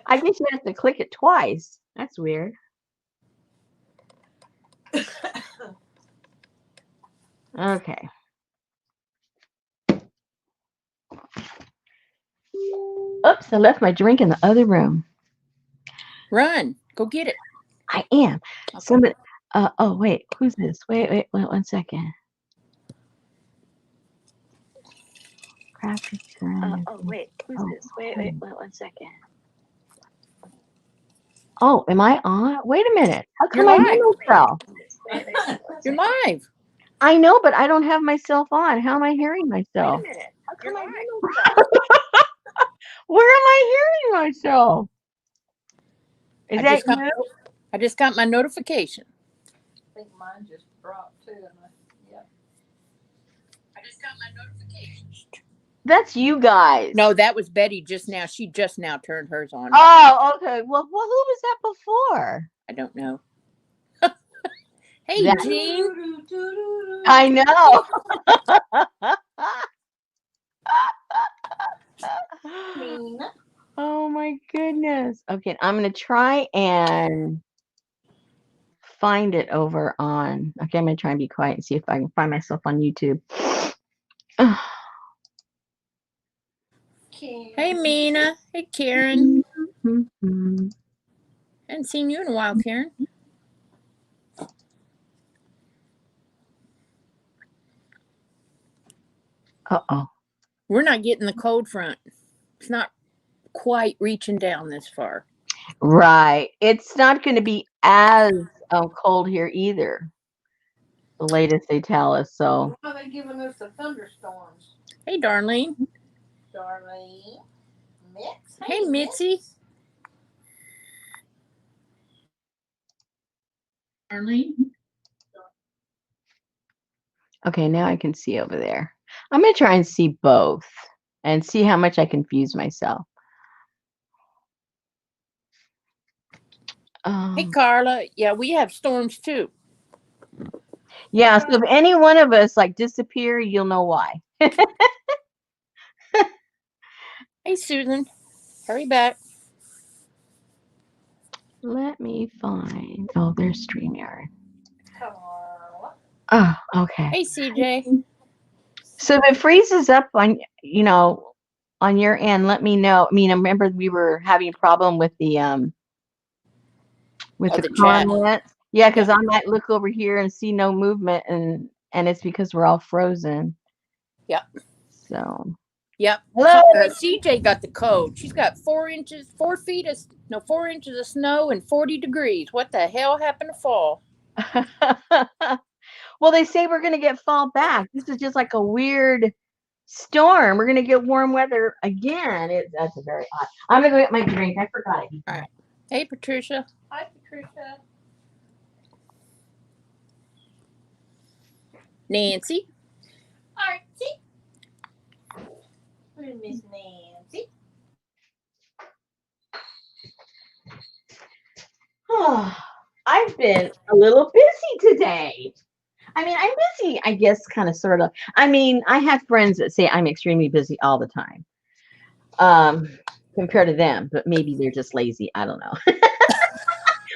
I guess you have to click it twice. That's weird. Okay. Oops, I left my drink in the other room. Run. Go get it. I am. Okay. Somebody. Oh wait, who's this? Wait, 1 second. Graphic design. Oh, wait. Who's Oh, this? Wait, 1 second. oh, am I on? Wait a minute. How You're come I live. hear myself? You're live. I know, but I don't have myself on. How am I hearing Wait a myself? minute. How come I hear myself? Where am I hearing myself? Is I that just got you? I just got my notification. I think mine just dropped too. Yeah. I just got my notification. That's you guys. No, that was Betty just now. She just now turned hers on. Oh, okay. Well, who was that before? I don't know. Hey, That- Jean. I know. Oh my goodness. Okay, I'm gonna try and find it over on. Okay, I'm gonna try and be quiet and see if I can find myself on YouTube. Hey, Mina. Hey, Karen. Mhm. Hadn't seen you in a while, Karen. Uh-oh. We're not getting the cold front. It's not quite reaching down this far. Right. It's not going to be as cold here either. The latest they tell us. So. Why are they giving us the thunderstorms? Hey, Darlene. Darlene. Mitz. Hey, Mitzi. Darlene. Okay, now I can see over there. I'm going to try and see both and see how much I confuse myself. Hey, Carla. Yeah, we have storms too. Yeah, so if any one of us like disappear, you'll know why. Hey, Susan. Hurry back. Let me find. Oh, there's StreamYard. Carla. Oh, okay. Hey, CJ. So if it freezes up on, on your end, let me know. I mean, I remember we were having a problem with the the chat. comments. Yeah, because I might look over here and see no movement, and it's because we're all frozen. Yep. So. Yep. Hello. CJ got the code. She's got 4 inches of snow and 40 degrees. What the hell happened to fall? Well, they say we're going to get fall back. This is just like a weird storm. We're going to get warm weather again. That's a very odd. I'm going to go get my drink. I forgot it. All right. Hey, Patricia. Hi, Patricia. Nancy. Archie. Where's Miss Nancy? I've been a little busy today. I mean, I'm busy, I guess, kind of, sort of. I mean, I have friends that say I'm extremely busy all the time, compared to them, but maybe they're just lazy. I don't know.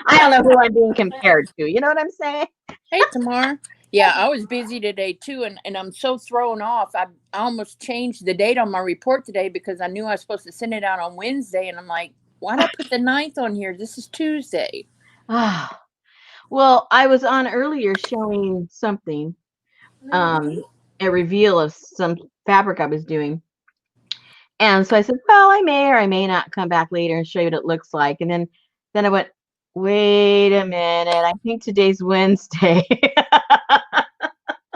I don't know who I'm being compared to. You know what I'm saying? Hey, Tamar. Yeah, I was busy today too, and I'm so thrown off. I almost changed the date on my report today because I knew I was supposed to send it out on Wednesday, and I'm like, why did I put the 9th on here? This is Tuesday. Ah, well, I was on earlier showing something, a reveal of some fabric I was doing. And so I said, well, I may or I may not come back later and show you what it looks like. And then I went, wait a minute, I think today's Wednesday.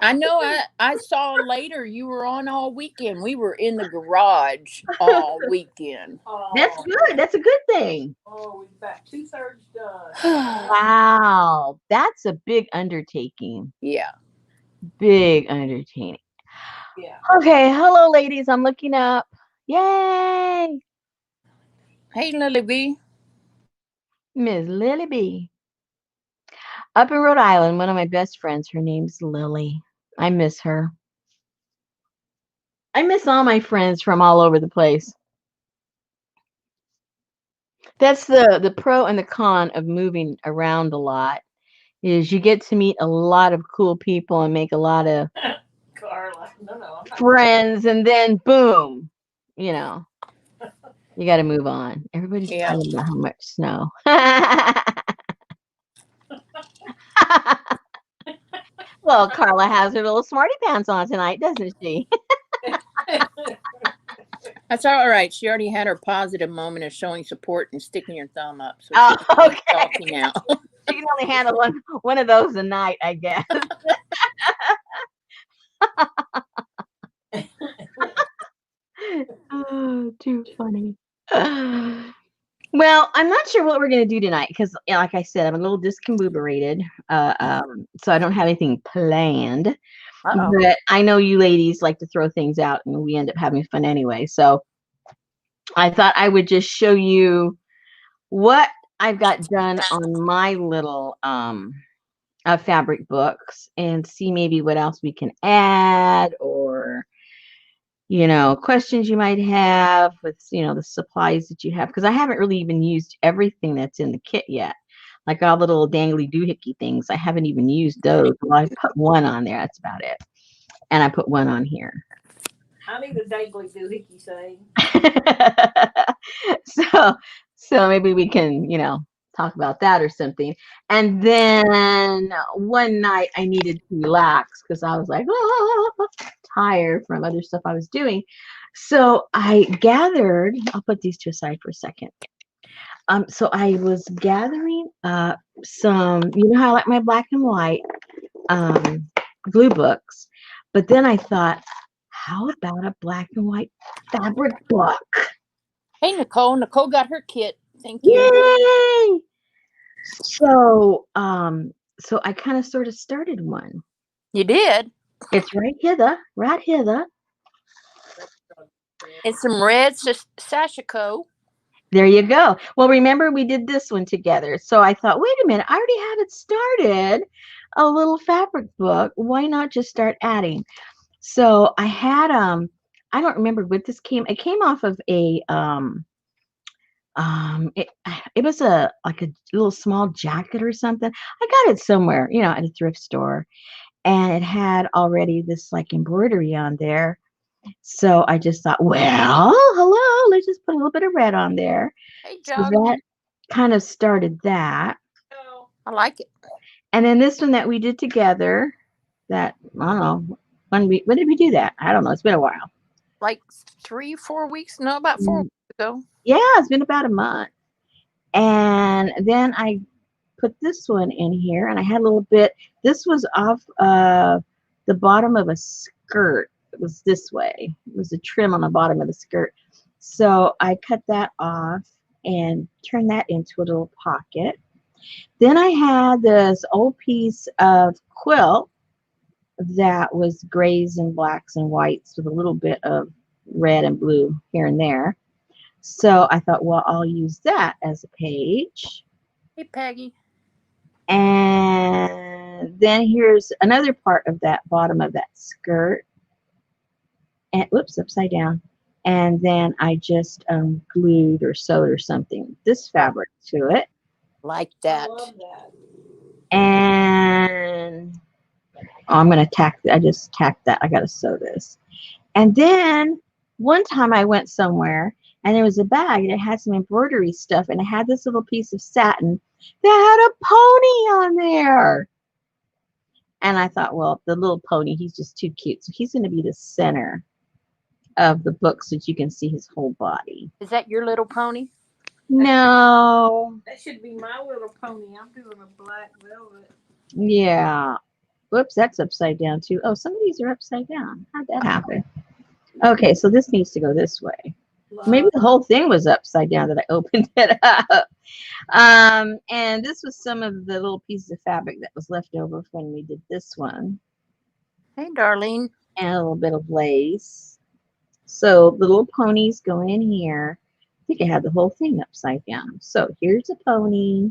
I know. I saw later you were on all weekend. We were in the garage all weekend. That's good. That's a good thing. Oh, we've got 2/3 done. Wow. That's a big undertaking. Yeah. Big undertaking. Yeah. Okay. Hello, ladies. I'm looking up. Yay. Hey, Lily B. Miss Lily B. Up in Rhode Island, one of my best friends, her name's Lily. I miss her. I miss all my friends from all over the place. That's the pro and the con of moving around a lot is you get to meet a lot of cool people and make a lot of Carla, no, I'm not. friends, and then boom, you know, you got to move on. Everybody's Yeah. talking about how much snow. Well, Carla has her little smarty pants on tonight, doesn't she? That's all right. She already had her positive moment of showing support and sticking your thumb up. So Oh, she's feeling okay. salty now. She can only handle one of those a night, I guess. Oh, too funny. Well, I'm not sure what we're going to do tonight because, like I said, I'm a little discombobulated. So I don't have anything planned. Uh-oh. But I know you ladies like to throw things out, and we end up having fun anyway. So I thought I would just show you what I've got done on my little fabric books and see maybe what else we can add, or questions you might have with the supplies that you have, because I haven't really even used everything that's in the kit yet. Like all the little dangly doohickey things, I haven't even used those. Well, I put one on there, that's about it, and I put one on here. I need a daily doohickey say. so so maybe we can talk about that or something. And then one night I needed to relax because I was like, tired from other stuff I was doing. So I gathered, I'll put these two aside for a second. So I was gathering some, how I like my black and white blue books, but then I thought, how about a black and white fabric book? Hey, Nicole. Nicole got her kit. Thank you. Yay! So I kind of sort of started one. You did? It's right hither. It's some red sashiko. There you go. Well, remember we did this one together. So I thought, wait a minute, I already have it started, a little fabric book. Why not just start adding? So I had I don't remember what this came. It came off of a it, it was like a little small jacket or something. I got it somewhere, at a thrift store, and it had already this like embroidery on there. So I just thought, well, hello, let's just put a little bit of red on there. Hey, So Jog. that kind of started that. I like it. And then this one that we did together, that I don't know when did we do that? I don't know. It's been a while. Like 3-4 weeks? No, about 4 weeks ago. Yeah, it's been about a month. And then I put this one in here, and I had a little bit. This was off the bottom of a skirt. It was this way. It was a trim on the bottom of the skirt. So I cut that off and turned that into a little pocket. Then I had this old piece of quilt that was grays and blacks and whites with a little bit of red and blue here and there. So I thought, well, I'll use that as a page. Hey, Peggy. And then here's another part of that bottom of that skirt. And whoops, upside down. And then I just glued or sewed or something this fabric to it. Like that. I love that. And I'm gonna tack. I just tacked that. I gotta sew this. And then one time I went somewhere and there was a bag and it had some embroidery stuff and it had this little piece of satin that had a pony on there. And I thought, well, the little pony, he's just too cute. So he's going to be the center of the book so that you can see his whole body. Is that your little pony? No. That should be my little pony. I'm doing a black velvet. Yeah. Whoops, that's upside down too. Oh, some of these are upside down. How'd that happen? Okay, so this needs to go this way. Maybe the whole thing was upside down that I opened it up. And this was some of the little pieces of fabric that was left over when we did this one. Hey, Darlene. And a little bit of lace. So the little ponies go in here. I think I had the whole thing upside down. So here's a pony.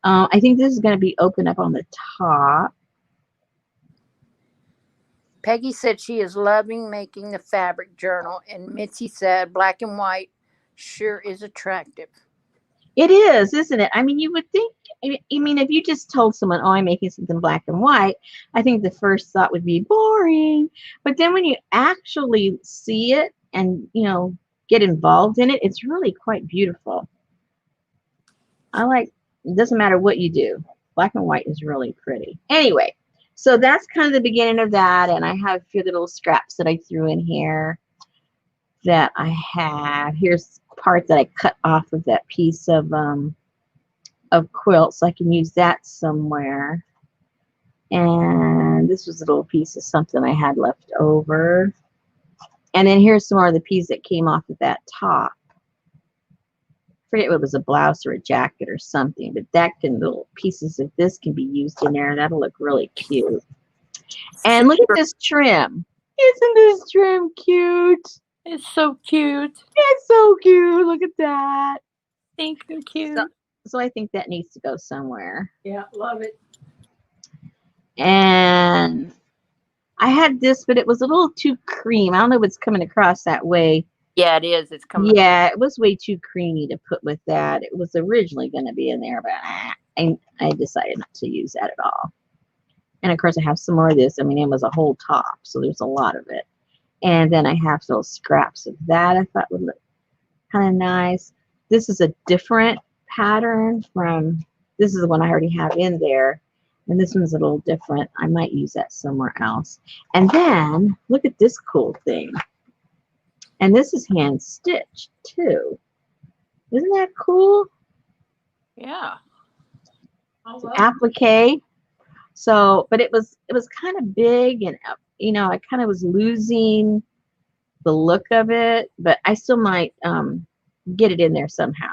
I think this is going to be open up on the top. Peggy said she is loving making the fabric journal, and Mitzi said black and white sure is attractive. It is, isn't it? I mean, you would think, I mean, if you just told someone, oh, I'm making something black and white, I think the first thought would be boring. But then when you actually see it and, get involved in it, it's really quite beautiful. It doesn't matter what you do. Black and white is really pretty. Anyway, so that's kind of the beginning of that. And I have a few little scraps that I threw in here that I have. Here's part that I cut off of that piece of quilt, so I can use that somewhere. And this was a little piece of something I had left over. And then here's some more of the pieces that came off of that top. Forget what it was, a blouse or a jacket or something, but little pieces of this can be used in there. That'll look really cute. And look at this trim. Isn't this trim cute? It's so cute. It's so cute. Look at that. Think you're cute. So I think that needs to go somewhere. Yeah, love it. And I had this, but it was a little too cream. I don't know if it's coming across that way. Yeah, it is. It's coming. Yeah, it was way too creamy to put with that. It was originally going to be in there, but I decided not to use that at all. And of course, I have some more of this. I mean, it was a whole top, so there's a lot of it. And then I have little scraps of that I thought would look kind of nice. This is a different pattern this is the one I already have in there. And this one's a little different. I might use that somewhere else. And then look at this cool thing. And this is hand stitched too. Isn't that cool? Yeah. It's applique. So, but it was kind of big, and I kind of was losing the look of it, but I still might get it in there somehow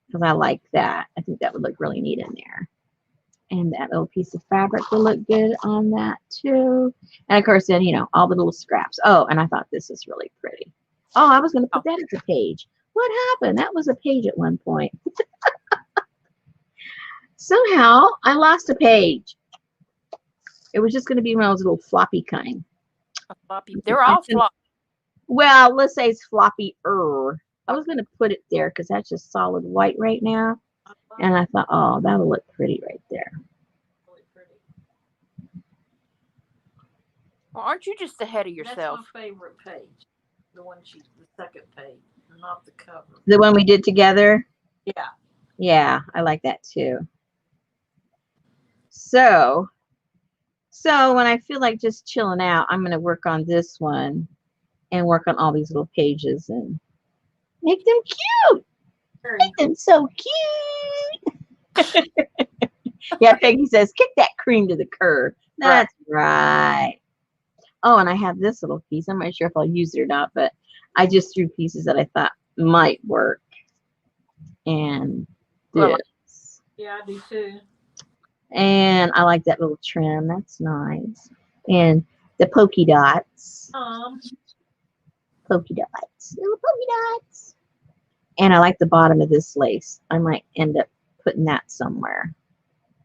because I like that. I think that would look really neat in there. And that little piece of fabric will look good on that too. And of course, then, all the little scraps. Oh, and I thought this is really pretty. Oh, I was going to put that as a page. What happened? That was a page at one point. Somehow, I lost a page. It was just going to be one of those little floppy kind. A floppy. They're all floppy. Well, let's say it's floppy-er. I was going to put it there because that's just solid white right now. And I thought, oh, that'll look pretty right there. Really pretty. Well, aren't you just ahead of yourself? That's my favorite page. The second page, not the cover. The one we did together? Yeah. Yeah, I like that too. So when I feel like just chilling out, I'm going to work on this one and work on all these little pages and make them cute. Make them so cute. Yeah, Peggy says, kick that cream to the curb. That's right. Oh, and I have this little piece. I'm not sure if I'll use it or not, but I just threw pieces that I thought might work. And this. Yeah, I do too. And I like that little trim. That's nice. And the polka dots. Polka dots. Little polka dots. And I like the bottom of this lace. I might end up putting that somewhere.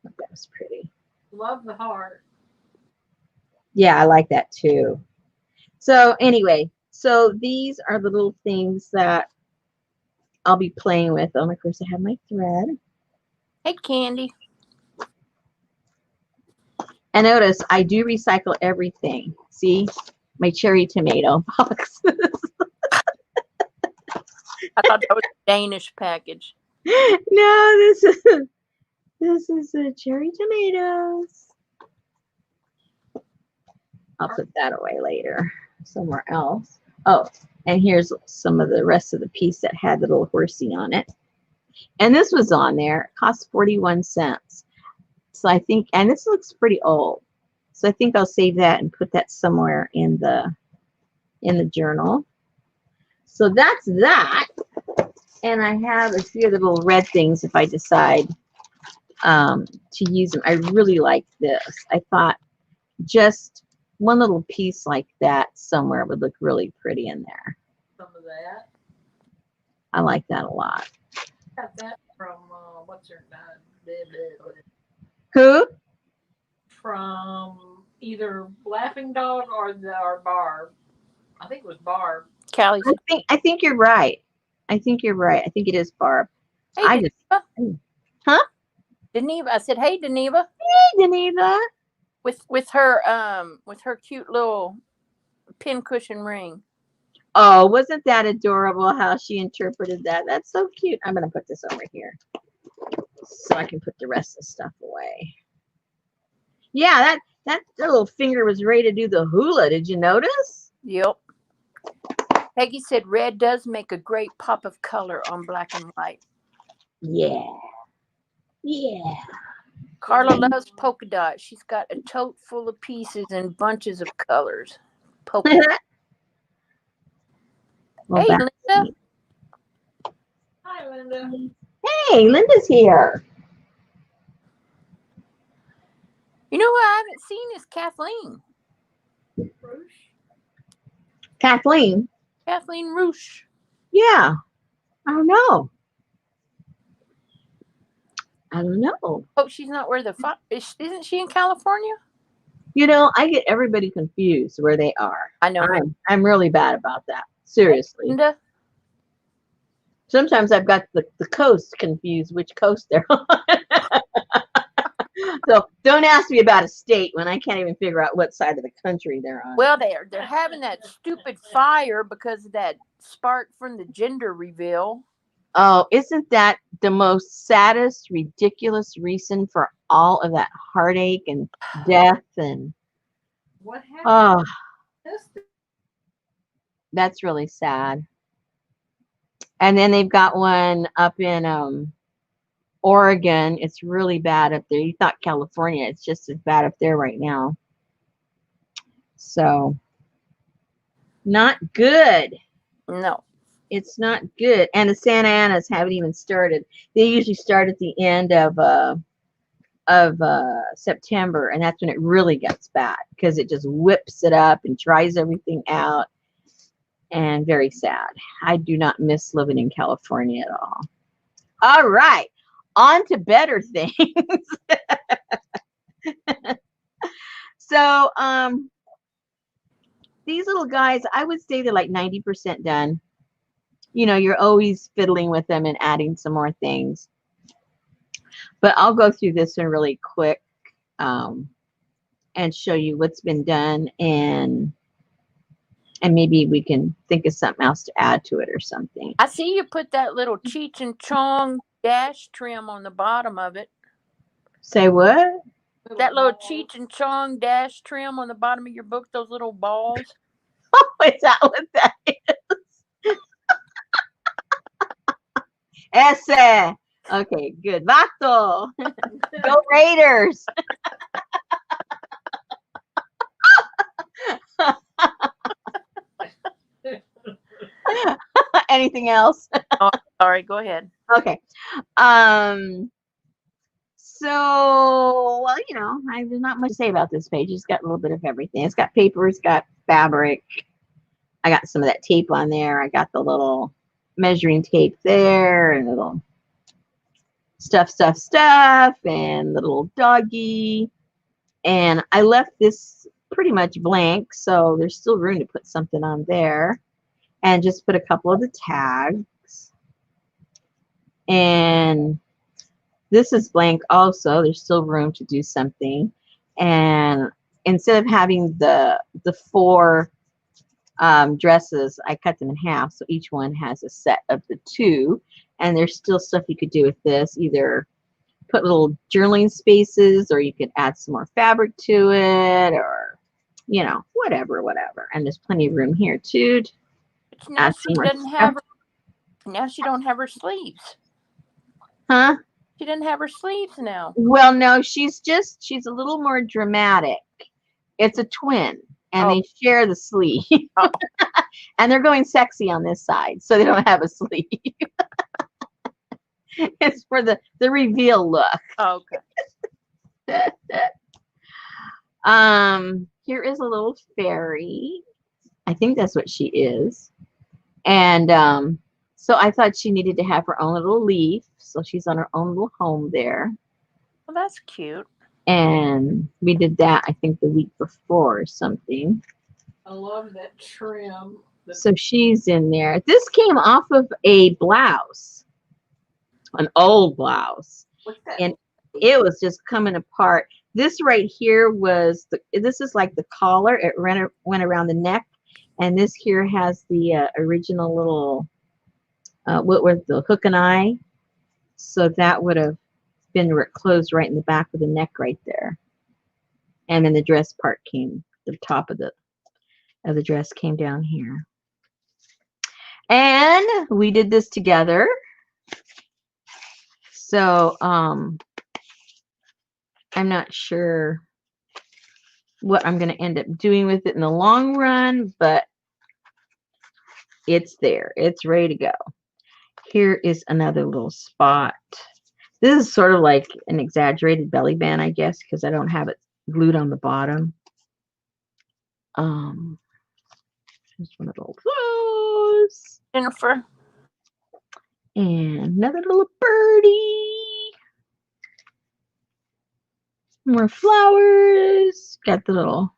That was pretty. Love the heart. Yeah, I like that too. So anyway, so these are the little things that I'll be playing with. Oh, of course, I have my thread. Hey, Candy. And notice, I do recycle everything. See? My cherry tomato box. I thought that was a Danish package. No, this is cherry tomatoes. I'll put that away later, somewhere else. Oh, and here's some of the rest of the piece that had the little horsey on it. And this was on there. It cost 41 cents. So I think, and this looks pretty old. So I think I'll save that and put that somewhere in the journal. So that's that. And I have a few of the little red things if I decide to use them. I really like this. I thought just one little piece like that somewhere would look really pretty in there. Some of that. I like that a lot. Got that from what's her name? Who? From either Laughing Dog or Barb. I think it was Barb. Callie's. I think you're right. I think you're right. I think it is Barb. Hey, I just, Deneva. huh? Deneva. I said, hey, Deneva. Hey, Geneva. With her cute little pincushion ring. Oh, wasn't that adorable how she interpreted that? That's so cute. I'm going to put this over here so I can put the rest of the stuff away. Yeah, that little finger was ready to do the hula. Did you notice? Yep. Peggy said red does make a great pop of color on black and white. Yeah. Yeah. Carla loves polka dots. She's got a tote full of pieces and bunches of colors. Polka. Well, Hey, Linda. Hi, Linda. hey, Linda's here. You know who I haven't seen is Kathleen. Bruce. Kathleen. Kathleen Roosh. Yeah. I don't know. I don't know. Oh, she's not where isn't she in California? You know, I get everybody confused where they are. I know. I'm really bad about that. Seriously. Linda. Sometimes I've got the coast confused which coast they're on. So don't ask me about a state when I can't even figure out what side of the country they're on. Well, they're having that stupid fire because of that spark from the gender reveal. Oh, isn't that the most saddest, ridiculous reason for all of that heartache and death and What happened? oh, Missed it. that's really sad. And then they've got one up in Oregon. It's really bad up there. You thought California, it's just as bad up there right now. So not good. No. It's not good. And the Santa Anas haven't even started. They usually start at the end of September, and that's when it really gets bad because it just whips it up and dries everything out. And very sad. I do not miss living in California at all. All right, on to better things. So these little guys, I would say they're like 90% done. You know, you're always fiddling with them and adding some more things. But I'll go through this one really quick and show you what's been done, and maybe we can think of something else to add to it or something. I see you put that little Cheech and Chong dash trim on the bottom of it. Say what? That little Cheech and Chong dash trim on the bottom of your book, those little balls. Oh, is that what that is? Ese. Okay, good. Vato. Go Raiders. Anything else? Oh, sorry, go ahead. Okay. So, well, you know, there's not much to say about this page. It's got a little bit of everything. It's got paper, it's got fabric. I got some of that tape on there. I got the little measuring tape there and little stuff, and the little doggy. And I left this pretty much blank, so there's still room to put something on there. And just put a couple of the tags. And this is blank also. There's still room to do something. And instead of having the four dresses, I cut them in half. So each one has a set of the two. And there's still stuff you could do with this. Either put little journaling spaces, or you could add some more fabric to it, or, you know, whatever. And there's plenty of room here too. Now she doesn't have her, now she don't have her sleeves. Huh? She doesn't have her sleeves now. Well, no, she's a little more dramatic. It's a twin, and they share the sleeve. Oh. And they're going sexy on this side, so they don't have a sleeve. It's for the reveal look. Oh, okay. Here is a little fairy. I think that's what she is. And so I thought she needed to have her own little leaf. So she's on her own little home there. Well, that's cute. And we did that, I think, the week before or something. I love that trim. So she's in there. This came off of a blouse. an old blouse, What's that? and it was just coming apart. This right here was this is like the collar. It went around the neck, and this here has the original little what was the hook and eye. So that would have been closed right in the back of the neck right there, and then the dress part came. The top of the dress came down here, and we did this together. So I'm not sure what I'm going to end up doing with it in the long run, but it's there. It's ready to go. Here is another little spot. This is sort of like an exaggerated belly band, I guess, because I don't have it glued on the bottom. Just one of those. Jennifer. And another little birdie. More flowers. Got the little,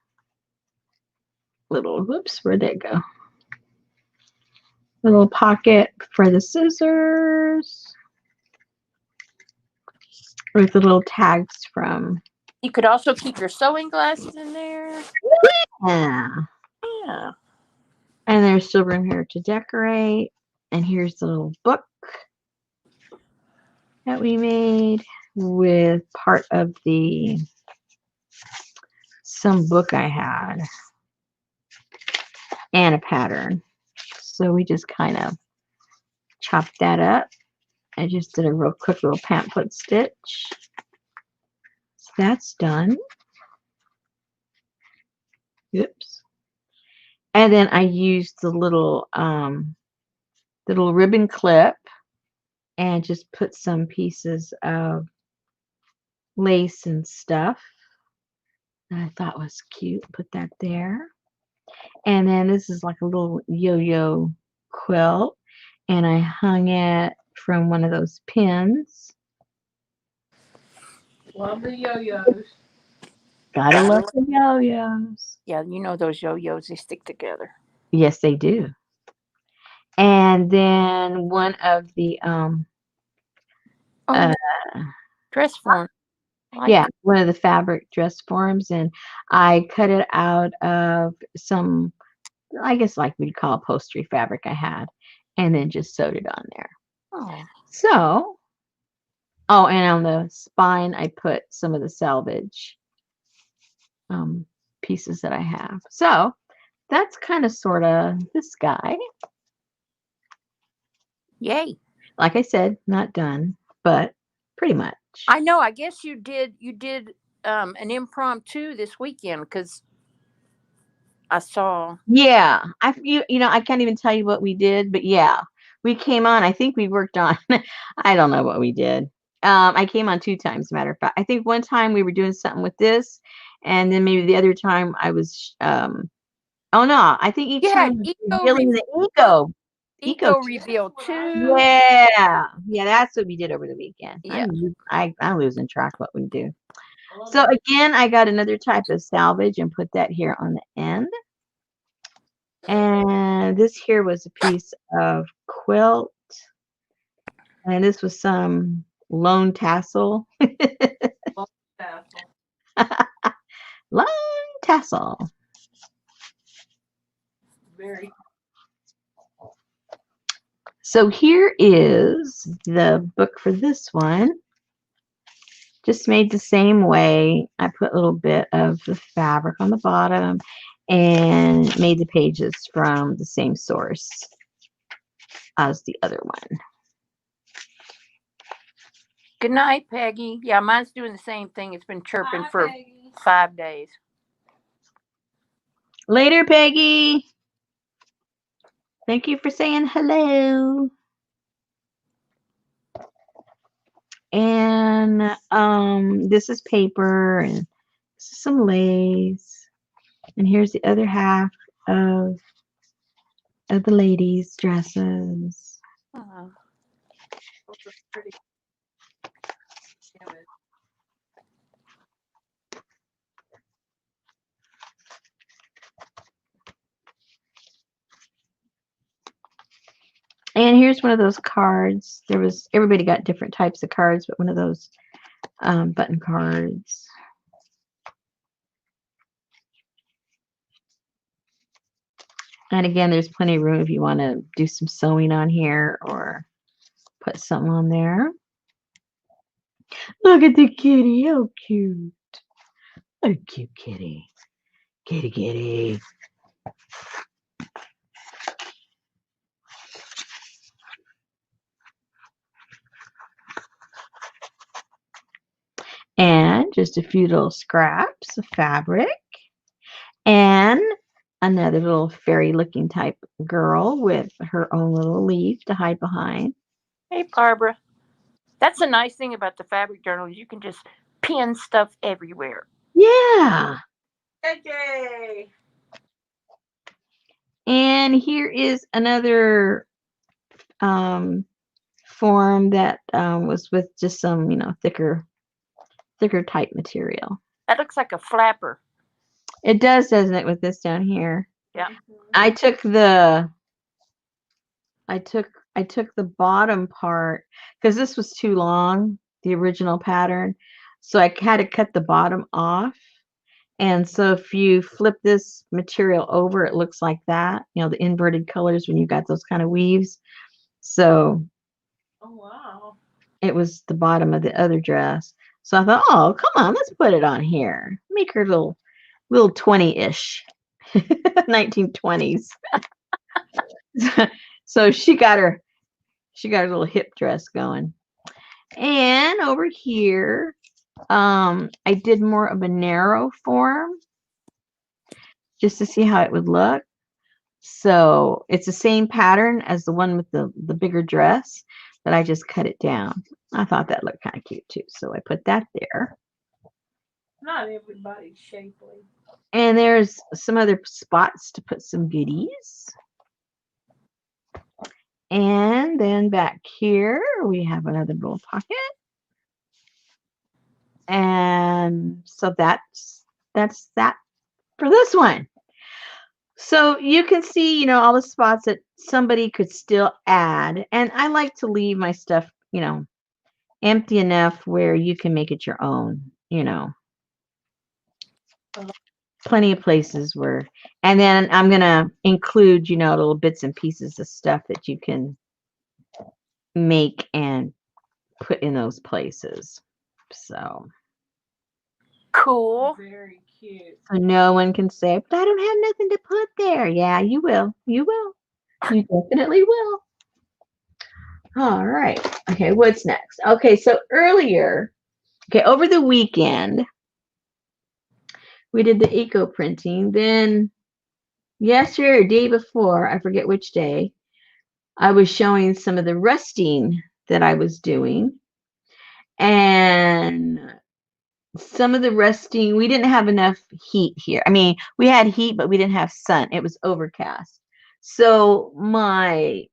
whoops, where'd that go? A little pocket for the scissors. With the little tags from. You could also keep your sewing glasses in there. Yeah. Yeah. And there's still room here to decorate. And here's the little book that we made with part of some book I had and a pattern. So we just kind of chopped that up. I just did a real quick little pamphlet stitch. So that's done. Oops. And then I used the little ribbon clip and just put some pieces of lace and stuff that I thought was cute. Put that there. And then this is like a little yo-yo quilt, and I hung it from one of those pins. Love the yo-yos. Gotta love the yo-yos. Yeah, you know those yo-yos, they stick together. Yes, they do. And then one of the Dress form. yeah, one of the fabric dress forms, and I cut it out of some, I guess like we'd call upholstery fabric I had, and then just sewed it on there. Oh. So, oh, and on the spine I put some of the salvage pieces that I have. So that's kind of sort of this guy. Yay. Like I said, not done, but pretty much. I know. I guess you did an impromptu this weekend because I saw. Yeah, you know, I can't even tell you what we did, but yeah, we came on. I think we worked on. I don't know what we did. I came on 2 times. Matter of fact, I think one time we were doing something with this, and then maybe the other time I was. Oh no, I think each You time had was eco revealing the eco. reveal too. Yeah, that's what we did over the weekend. Yeah. I'm losing track what we do. So again, I got another type of salvage and put that here on the end. And this here was a piece of quilt. And this was some lone tassel. Lone tassel. Very. So here is the book for this one. Just made the same way. I put a little bit of the fabric on the bottom and made the pages from the same source as the other one. Good night, Peggy. Yeah, mine's doing the same thing. It's been chirping for Peggy. 5 days. Later, Peggy. Thank you for saying hello. And this is paper, and this is some lace. And here's the other half of the ladies' dresses. Oh. Pretty. And here's here's one of those cards. Everybody got different types of cards, but one of those button cards. And again, there's plenty of room if you want to do some sewing on here or put something on there. Look at the kitty. Oh, cute. Oh, cute kitty. Kitty, kitty. And just a few little scraps of fabric. And another little fairy looking type girl with her own little leaf to hide behind. Hey, Barbara. That's the nice thing about the fabric journal. You can just pin stuff everywhere. Yeah. Okay. And here is another form that was with just some, thicker type material. That looks like a flapper. It does, doesn't it, with this down here? Yeah. I took the bottom part because this was too long, the original pattern. So I had to cut the bottom off. And so if you flip this material over, it looks like that, the inverted colors when you got those kind of weaves. So Oh, wow. it was the bottom of the other dress. So I thought, oh, come on, let's put it on here. Make her little 20-ish, 1920s. So she got her little hip dress going. And over here, I did more of a narrow form just to see how it would look. So it's the same pattern as the one with the bigger dress, but I just cut it down. I thought that looked kind of cute too. So I put that there. Not everybody's shapely. And there's some other spots to put some goodies. And then back here, we have another little pocket. And so that's that for this one. So you can see, all the spots that somebody could still add. And I like to leave my stuff, empty enough where you can make it your own, Plenty of places where, and then I'm going to include, little bits and pieces of stuff that you can make and put in those places. So Cool. Very cute. so no one can say, but I don't have nothing to put there. Yeah, you will. You will. You definitely will. All right. Okay, what's next? Okay, so over the weekend, we did the eco printing. Then yesterday or day before, I forget which day, I was showing some of the rusting that I was doing. And some of the rusting, we didn't have enough heat here. I mean, we had heat, but we didn't have sun. It was overcast. So my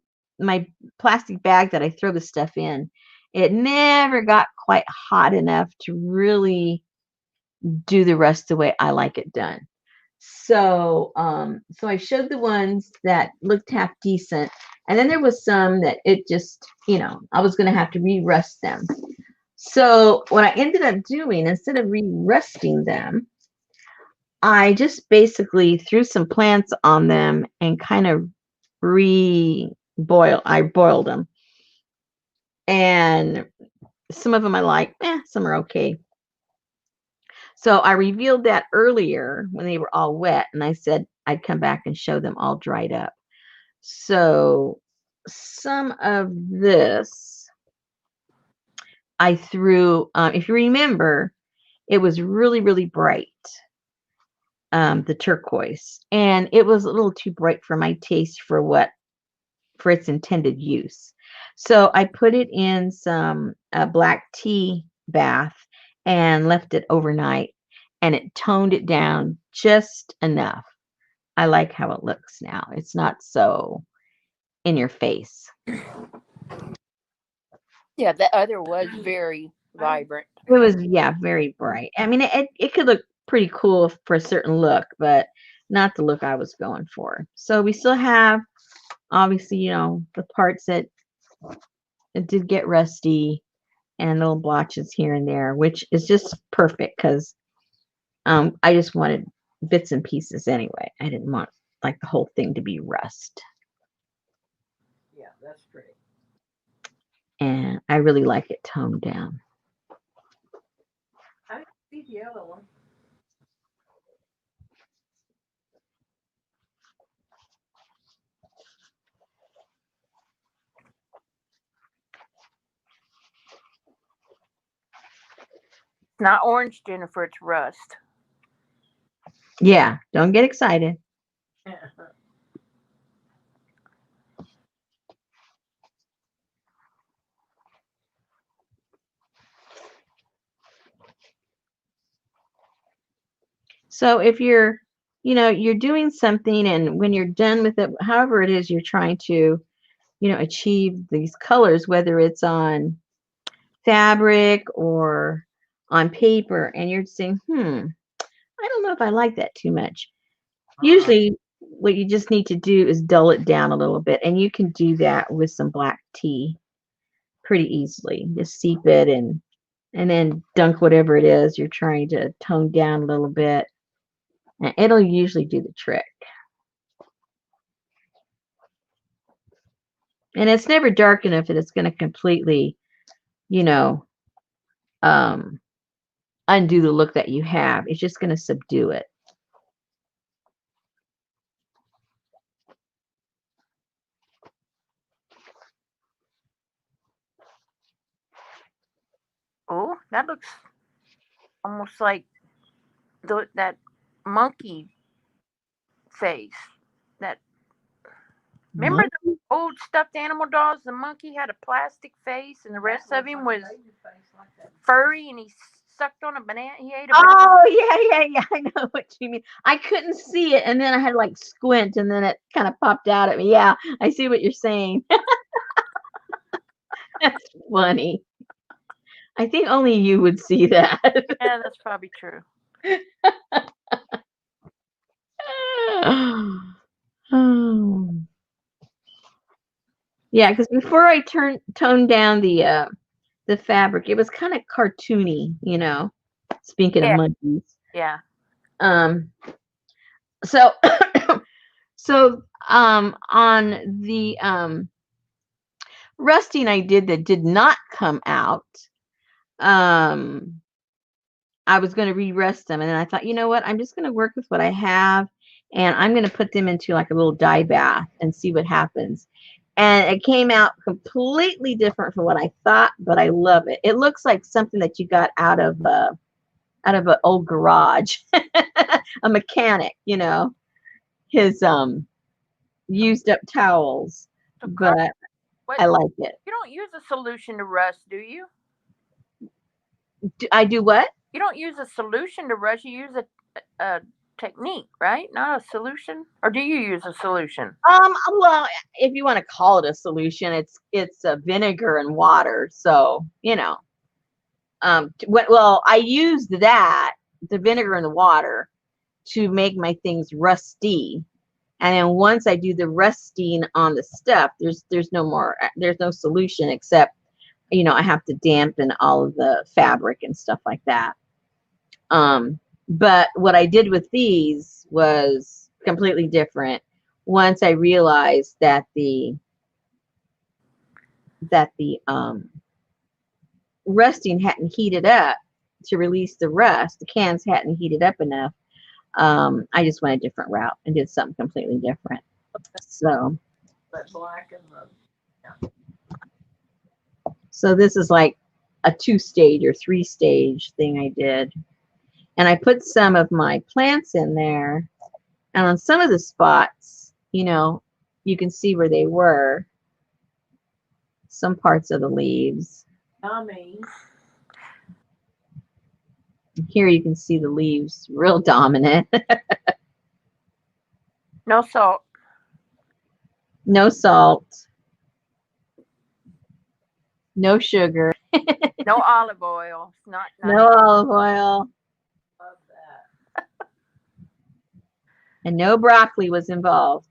plastic bag that I throw the stuff in, it never got quite hot enough to really do the rust the way I like it done. So I showed the ones that looked half decent, and then there was some that it just, I was going to have to re-rust them. So what I ended up doing, instead of re-rusting them, I just basically threw some plants on them and kind of I boiled them. And some of them I like, some are okay. So I revealed that earlier when they were all wet, and I said I'd come back and show them all dried up. So some of this I threw, if you remember, it was really, really bright, the turquoise, and it was a little too bright for my taste for its intended use. So I put it in some black tea bath and left it overnight, and it toned it down just enough. I like how it looks now. It's not so in your face. Yeah, the other was very vibrant. It was, very bright. I mean, it could look pretty cool for a certain look, but not the look I was going for. So we still have, obviously, the parts that it did get rusty and little blotches here and there, which is just perfect because I just wanted bits and pieces anyway. I didn't want like the whole thing to be rust. Yeah, that's pretty. And I really like it toned down. I didn't see the other one. It's not orange, Jennifer. It's rust. Yeah, don't get excited. So if you're, you're doing something and when you're done with it, however it is you're trying to, achieve these colors, whether it's on fabric or on paper, and you're saying, I don't know if I like that too much. Usually what you just need to do is dull it down a little bit, and you can do that with some black tea pretty easily. Just seep it and then dunk whatever it is you're trying to tone down a little bit. And it'll usually do the trick. And it's never dark enough that it's going to completely, you know, um, undo the look that you have. It's just going to subdue it. Oh, that looks almost like that monkey face. That remember the old stuffed animal dolls? The monkey had a plastic face, and the rest of him was furry, and he sucked on a banana. He ate a banana. Oh, yeah. I know what you mean. I couldn't see it, and then I had to like squint, and then it kind of popped out at me. Yeah, I see what you're saying. That's funny. I think only you would see that. Yeah, that's probably true. Oh. Yeah, because before I toned down the fabric, it was kind of cartoony, Speaking of Yeah, monkeys. yeah. Um, so so on the rusting I did that did not come out, um, I was going to re-rust them, and then I thought, you know what? I'm just going to work with what I have, and I'm going to put them into like a little dye bath and see what happens. And it came out completely different from what I thought, but I love it. It looks like something that you got out of an old garage, a mechanic, his used up towels. So, But what? I like it. You don't use a solution to rust, do you? I do what? You don't use a solution to rust. You use a technique, right? Not a solution. Or do you use a solution? Well, if you want to call it a solution, it's vinegar and water. So, well, I used the vinegar and the water to make my things rusty. And then once I do the rusting on the stuff, there's no solution except, I have to dampen all of the fabric and stuff like that. But what I did with these was completely different. Once I realized that the rusting hadn't heated up to release the rust, the cans hadn't heated up enough. I just went a different route and did something completely different. So That black and the so this is like a 2-stage or 3-stage thing I did. And I put some of my plants in there. And on some of the spots, you can see where they were. Some parts of the leaves. yummy. Here you can see the leaves real dominant. No salt. No salt. No sugar. No olive oil. Not No olive oil. Love that. And no broccoli was involved.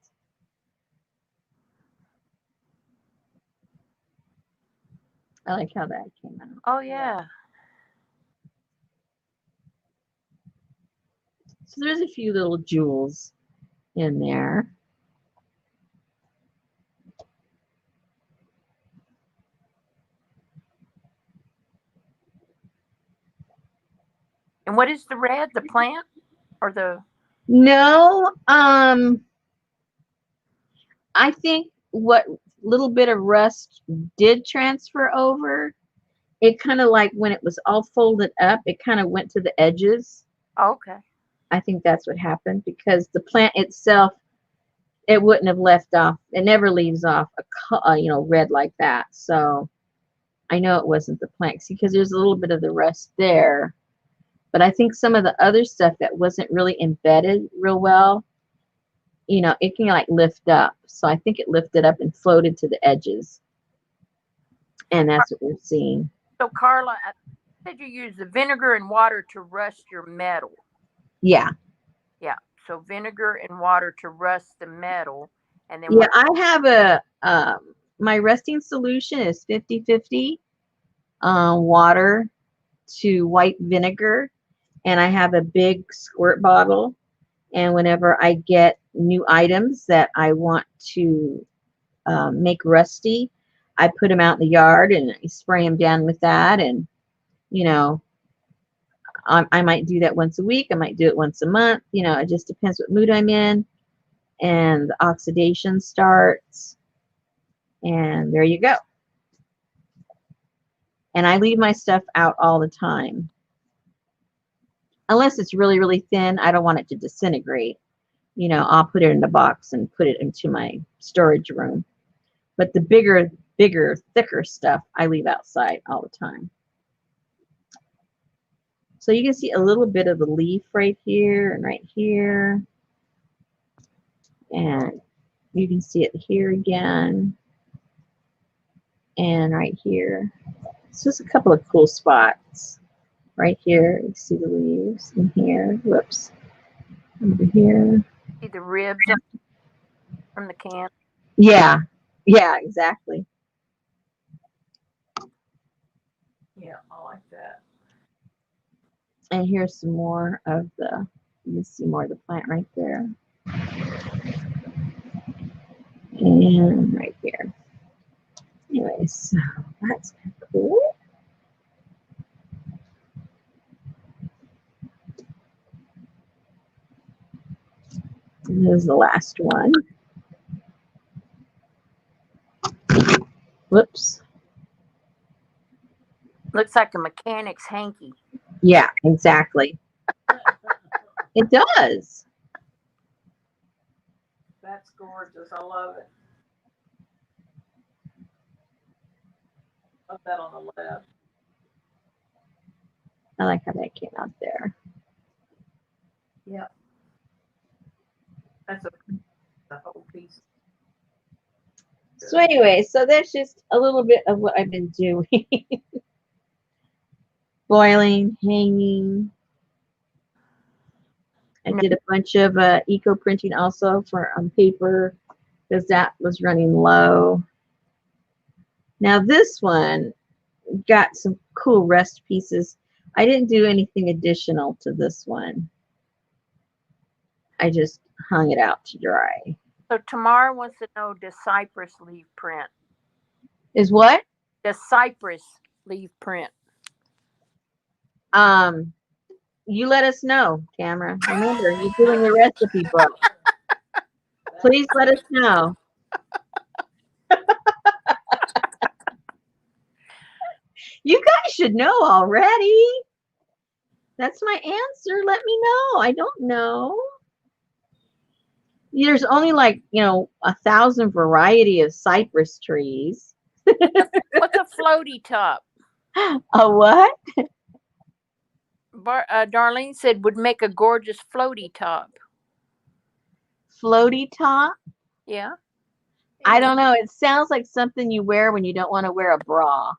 I like how that came out. Oh yeah. So there's a few little jewels in there. And what is the red? The plant or the? No, I think what little bit of rust did transfer over, it kind of like when it was all folded up, it kind of went to the edges. Oh, okay. I think that's what happened because the plant itself, it wouldn't have left off. It never leaves off red like that. So I know it wasn't the plant because there's a little bit of the rust there. But I think some of the other stuff that wasn't really embedded real well, it can like lift up. So I think it lifted up and floated to the edges. And that's what we're seeing. So Carla, I said you use the vinegar and water to rust your metal. Yeah. Yeah. So vinegar and water to rust the metal, and then Yeah, I have my rusting solution is 50-50 water to white vinegar, and I have a big squirt bottle, and whenever I get new items that I want to make rusty, I put them out in the yard and I spray them down with that, and I might do that once a week, I might do it once a month, it just depends what mood I'm in, and the oxidation starts, and there you go. And I leave my stuff out all the time. Unless it's really, really thin, I don't want it to disintegrate. I'll put it in a box and put it into my storage room. But the bigger, thicker stuff, I leave outside all the time. So you can see a little bit of the leaf right here and right here. And you can see it here again. And right here. It's just a couple of cool spots. Right here, you see the leaves in here. Whoops. Over here. see the ribs from the can. Yeah. Yeah, exactly. Yeah, I like that. And here's some more of you can see more of the plant right there. And right here. Anyway, so that's kind of cool. And here's the last one. Whoops. Looks like a mechanic's hanky. Yeah, exactly. It does. That's gorgeous. I love it. Put that on the left. I like how that came out there. Yeah. That's the whole piece. So anyway, so that's just a little bit of what I've been doing. Boiling, hanging. I did a bunch of eco printing also for paper because that was running low. Now this one got some cool rest pieces. I didn't do anything additional to this one. I just hung it out to dry. So Tamara wants to know, does cypress leaf print? Is what? Does cypress leaf print? You let us know, Tamara. Remember, you're doing the recipe book. Please let us know. You guys should know already. That's my answer. Let me know. I don't know. There's only like, 1,000 variety of cypress trees. What's a floaty top? A what? Darlene said would make a gorgeous floaty top. Floaty top? Yeah. I don't know. It sounds like something you wear when you don't want to wear a bra.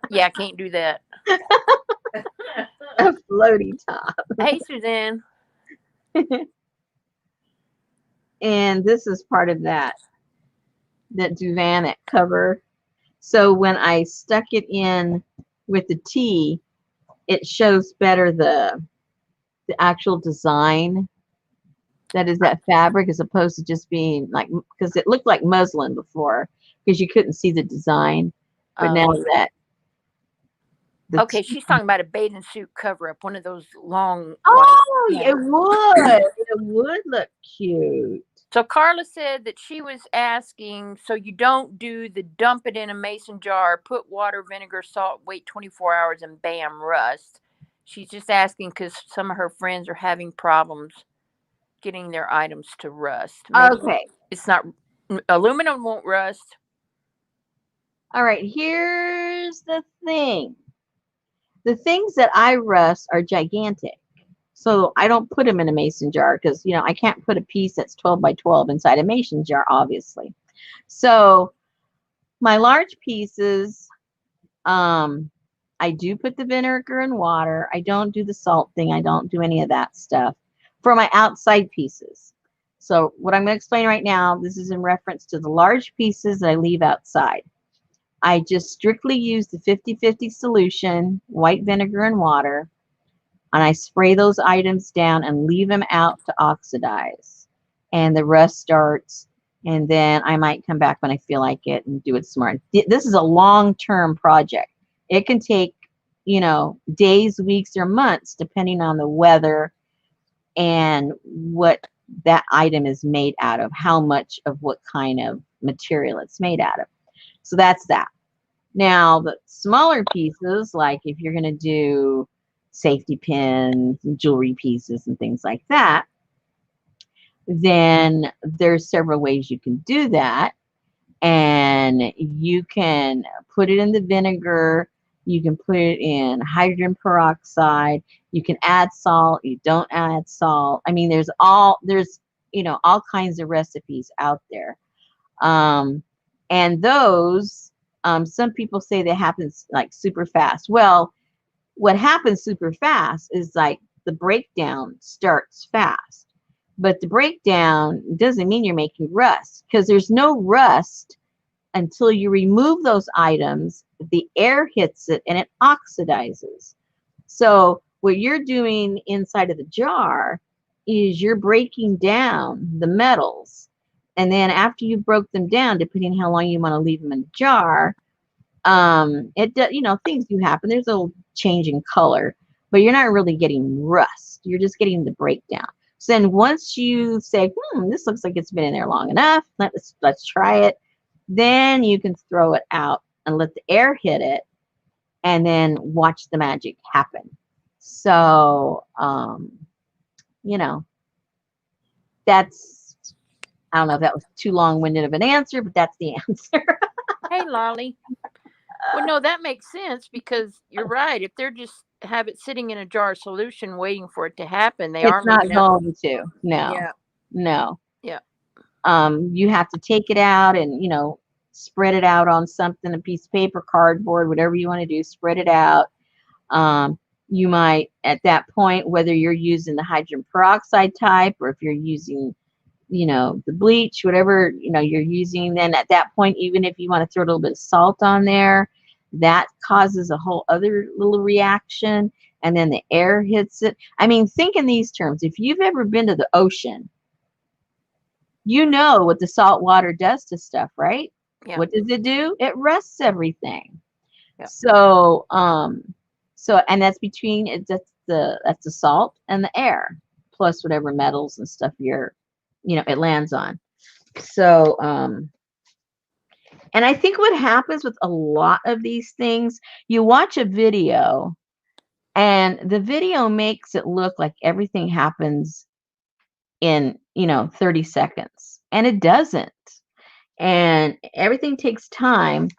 Yeah, I can't do that. A floaty top. Hey, Suzanne. And this is part of that Duvanet cover. So when I stuck it in with the tea, it shows better the actual design that is that fabric as opposed to just being like, because it looked like muslin before because you couldn't see the design. But now Oh, that the okay. She's talking about a bathing suit cover up, one of those long white. oh, Yeah. it would look cute. So Carla said that she was asking, so you don't do the dump it in a mason jar, put water, vinegar, salt, wait 24 hours, and bam, rust. She's just asking because some of her friends are having problems getting their items to rust. Maybe Okay. it's not aluminum won't rust. All right. Here's the thing. The things that I rust are gigantic. So I don't put them in a mason jar because, I can't put a piece that's 12 by 12 inside a mason jar, obviously. So my large pieces, I do put the vinegar and water. I don't do the salt thing. I don't do any of that stuff for my outside pieces. So what I'm going to explain right now, this is in reference to the large pieces that I leave outside. I just strictly use the 50-50 solution, white vinegar and water, and I spray those items down and leave them out to oxidize. And the rust starts, and then I might come back when I feel like it and do it smart. This is a long-term project. It can take, days, weeks, or months, depending on the weather and what that item is made out of, how much of what kind of material it's made out of. So that's that. Now, the smaller pieces, like if you're going to do safety pins, jewelry pieces, and things like that, then there's several ways you can do that. And you can put it in the vinegar. You can put it in hydrogen peroxide. You can add salt. You don't add salt. I mean, there's all kinds of recipes out there. And those, some people say that happens like super fast. Well, what happens super fast is like the breakdown starts fast. But the breakdown doesn't mean you're making rust because there's no rust until you remove those items. The air hits it and it oxidizes. So what you're doing inside of the jar is you're breaking down the metals. And then after you broke them down, depending how long you want to leave them in the jar, things do happen. There's a little change in color, but you're not really getting rust. You're just getting the breakdown. So then once you say, this looks like it's been in there long enough, let's try it. Then you can throw it out and let the air hit it and then watch the magic happen. So, that's, I don't know if that was too long-winded of an answer, but that's the answer. Hey, Lolly. Well, no, that makes sense because you're right. If they're just have it sitting in a jar of solution waiting for it to happen, they It's aren't not moving out. going to. No. Yeah. No. Yeah. You have to take it out and, spread it out on something, a piece of paper, cardboard, whatever you want to do, spread it out. You might, at that point, whether you're using the hydrogen peroxide type or if you're using, the bleach, whatever, you're using, then at that point, even if you want to throw a little bit of salt on there, that causes a whole other little reaction. And then the air hits it. I mean, think in these terms. If you've ever been to the ocean, you know what the salt water does to stuff, right? Yeah. What does it do? It rusts everything. Yeah. So, and that's that's the salt and the air, plus whatever metals and stuff it lands on. So, and I think what happens with a lot of these things, you watch a video and the video makes it look like everything happens in, 30 seconds. And it doesn't. And everything takes time.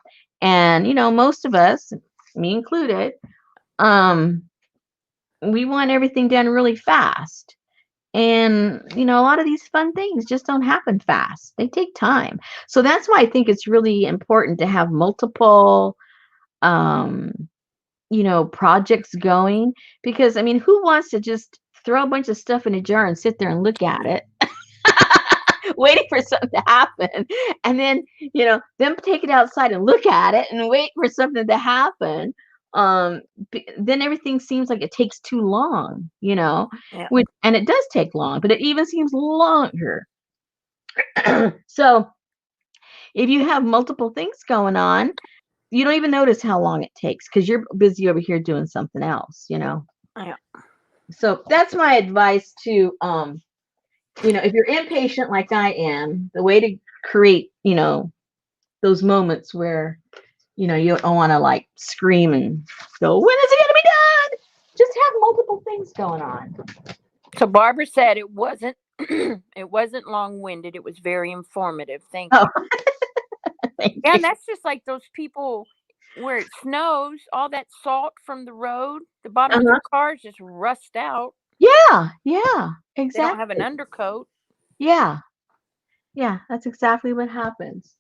And, most of us, me included, we want everything done really fast. And, a lot of these fun things just don't happen fast. They take time. So that's why I think it's really important to have multiple, projects going. Because, I mean, who wants to just throw a bunch of stuff in a jar and sit there and look at it waiting for something to happen. And then, them take it outside and look at it and wait for something to happen. Then everything seems like it takes too long, Yeah. and it does take long, but it even seems longer. So if you have multiple things going on, you don't even notice how long it takes because you're busy over here doing something else, Yeah. So that's my advice to, if you're impatient like I am, the way to create, those moments where, you don't want to like scream and go, when is it going to be done? Just have multiple things going on. So Barbara said it wasn't it wasn't long-winded. It was very informative. Thank Oh, you. thank Yeah, you. and that's just like those people where it snows, all that salt from the road, the bottom of their cars just rust out. Yeah, They don't have an exactly. undercoat. Yeah, that's exactly what happens.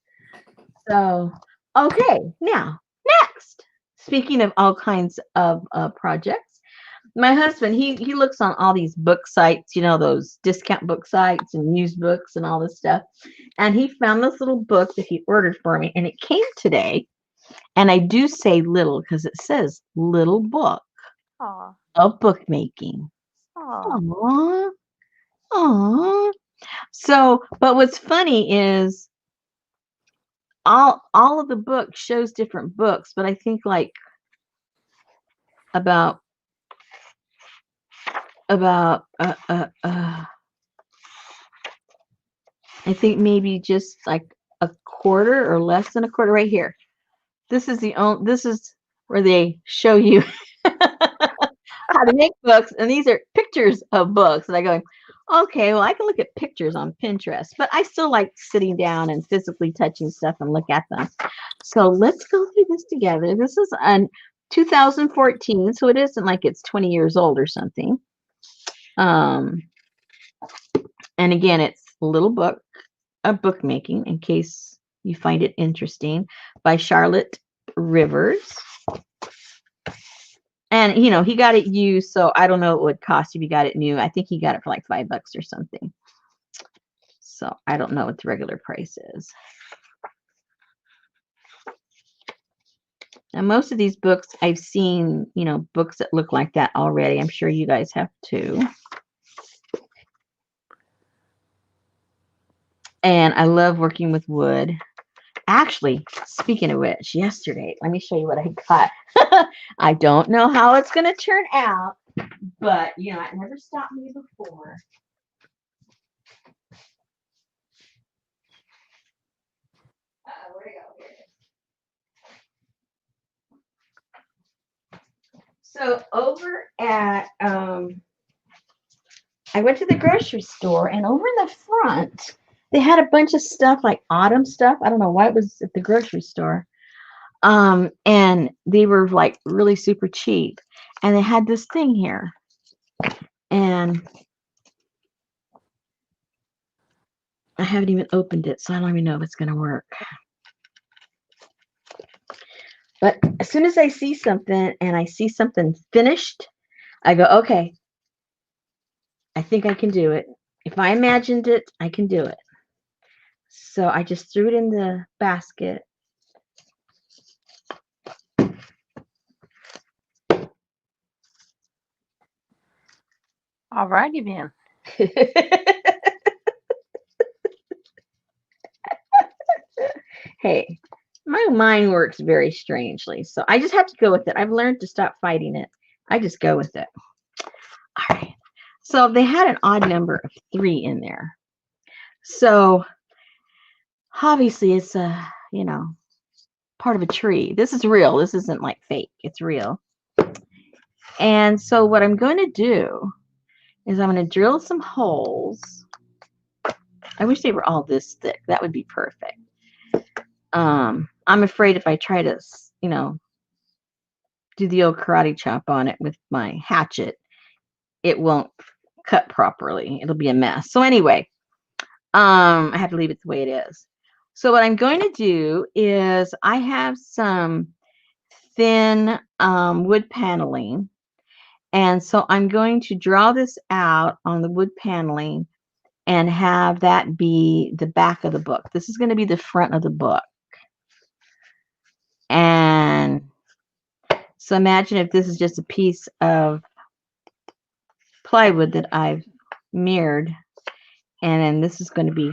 So, okay, now, next. Speaking of all kinds of projects, my husband, he looks on all these book sites, those discount book sites and used books and all this stuff. And he found this little book that he ordered for me, and it came today. And I do say little because it says little book Aw. of bookmaking. Aw. Aww. Aww. So, but what's funny is all of the book shows different books, but I think like about I think maybe just like a quarter or less than a quarter right here. This is where they show you how to make books, and these are pictures of books. And I go, okay, well, I can look at pictures on Pinterest, but I still like sitting down and physically touching stuff and look at them. So let's go through this together. This is an 2014, so it isn't like it's 20 years old or something. And again, it's a little book of bookmaking, in case you find it interesting, by Charlotte Rivers. And he got it used, so I don't know what it would cost if you got it new. I think he got it for like $5 or something. So I don't know what the regular price is. And most of these books I've seen, books that look like that already. I'm sure you guys have too. And I love working with wood. Actually, speaking of which, yesterday, let me show you what I got. I don't know how it's going to turn out, but, it never stopped me before. Where'd it go? Here it is. So over at, I went to the grocery store, and over in the front, they had a bunch of stuff like autumn stuff. I don't know why it was at the grocery store. And they were like really super cheap. And they had this thing here. And I haven't even opened it, so I don't even know if it's going to work. But as soon as I see something and I see something finished, I go, okay, I think I can do it. If I imagined it, I can do it. So I just threw it in the basket. All righty then. Hey, my mind works very strangely, so I just have to go with it. I've learned to stop fighting it. I just go with it. All right. So they had an odd number of 3 in there. So obviously it's part of a tree. This is real. This isn't like fake. It's real. And so what I'm going to do is I'm going to drill some holes. I wish they were all this thick. That would be perfect. I'm afraid if I try to, do the old karate chop on it with my hatchet, it won't cut properly. It'll be a mess. So anyway, I have to leave it the way it is. So what I'm going to do is I have some thin wood paneling. And so I'm going to draw this out on the wood paneling and have that be the back of the book. This is going to be the front of the book. And so imagine if this is just a piece of plywood that I've mirrored, and then this is going to be,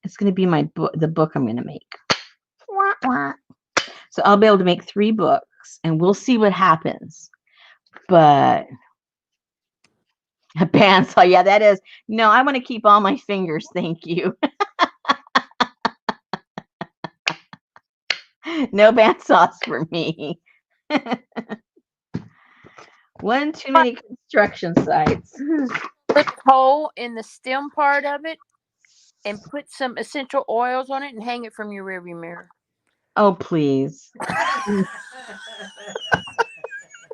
it's going to be my book, the book I'm going to make. So I'll be able to make 3 books, and we'll see what happens. But a bandsaw, yeah, that is. No, I want to keep all my fingers, thank you. No bandsaws for me. One too many construction sites. Put a hole in the stem part of it and put some essential oils on it and hang it from your rearview mirror. Oh, please.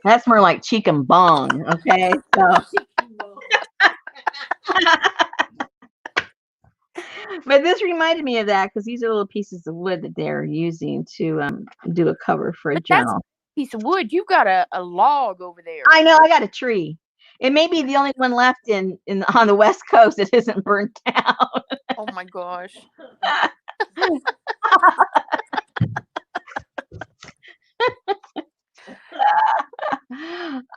That's more like cheek and bong, okay? So. But this reminded me of that because these are little pieces of wood that they're using to do a cover for a journal. That's a piece of wood. You've got a log over there. I know, I got a tree. It may be the only one left in on the West Coast that isn't burnt down. Oh my gosh.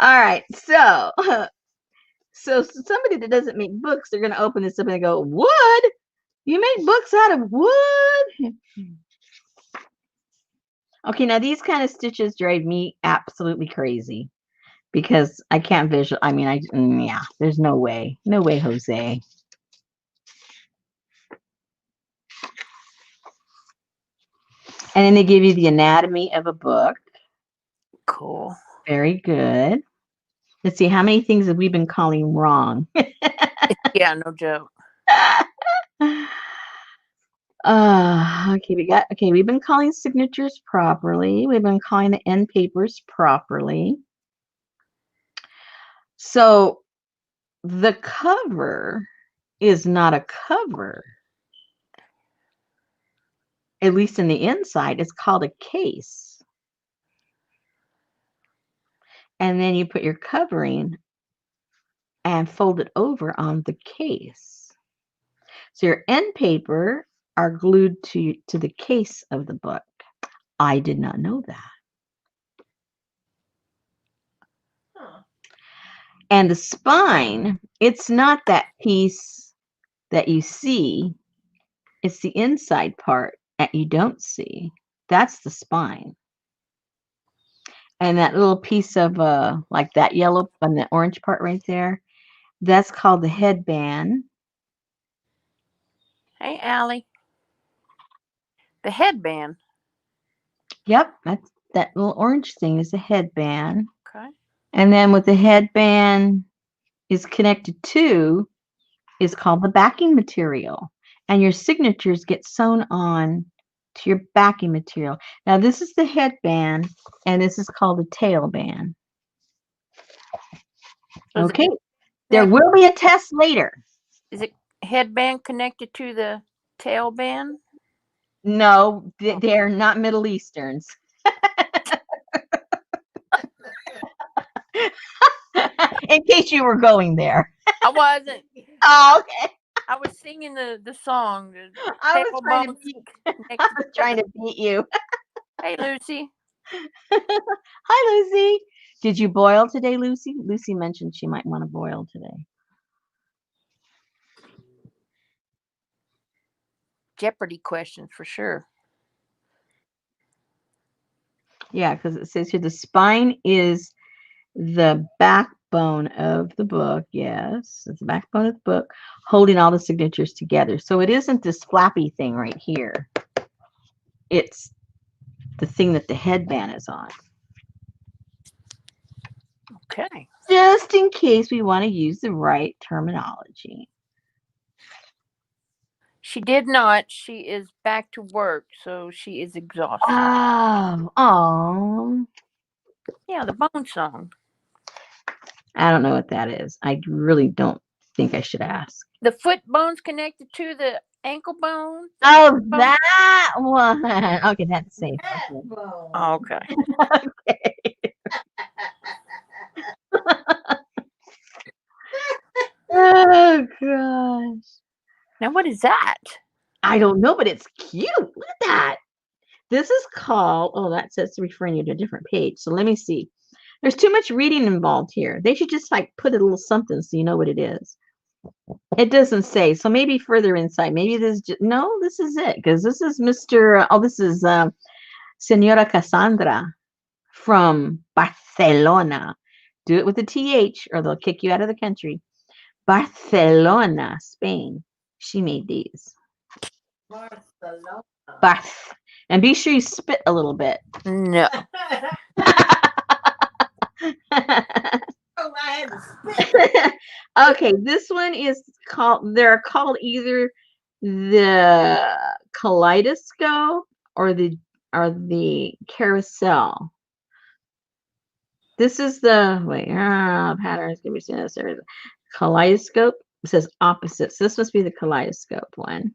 All right, so somebody that doesn't make books, they're going to open this up and go, wood? You make books out of wood? Okay, now these kind of stitches drive me absolutely crazy because I can't visual. I mean, yeah, there's no way. No way, Jose. And then they give you the anatomy of a book. Cool. Very good. Let's see, how many things have we been calling wrong? Yeah, no joke. Okay, we've been calling signatures properly. We've been calling the end papers properly. So the cover is not a cover. At least in the inside, it's called a case. And then you put your covering and fold it over on the case. So your end paper are glued to the case of the book. I did not know that. Huh. And the spine, it's not that piece that you see. It's the inside part that you don't see. That's the spine. And that little piece of like that yellow and the orange part right there, that's called the headband. Hey, Allie. The headband. Yep, that's that little orange thing is the headband. Okay. And then what the headband is connected to is called the backing material. And your signatures get sewn on to your backing material. Now this is the headband, and this is called the tailband. Okay, there will be a test later. Is it headband connected to the tailband? No, they're not Middle Easterns. In case you were going there. I wasn't. Oh, okay. I was singing the song. I was trying to beat you. Hey, Lucy. Hi, Lucy. Did you boil today, Lucy? Lucy mentioned she might want to boil today. Jeopardy questions for sure. Yeah, because it says here the spine is the backbone of the book. Yes, it's the backbone of the book, holding all the signatures together. So it isn't this flappy thing right here. It's the thing that the headband is on. Okay. Just in case we want to use the right terminology. She did not. She is back to work, so she is exhausted. Oh. Yeah, the bone song. I don't know what that is. I really don't think I should ask. The foot bone's connected to the ankle bone. Oh, that one. Okay, that's safe. Okay. Okay. what is that? I don't know, but it's cute. Look at that. This is called, oh, that says referring you to a different page. So let me see. There's too much reading involved here. They should just like put a little something so you know what it is. It doesn't say. So maybe further insight. Maybe this is just, no, this is it. Because this is Mr. Oh, this is Senora Cassandra from Barcelona. Do it with a TH or they'll kick you out of the country. Barcelona, Spain. She made these. Barcelona. Barth. And be sure you spit a little bit. No. Oh, I had to spit. Okay, this one is called, they're called either the kaleidoscope or the carousel. This is the patterns can be seen as there. Kaleidoscope. It says opposite. So this must be the kaleidoscope one.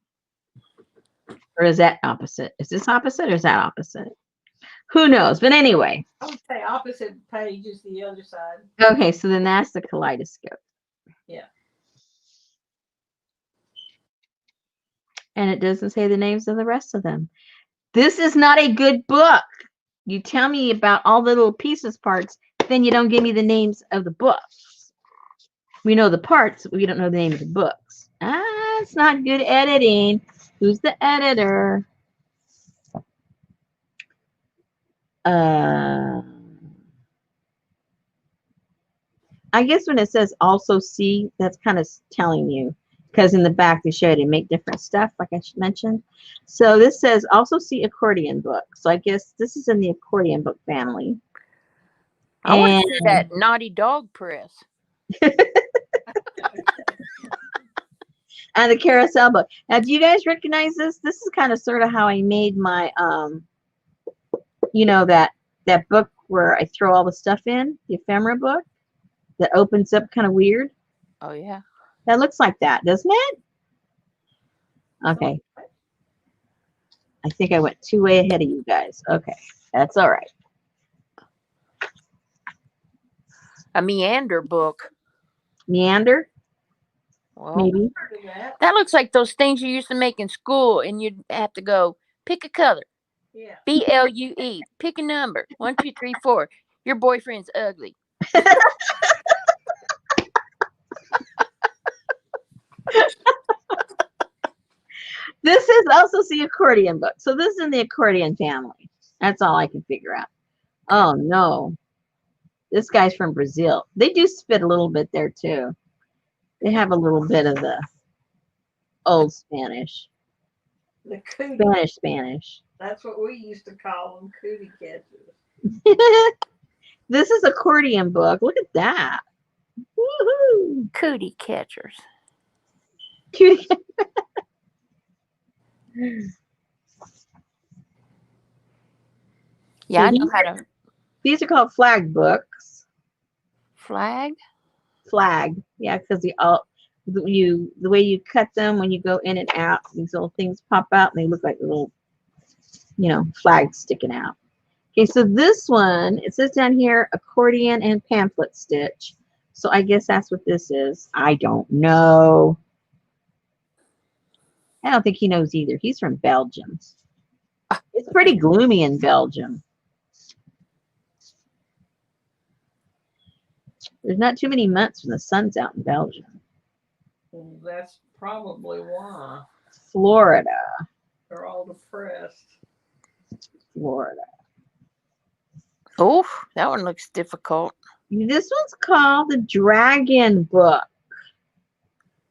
Or is that opposite? Is this opposite or is that opposite? Who knows? But anyway. I would say opposite page is the other side. Okay, so then that's the kaleidoscope. Yeah. And it doesn't say the names of the rest of them. This is not a good book. You tell me about all the little pieces parts, then you don't give me the names of the books. We know the parts, but we don't know the name of the books. It's not good editing. Who's the editor? I guess when it says also see, that's kind of telling you, because in the back they show you to make different stuff, like I mentioned. So this says also see accordion book. So I guess this is in the accordion book family. I want to see that naughty dog press. And the carousel book. Now, do you guys recognize this? This is kind of sort of how I made my, you know, that book where I throw all the stuff in, the ephemera book that opens up kind of weird. Oh, yeah. That looks like that, doesn't it? Okay. I think I went too way ahead of you guys. Okay. That's all right. A meander book. Meander? Well, Maybe. that looks like those things you used to make in school, and you'd have to go pick a color. Yeah. BLUE. Pick a number. 1, 2, 3, 4. Your boyfriend's ugly. This is also the accordion book. So this is in the accordion family. That's all I can figure out. Oh, no. This guy's from Brazil. They do spit a little bit there, too. They have a little bit of the old Spanish. The cootie. Spanish. That's what we used to call them, cootie catchers. This is accordion book. Look at that. Woohoo! Cootie catchers. Cute. Yeah, So I know how to. These are called flag books. Flag? Flag. Yeah, because the way you cut them when you go in and out, these little things pop out and they look like little, you know, flags sticking out. Okay, so this one, it says down here, accordion and pamphlet stitch. So I guess that's what this is. I don't know. I don't think he knows either. He's from Belgium. It's pretty gloomy in Belgium. There's not too many months when the sun's out in Belgium. Well, that's probably why Florida. they're all depressed. Florida. Oh, that one looks difficult. This one's called the Dragon Book.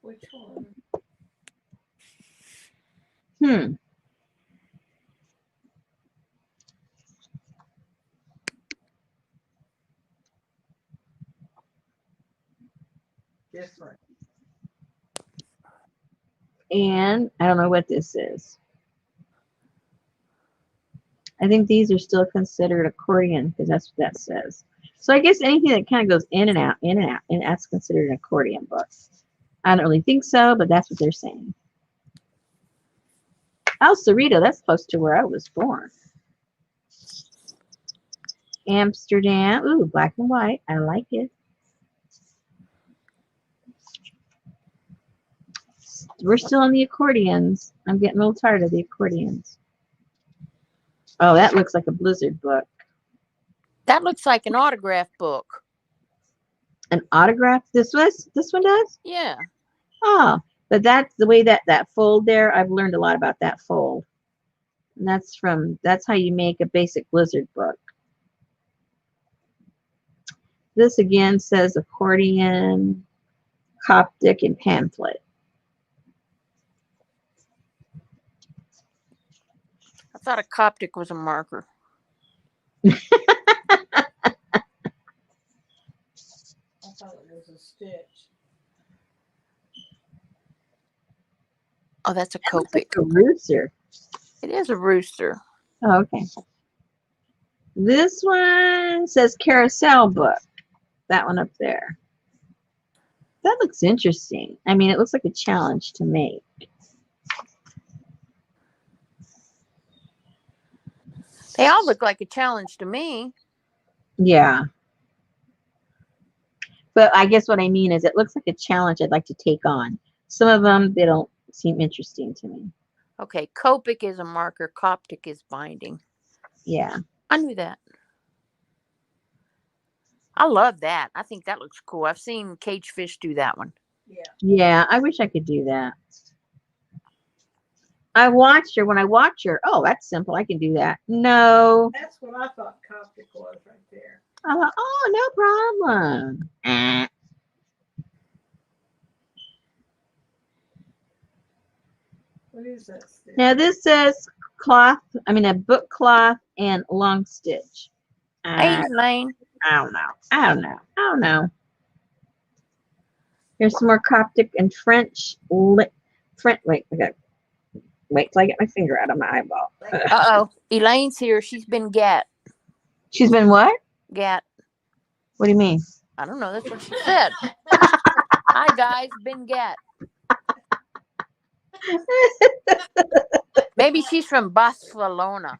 Which one? Different. And I don't know what this is. I think these are still considered accordion because that's what that says. So I guess anything that kind of goes in and out, and that's considered an accordion book. I don't really think so, but that's what they're saying. Oh, Cerrito, that's close to where I was born. Amsterdam. Ooh, black and white. I like it. We're still on the accordions. I'm getting a little tired of the accordions. Oh, that looks like a Blizzard book. That looks like an autograph book. An autograph? This one does? Yeah. Oh, but that's the way that fold there. I've learned a lot about that fold. And that's how you make a basic Blizzard book. This again says accordion, Coptic, and pamphlet. I thought a Coptic was a marker. I thought it was a stitch. Oh, that's a That looks Copic. like a rooster. It is a rooster. Oh, okay. This one says carousel book. That one up there. That looks interesting. I mean, it looks like a challenge to make. They all look like a challenge to me. Yeah. But I guess what I mean is it looks like a challenge I'd like to take on. Some of them, they don't seem interesting to me. Okay, Copic is a marker. Coptic is binding. Yeah. I knew that. I love that. I think that looks cool. I've seen Cage Fish do that one. Yeah. Yeah, I wish I could do that. I watched her. When I watch her, oh, that's simple. I can do that. No. That's what I thought Coptic was right there. I thought, oh, no problem. What is that stitch? Now this says cloth, a book cloth and long stitch. Hey, Elaine. I don't know. Here's some more Coptic and French. Wait, okay. Wait till I get my finger out of my eyeball. Uh-oh. Elaine's here. She's been gat. She's been what? Gat. What do you mean? I don't know. That's what she said. Hi, guys. Been gat. Maybe she's from Barcelona.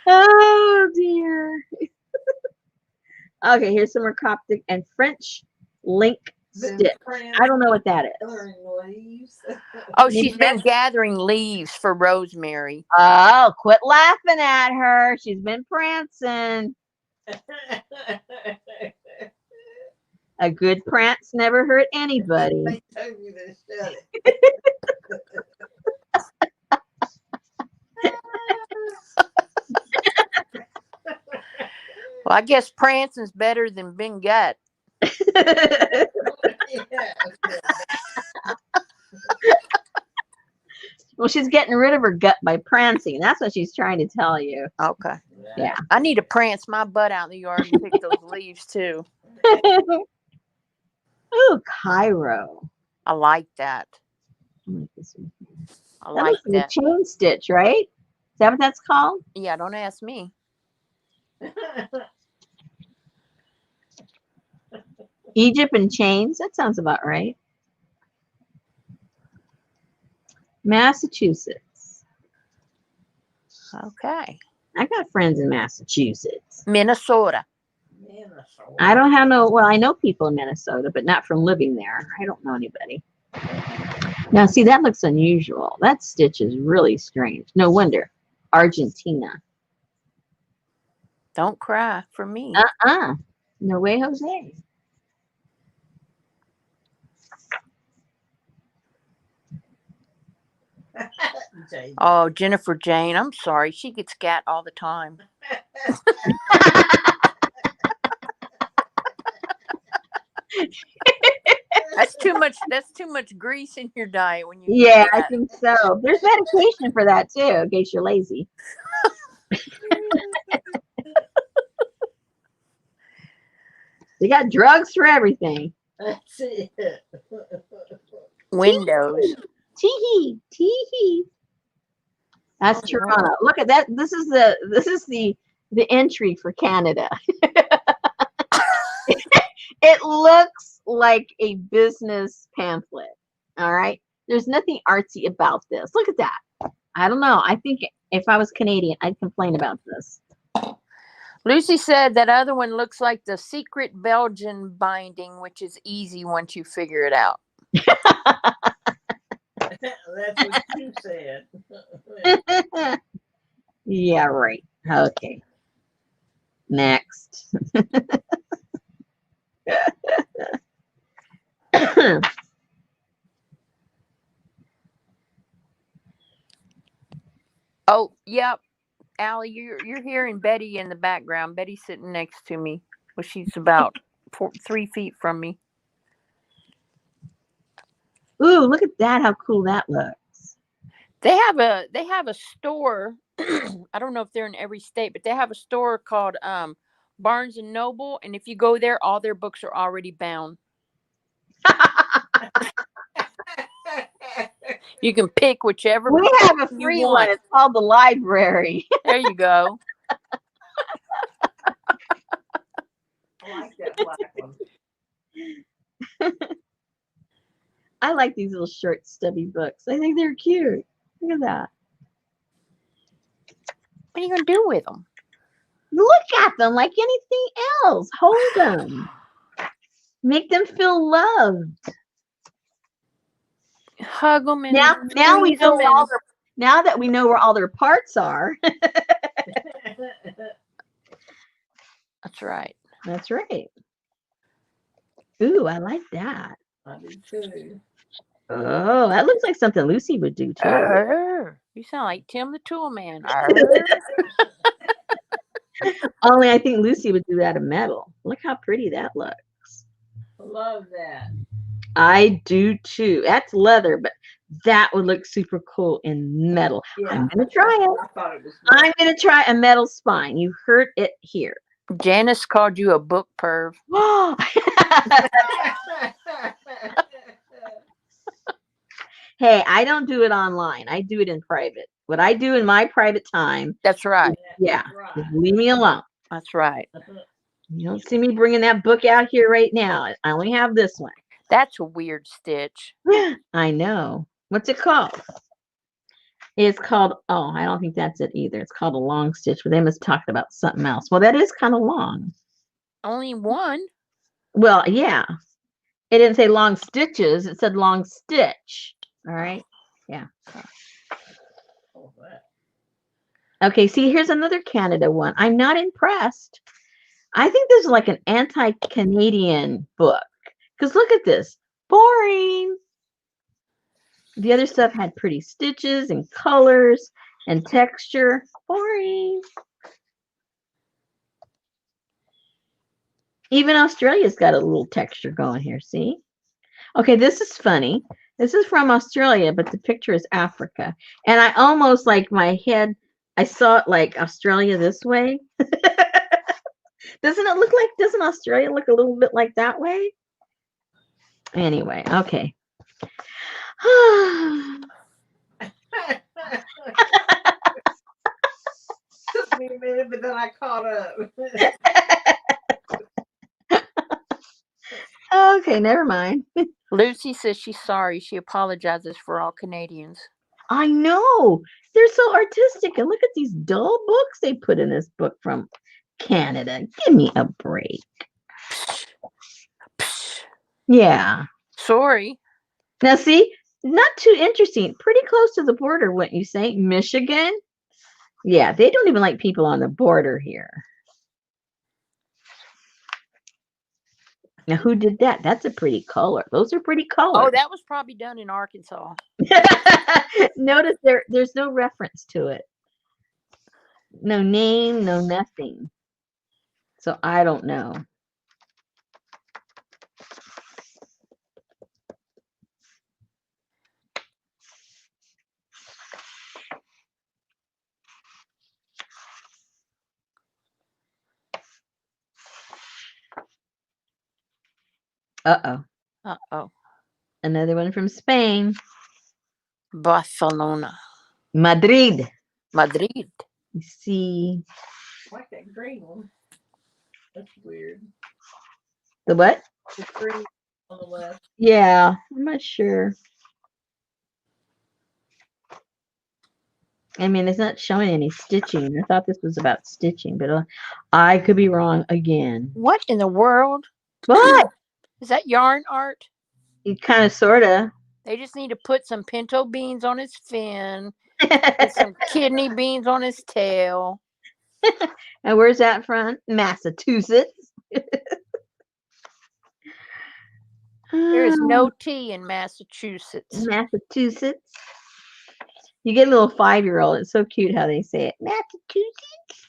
Oh dear. Okay, here's some more Coptic and French link stitch. I don't know what that is. Leaves. Oh, she's been gathering leaves for Rosemary. Oh, quit laughing at her. She's been prancing. A good prance never hurt anybody. They told me to shut it. Well, I guess prancing's better than being gut. Yeah. Well, she's getting rid of her gut by prancing. That's what she's trying to tell you. Okay. Yeah. I need to prance my butt out in the yard and pick those leaves too. Ooh, Cairo. I like that. I like this one. I That like looks like that. a chain stitch, right? Is that what that's called? Yeah, don't ask me. Egypt and chains. That sounds about right. Massachusetts. Okay. I got friends in Massachusetts. Minnesota. I don't have I know people in Minnesota, but not from living there. I don't know anybody. Now, see, that looks unusual. That stitch is really strange. No wonder. Argentina. Don't cry for me. No way, Jose. Oh, Jennifer Jane. I'm sorry. She gets gat all the time. That's too much grease in your diet when you Yeah, do I that. think so. There's medication for that too, in case you're lazy. They got drugs for everything. That's it. Windows. Tee-hee. That's Oh, Toronto. Look at that. This is the entry for Canada. It looks like a business pamphlet. All right. There's nothing artsy about this. Look at that. I don't know. I think if I was Canadian, I'd complain about this. Lucy said that other one looks like the secret Belgian binding, which is easy once you figure it out. That's what you said. Yeah, right. Okay. Next. Oh, yep. Allie, you're hearing Betty in the background. Betty's sitting next to me. Well, she's about 3 feet from me. Ooh, look at that! How cool that looks. They have a store. I don't know if they're in every state, but they have a store called Barnes and Noble, and if you go there, all their books are already bound. You can pick whichever We book have a you free one. want. It's called the library. There you go. I like that black one. I like these little short, stubby books. I think they're cute. Look at that. What are you gonna do with them? Look at them like anything else. Hold them. Make them feel loved. Hug them and Now we squeeze know them. And now that we know where all their parts are. that's right. That's right. Ooh, I like that. I do too. Oh, that looks like something Lucy would do too. You sound like Tim the Tool Man. Only I think Lucy would do that in metal. Look how pretty that looks. Love that. I do too. That's leather, but that would look super cool in metal. Yeah, I'm gonna try it. I thought it was. I'm gonna try a metal spine. You heard it here. Janice called you a book perv. Hey, I don't do it online. I do it in private. What I do in my private time. That's right. Yeah, That's right. just leave me alone. That's right. You don't see me bringing that book out here right now. I only have this one. That's a weird stitch. I know. What's it called? It's called, oh, I don't think that's it either. It's called a long stitch, but they must talk about something else. Well, that is kind of long. Only one. Well, yeah. It didn't say long stitches. It said long stitch. All right. Yeah. Oh, that. Okay. See, here's another Canada one. I'm not impressed. I think this is like an anti-Canadian book. Because look at this. Boring. The other stuff had pretty stitches and colors and texture. Boring. Even Australia's got a little texture going here. See? Okay, this is funny. This is from Australia, but the picture is Africa. And I almost like my head, I saw it like Australia this way. Doesn't Australia look a little bit like that way? Anyway, okay. Took me a minute, but then I caught up. Okay, never mind. Lucy says she's sorry. She apologizes for all Canadians. I know. They're so artistic. And look at these dull books they put in this book from Canada. Give me a break. Yeah. Sorry. Now, see, not too interesting. Pretty close to the border, wouldn't you say? Michigan? Yeah, they don't even like people on the border here. Now, who did that? That's a pretty color. Those are pretty colors. Oh, that was probably done in Arkansas. Notice there's no reference to it. No name, no nothing. So I don't know. Uh-oh. Uh-oh. Another one from Spain. Barcelona. Madrid. Madrid. You see. I like that green one. That's weird. The what? The green on the left. Yeah, I'm not sure. I mean, it's not showing any stitching. I thought this was about stitching, but I could be wrong again. What in the world? But Is that yarn art? it kind of, sort of. They just need to put some pinto beans on his fin and some kidney beans on his tail. And where's that from? Massachusetts. There is no T in Massachusetts. Massachusetts. You get a little 5-year-old. It's so cute how they say it. Massachusetts.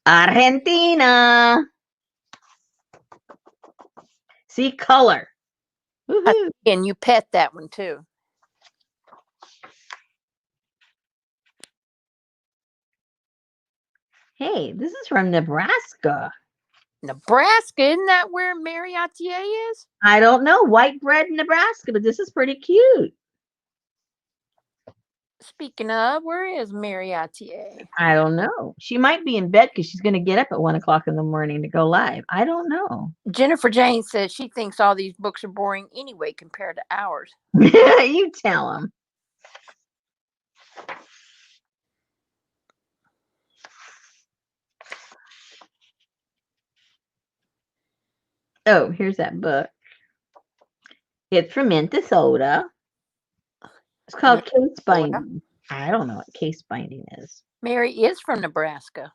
Argentina. See, color. Woohoo. And you pet that one too. Hey, this is from Nebraska. Nebraska, isn't that where Mariotier is? I don't know. White bread in Nebraska, but this is pretty cute. Speaking of, where is Mariotier? I don't know. She might be in bed because she's going to get up at 1 o'clock in the morning to go live. I don't know. Jennifer Jane says she thinks all these books are boring anyway compared to ours. You tell them. Oh, here's that book. It's from Minnesota. It's called Case Binding. I don't know what case binding is. Mary is from Nebraska.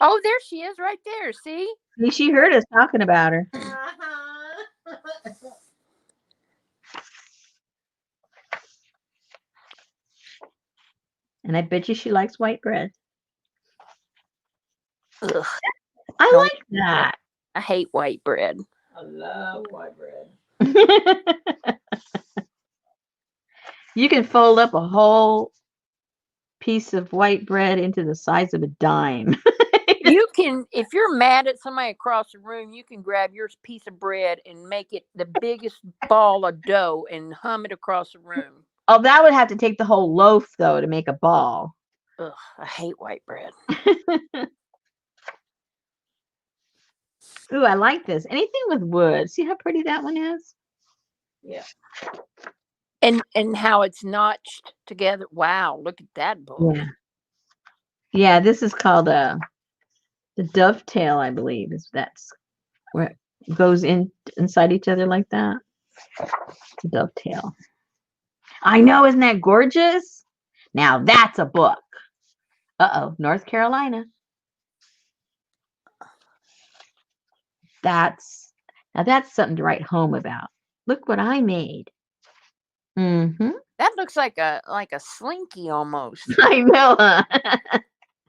Oh, there she is right there. See? She heard us talking about her. And I bet you she likes white bread. Ugh, I No. like that. I hate white bread. I love white bread. You can fold up a whole piece of white bread into the size of a dime. You can, if you're mad at somebody across the room, you can grab your piece of bread and make it the biggest ball of dough and hum it across the room. Oh, that would have to take the whole loaf, though, to make a ball. Ugh, I hate white bread. Ooh, I like this. Anything with wood. See how pretty that one is? Yeah. And how it's notched together. Wow, look at that book. Yeah. Yeah, this is called the dovetail, I believe. That's where it goes inside each other like that. It's a dovetail. I know, isn't that gorgeous? Now that's a book. Uh-oh, North Carolina. That's something to write home about. Look what I made. Mm-hmm. That looks like a slinky almost. I know. Huh?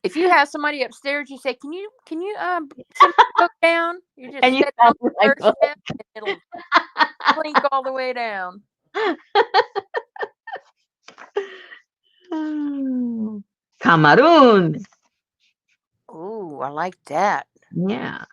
If you have somebody upstairs, you say, "Can you set the book down?" You just And you set it on sound the like first step, and it'll slink all the way down. Cameroon. Ooh, I like that. Yeah.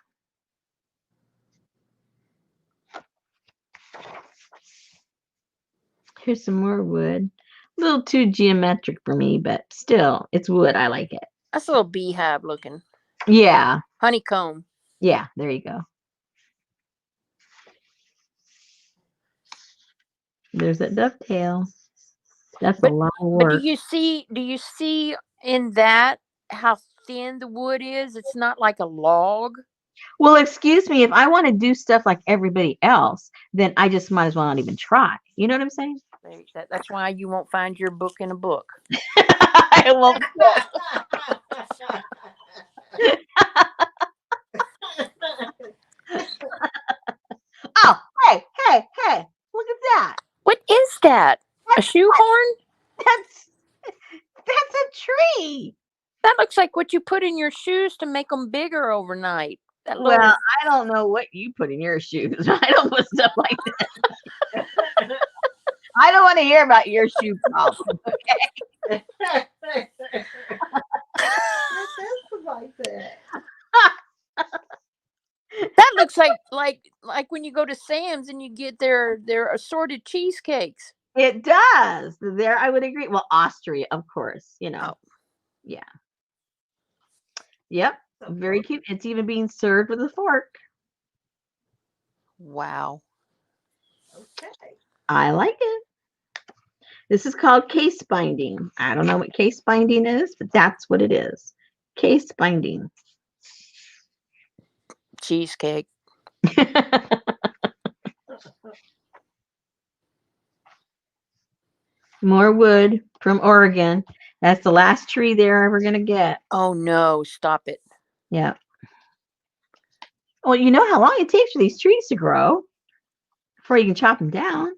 Here's some more wood. A little too geometric for me, but still, it's wood. I like it. That's a little beehive looking. Yeah. Honeycomb. Yeah, there you go. There's that dovetail. That's a lot of But work. do you see in that how thin the wood is? It's not like a log. Well, excuse me, if I want to do stuff like everybody else, then I just might as well not even try. You know what I'm saying? That's why you won't find your book in a book. I won't. Oh, hey, look at that. What is that? A shoehorn? That's a tree. That looks like what you put in your shoes to make them bigger overnight. That Well, little, I don't know what you put in your shoes. I don't put stuff like that. I don't want to hear about your shoe problem. Okay. that looks like when you go to Sam's and you get their assorted cheesecakes. It does. There, I would agree. Well, Austria, of course. You know. Oh. Yeah. Yep. Very cute. It's even being served with a fork. Wow. Okay. I like it. This is called case binding. I don't know what case binding is, but that's what it is. Case binding. Cheesecake. More wood from Oregon. That's the last tree they're ever going to get. Oh no, stop it. Yeah. Well, you know how long it takes for these trees to grow before you can chop them down.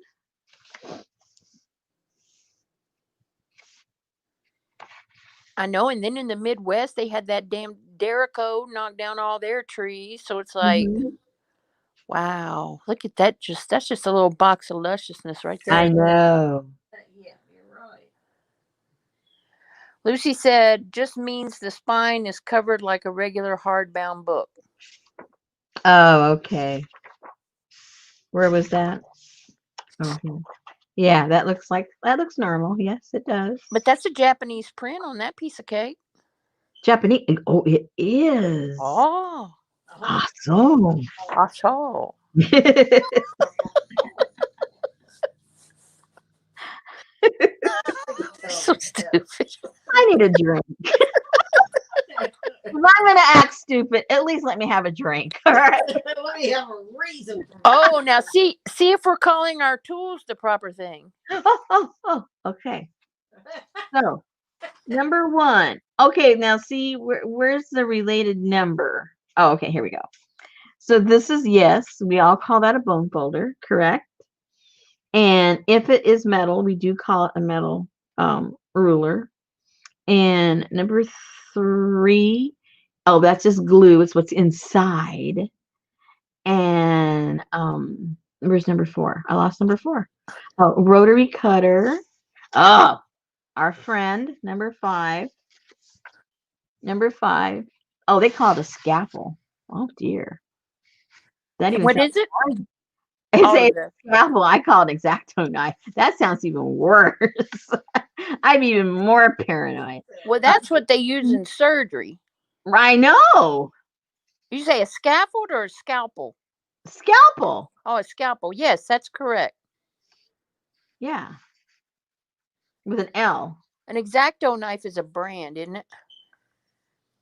I know, and then in the Midwest they had that damn Derico knock down all their trees. So it's like, Mhm. wow, look at that. That's just a little box of lusciousness right I there. know. Yeah, you're right. Lucy said, just means the spine is covered like a regular hardbound book. Oh, okay. Where was that? Oh, here. Yeah, that looks normal. Yes, it does. But that's a Japanese print on that piece of cake. Japanese. Oh, it is. Oh, Awesome. I saw. So stupid. I need a drink. If I'm gonna act stupid, at least let me have a drink. All right. Let me have a reason. Oh, now see if we're calling our tools the proper thing. Oh. Okay. So number 1. Okay, now see where's the related number? Oh, okay, here we go. So this is yes, we all call that a bone folder, correct? And if it is metal, we do call it a metal ruler. And number 3, oh, that's just glue. It's what's inside. And where's number 4? I lost number 4. Oh, rotary cutter. Oh, our friend, number 5. Number 5. Oh, they call it a scalpel. Oh dear. That even What sounds is it? I Oh, say the scalpel. I call it X-Acto knife. That sounds even worse. I'm even more paranoid. well, that's what they use in surgery. I know. Did you say a scaffold or a scalpel? Scalpel. Oh, a scalpel. Yes, that's correct. Yeah. With an L. An X-Acto knife is a brand, isn't it?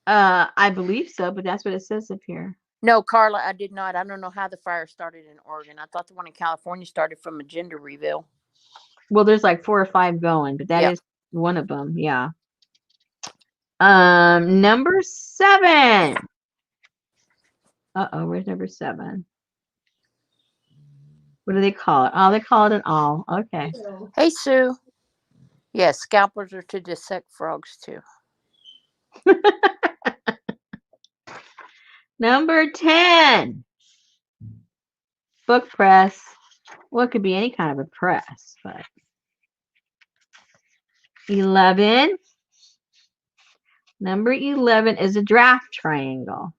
I believe so, but that's what it says up here. No, Carla, I did not. I don't know how the fire started in Oregon. I thought the one in California started from a gender reveal. Well, there's like 4 or 5 going, but that Yep. is one of them. Yeah. Number 7. Uh-oh, where's number 7? What do they call it? Oh, they call it an awl. Okay. Hey, Sue. Yes, scalpels are to dissect frogs too. Number 10. Book press. Well, it could be any kind of a press, but 11. Number 11 is a draft triangle.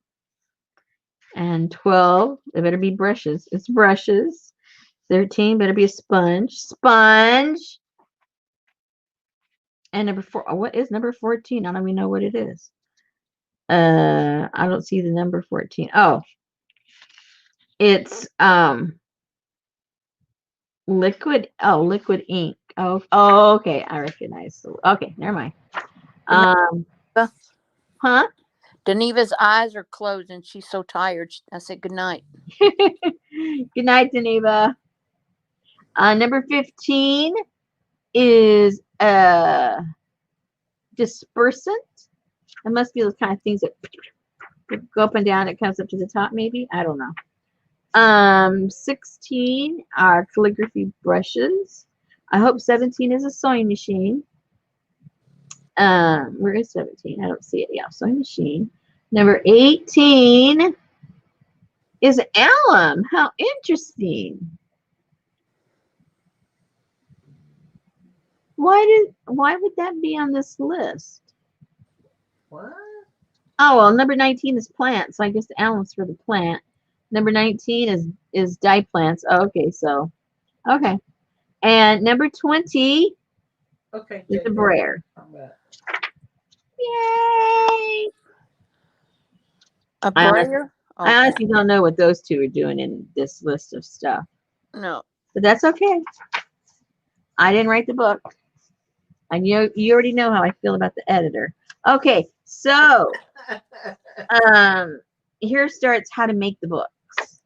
And 12, it better be brushes. It's brushes. 13 better be a sponge. Sponge. And number 4, what is number 14? I don't even know what it is. I don't see the number 14. Oh. It's liquid ink. Oh, okay. I recognize. Okay, never mind. Huh? Daneva's eyes are closed and she's so tired. I said good night. Good night, Geneva. Number 15 is dispersant. It must be those kind of things that go up and down. It comes up to the top, maybe. I don't know. 16 are calligraphy brushes. I hope 17 is a sewing machine. Where is 17? I don't see it. Yeah, sewing machine. Number 18 is alum. How interesting. Why would that be on this list? What? Oh well, number 19 is plant, so I guess the alum's for the plant. Number 19 is dye plants. Oh, okay, so okay. And number 20 Okay, is a JJ. brayer. I'm back. Yay! A brayer? I Okay. honestly don't know what those two are doing in this list of stuff, No. but that's okay. I didn't write the book. And you already know how I feel about the editor. Okay, so here starts how to make the books.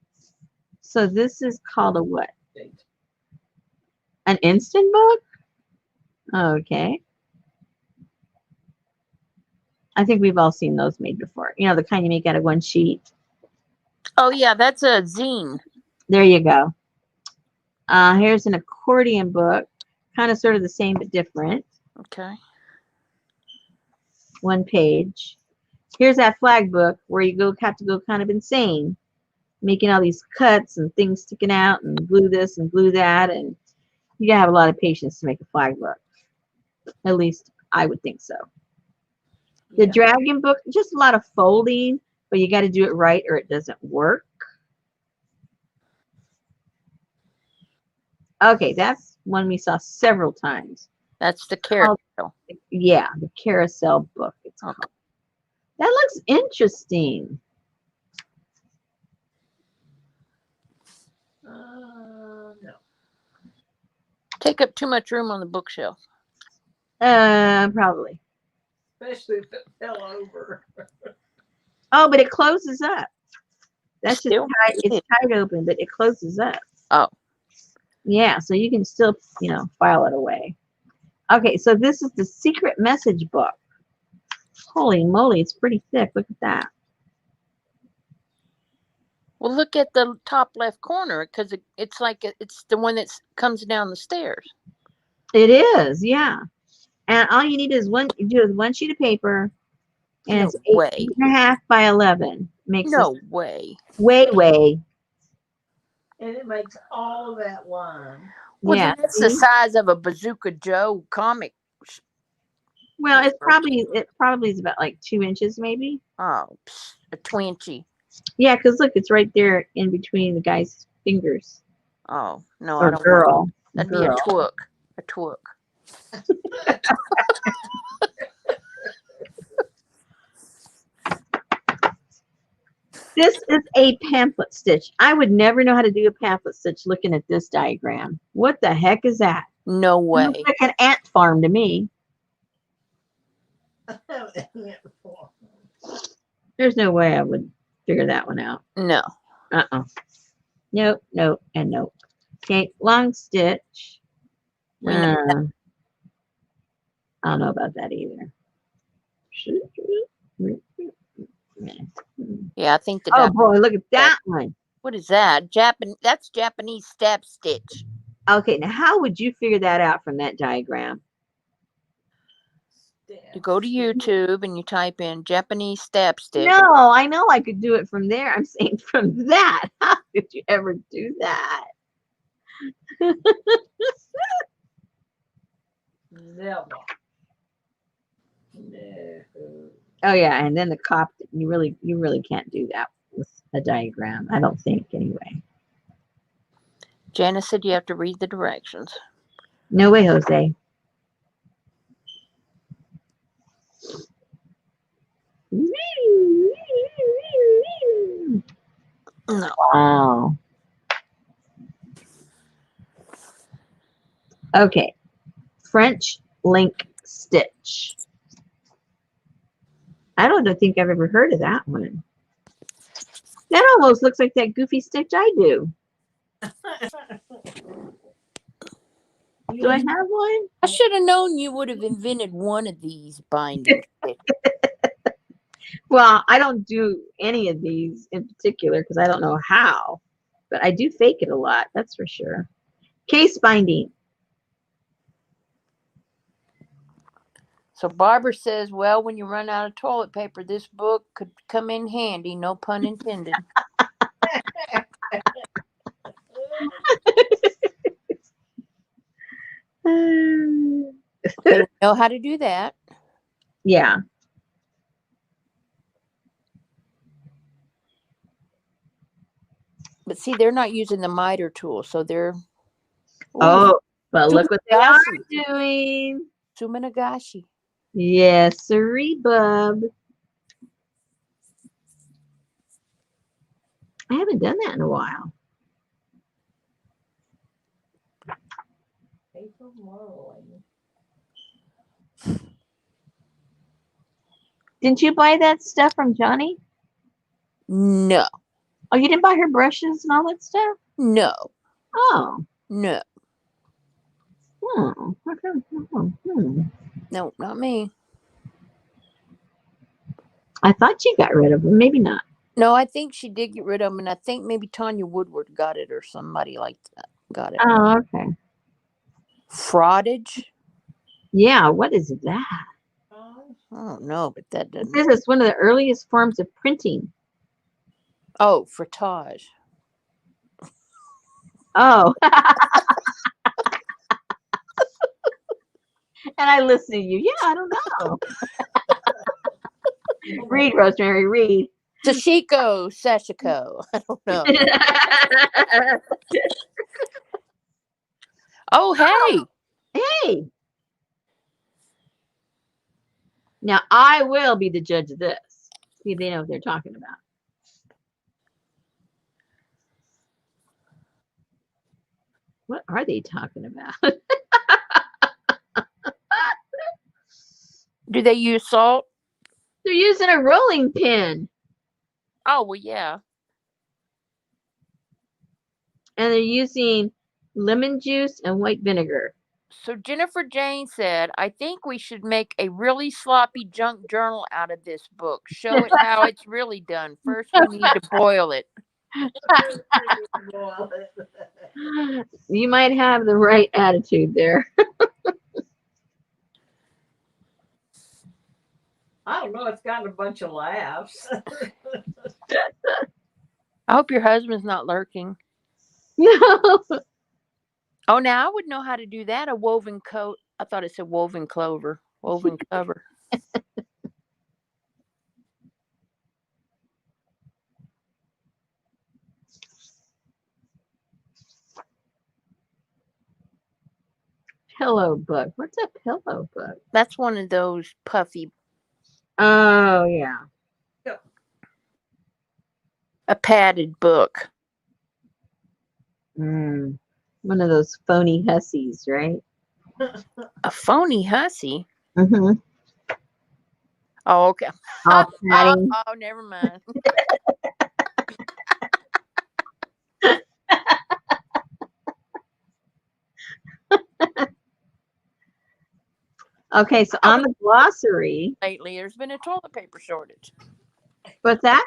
So this is called a what? An instant book? Okay. I think we've all seen those made before. You know, the kind you make out of one sheet. Oh yeah, that's a zine. There you go. Here's an accordion book. Kind of sort of the same but different. Okay. One page. Here's that flag book where you have to go kind of insane, making all these cuts and things sticking out and glue this and glue that, and you gotta have a lot of patience to make a flag book. At least I would think so. The Yeah. dragon book, just a lot of folding, but you got to do it right or it doesn't work. Okay, that's one we saw several times. That's the carousel. Yeah, the carousel book. It's called. That looks interesting. No. Take up too much room on the bookshelf. Probably. Especially if it fell over. Oh, but it closes up. That's just Still tied. It's big. tied open, but it closes up. Oh. Yeah, so you can still, file it away. Okay, so this is the secret message book. Holy moly, it's pretty thick. Look at that. Well, look at the top left corner because it's like it's the one that comes down the stairs. It is, yeah. And all you need is one sheet of paper, and No it's way. 8.5 by 11. Makes No this way. way. And it makes all of that line. Well, Yeah. then that's the size of a Bazooka Joe comic. Well, it paper. probably is about like 2 inches, maybe. Oh, a twinchy. Yeah, because look, it's right there in between the guy's fingers. Oh no, Or I don't girl. want. That'd be a twook. A twook. This is a pamphlet stitch. I would never know how to do a pamphlet stitch looking at this diagram. What the heck is that? No It way. looks like an ant farm to me. There's no way I would figure that one out. No. Nope, and nope. Okay, long stitch. We know I don't know about that either. Yeah, I think the. Oh boy, look at that one. What is that? That's Japanese stab stitch. Okay, now how would you figure that out from that diagram? You go to YouTube and you type in Japanese stab stitch. No, I know I could do it from there. I'm saying from that. How could you ever do that? Never. No. Oh yeah, and then the cop. You really can't do that with a diagram. I don't think anyway. Janice said you have to read the directions. No way, Jose. No. Wow. Okay. French link stitch. I don't think I've ever heard of that one. That almost looks like that goofy stitch I do. Do I have one? I should have known you would have invented one of these binding stitches. Well, I don't do any of these in particular because I don't know how, but I do fake it a lot. That's for sure. Case binding. So Barbara says, well, when you run out of toilet paper, this book could come in handy. No pun intended. They know how to do that. Yeah. But see, they're not using the miter tool, so they're. Oh, but look what they are Suminagashi. doing. Suminagashi. Yes, sirree, bub. I haven't done that in a while. April Marley. Didn't you buy that stuff from Johnny? No, Oh, you didn't buy her brushes and all that stuff? no, Oh. no, Hmm. no, not me. I thought you got rid of them. Maybe not. No, I think she did get rid of them, and I think maybe Tanya Woodward got it or somebody like that got it. Oh, okay. Fraudage? Yeah, what is that? I don't know, but that It doesn't. says it's one of the earliest forms of printing. Oh, frottage. Oh. And I listen to you. Yeah, I don't know. Read, Rosemary, read. Sashiko, Sashiko. I don't know. Oh, hey. Hey. Now, I will be the judge of this. See if they know what they're talking about. What are they talking about? Do they use salt? They're using a rolling pin. Oh, well, yeah. And they're using lemon juice and white vinegar. So Jennifer Jane said, I think we should make a really sloppy junk journal out of this book. Show it how it's really done. First, we need to boil it. You might have the right attitude there. I don't know. It's gotten a bunch of laughs. I hope your husband's not lurking. No. Oh, now I would know how to do that. A woven coat. I thought it said woven clover. Woven cover. Pillow book. What's a pillow book? That's one of those puffy. Oh, yeah. A padded book. One of those phony hussies, right? A phony hussy. Mm-hmm. Oh, okay. All padding. Oh, never mind. Okay, so on the glossary. Lately, there's been a toilet paper shortage. What's that?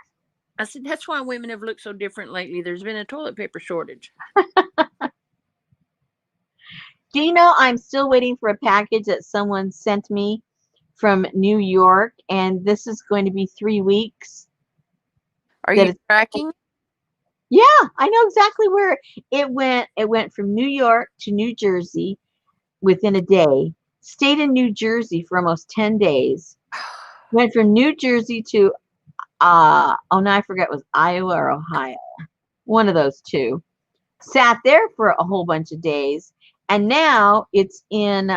I said, that's why women have looked so different lately. There's been a toilet paper shortage. Do you know I'm still waiting for a package that someone sent me from New York, and this is going to be 3 weeks. Are you tracking? Yeah, I know exactly where it went. It went from New York to New Jersey within a day. Stayed in New Jersey for almost 10 days. Went from New Jersey to oh no, I forget, it was Iowa or Ohio. One of those two. Sat there for a whole bunch of days, and now it's in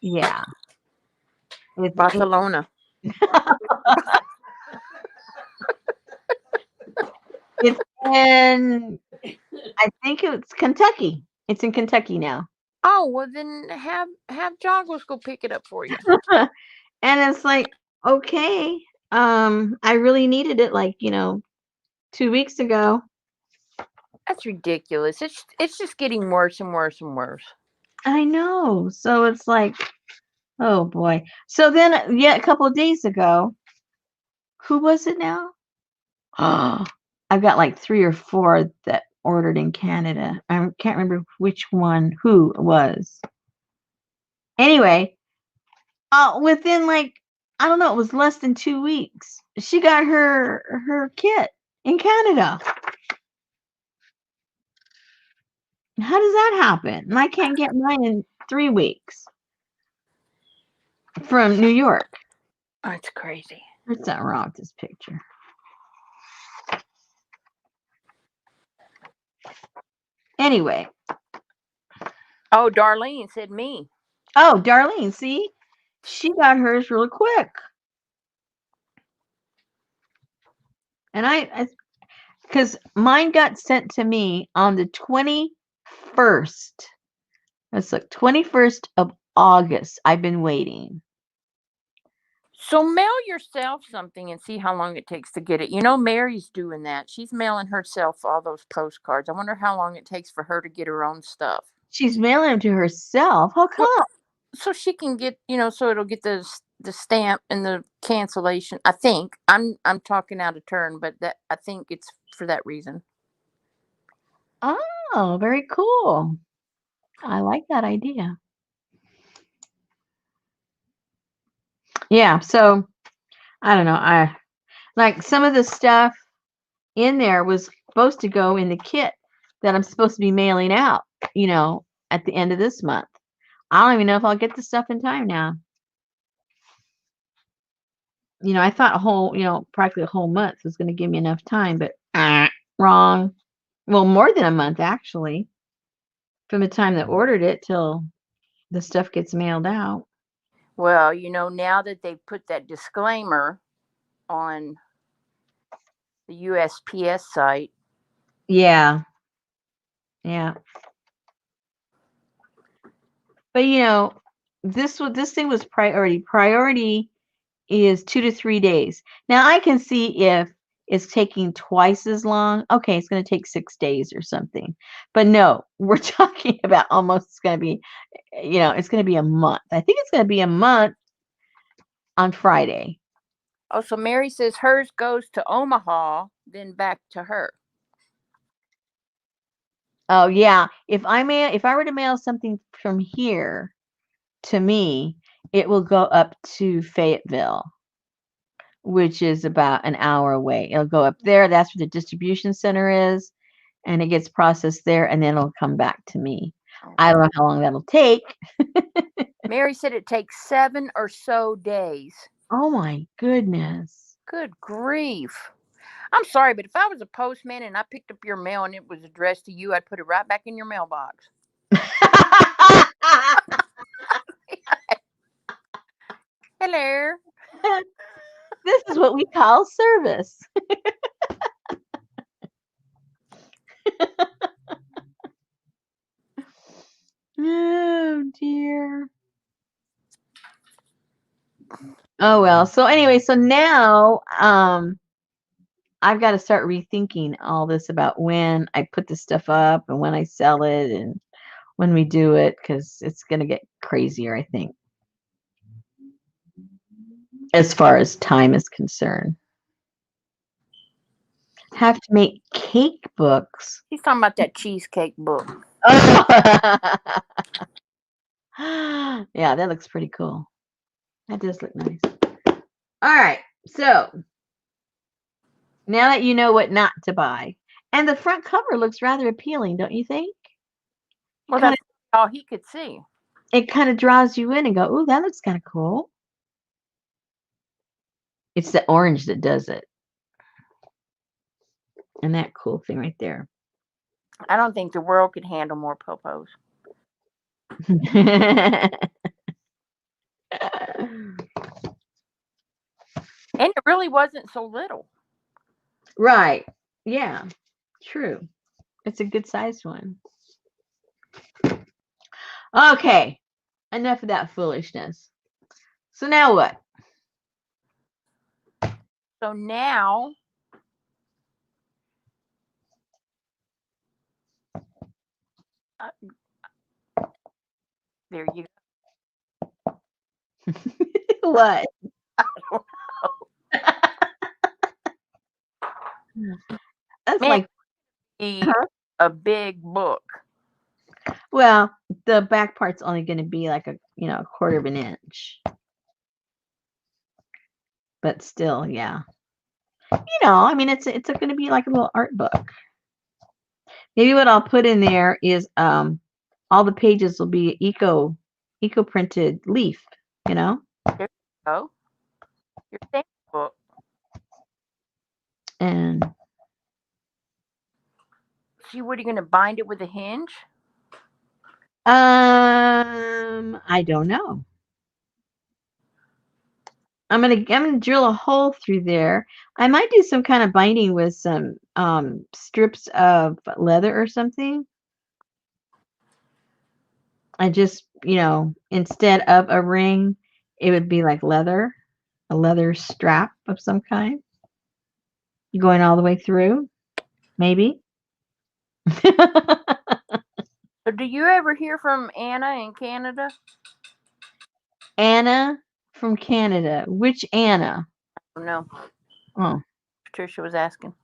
yeah. It's Barcelona. It's in, I think it's Kentucky. It's in Kentucky now. Oh, well then have Joggles go pick it up for you. And it's like, okay, I really needed it, like, 2 weeks ago. That's ridiculous. It's just getting worse and worse and worse. I know. So it's like, oh boy. So then, yeah, a couple of days ago, who was it now? Oh, I've got like 3 or 4 that ordered in Canada. I can't remember which one, who it was. Anyway, within like, I don't know, it was less than 2 weeks. She got her kit in Canada. How does that happen? And I can't get mine in 3 weeks from New York. That's crazy. There's something wrong with this picture. Anyway. Oh, Darlene said me. Oh, Darlene, see? She got hers real quick. And because mine got sent to me on the 21st. Let's look, 21st of August. I've been waiting. So mail yourself something and see how long it takes to get it. You know, Mary's doing that. She's mailing herself all those postcards. I wonder how long it takes for her to get her own stuff. She's mailing them to herself. How Well, come? so she can get, so it'll get the stamp and the cancellation. I think I'm talking out of turn, but that I think it's for that reason. Oh, very cool. I like that idea. Yeah, so I don't know. I like some of the stuff in there was supposed to go in the kit that I'm supposed to be mailing out, at the end of this month. I don't even know if I'll get the stuff in time now. I thought a whole, practically a whole month was going to give me enough time, but wrong. Well, more than a month actually, from the time that ordered it till the stuff gets mailed out. Well, now that they've put that disclaimer on the USPS site. Yeah. Yeah. But this thing was priority. Priority is 2 to 3 days. Now I can see if it's taking twice as long. Okay, it's going to take 6 days or something. But no, we're talking about almost it's going to be, it's going to be a month. I think it's going to be a month on Friday. Oh, so Mary says hers goes to Omaha, then back to her. Oh yeah, if I were to mail something from here to me, it will go up to Fayetteville, which is about an hour away. It'll go up there. That's where the distribution center is, and it gets processed there, and then it'll come back to me. I don't know how long that'll take. Mary said it takes 7 or so days. Oh my goodness. Good grief. I'm sorry, but if I was a postman and I picked up your mail and it was addressed to you, I'd put it right back in your mailbox. Hello. This is what we call service. Oh dear. Oh well. So anyway, so now I've got to start rethinking all this about when I put the stuff up and when I sell it and when we do it, because it's going to get crazier, I think, as far as time is concerned. Have to make cake books. He's talking about that cheesecake book. Yeah, that looks pretty cool. That does look nice. All right, so now that you know what not to buy, and the front cover looks rather appealing, don't you think? Well, that's all he could see. It kind of draws you in and go, "Ooh, that looks kind of cool." It's the orange that does it, and that cool thing right there. I don't think the world could handle more popos. And it really wasn't so little. Right. Yeah. True. It's a good sized one. Okay. Enough of that foolishness. So now what? So now there you go. What? That's Man, like a big book. well, the back part's only going to be like a quarter of an inch. But still, yeah. I mean, it's going to be like a little art book. Maybe what I'll put in there is all the pages will be eco printed leaf. There you go. Your stamp book. And See, what are you going to bind it with a hinge? I don't know. I'm gonna drill a hole through there. I might do some kind of binding with some strips of leather or something. I just, instead of a ring, it would be like leather, a leather strap of some kind, going all the way through, maybe. So, do you ever hear from Anna in Canada? Anna from Canada. Which Anna? Oh, no, Oh, Patricia was asking.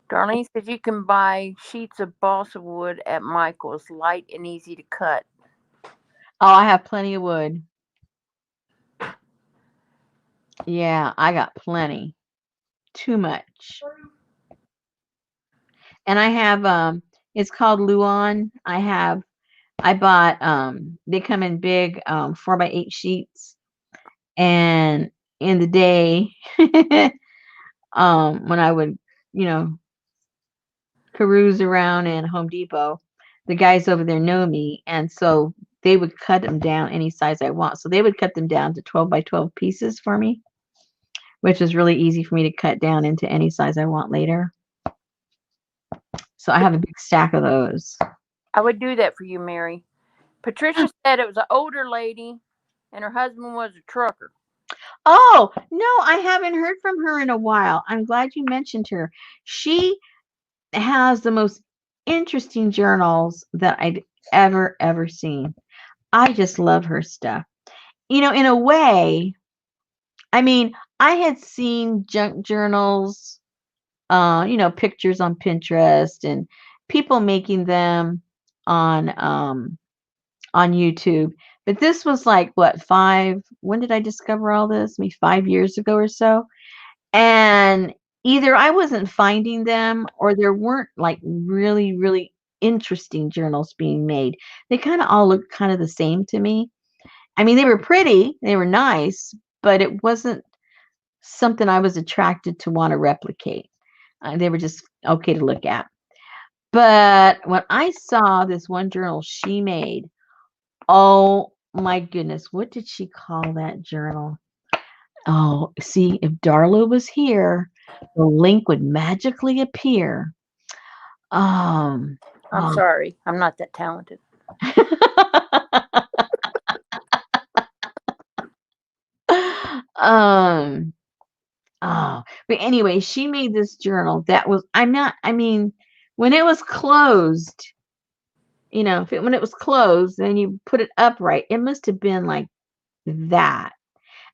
Darlene says you can buy sheets of balsa wood at Michael's, light and easy to cut. I have plenty of wood. Yeah, I got plenty. Too much. And I have it's called Luan. I bought they come in big 4x8 sheets, and in the day when I would, you know, carouse around in Home Depot, the guys over there know me, and so they would cut them down any size I want. So they would cut them down to 12 by 12 pieces for me, which is really easy for me to cut down into any size I want later. So I have a big stack of those. I would do that for you, Mary. Patricia said it was an older lady and her husband was a trucker. Oh, no, I haven't heard from her in a while. I'm glad you mentioned her. She has the most interesting journals that I'd ever seen. I just love her stuff. In a way, I mean, I had seen junk journals, pictures on Pinterest and people making them on YouTube. But this was like what, when did I discover all this? Maybe 5 years ago or so. And either I wasn't finding them or there weren't like really, really interesting journals being made. They kind of all looked kind of the same to me. I mean, they were pretty, they were nice, but it wasn't something I was attracted to want to replicate. They were just okay to look at. But when I saw this one journal she made, oh my goodness, what did she call that journal? Oh, see, if Darla was here, the link would magically appear. Um, I'm oh. sorry, I'm not that talented. um, but anyway, she made this journal that was, I mean, when it was closed, when it was closed and you put it upright, it must have been like that.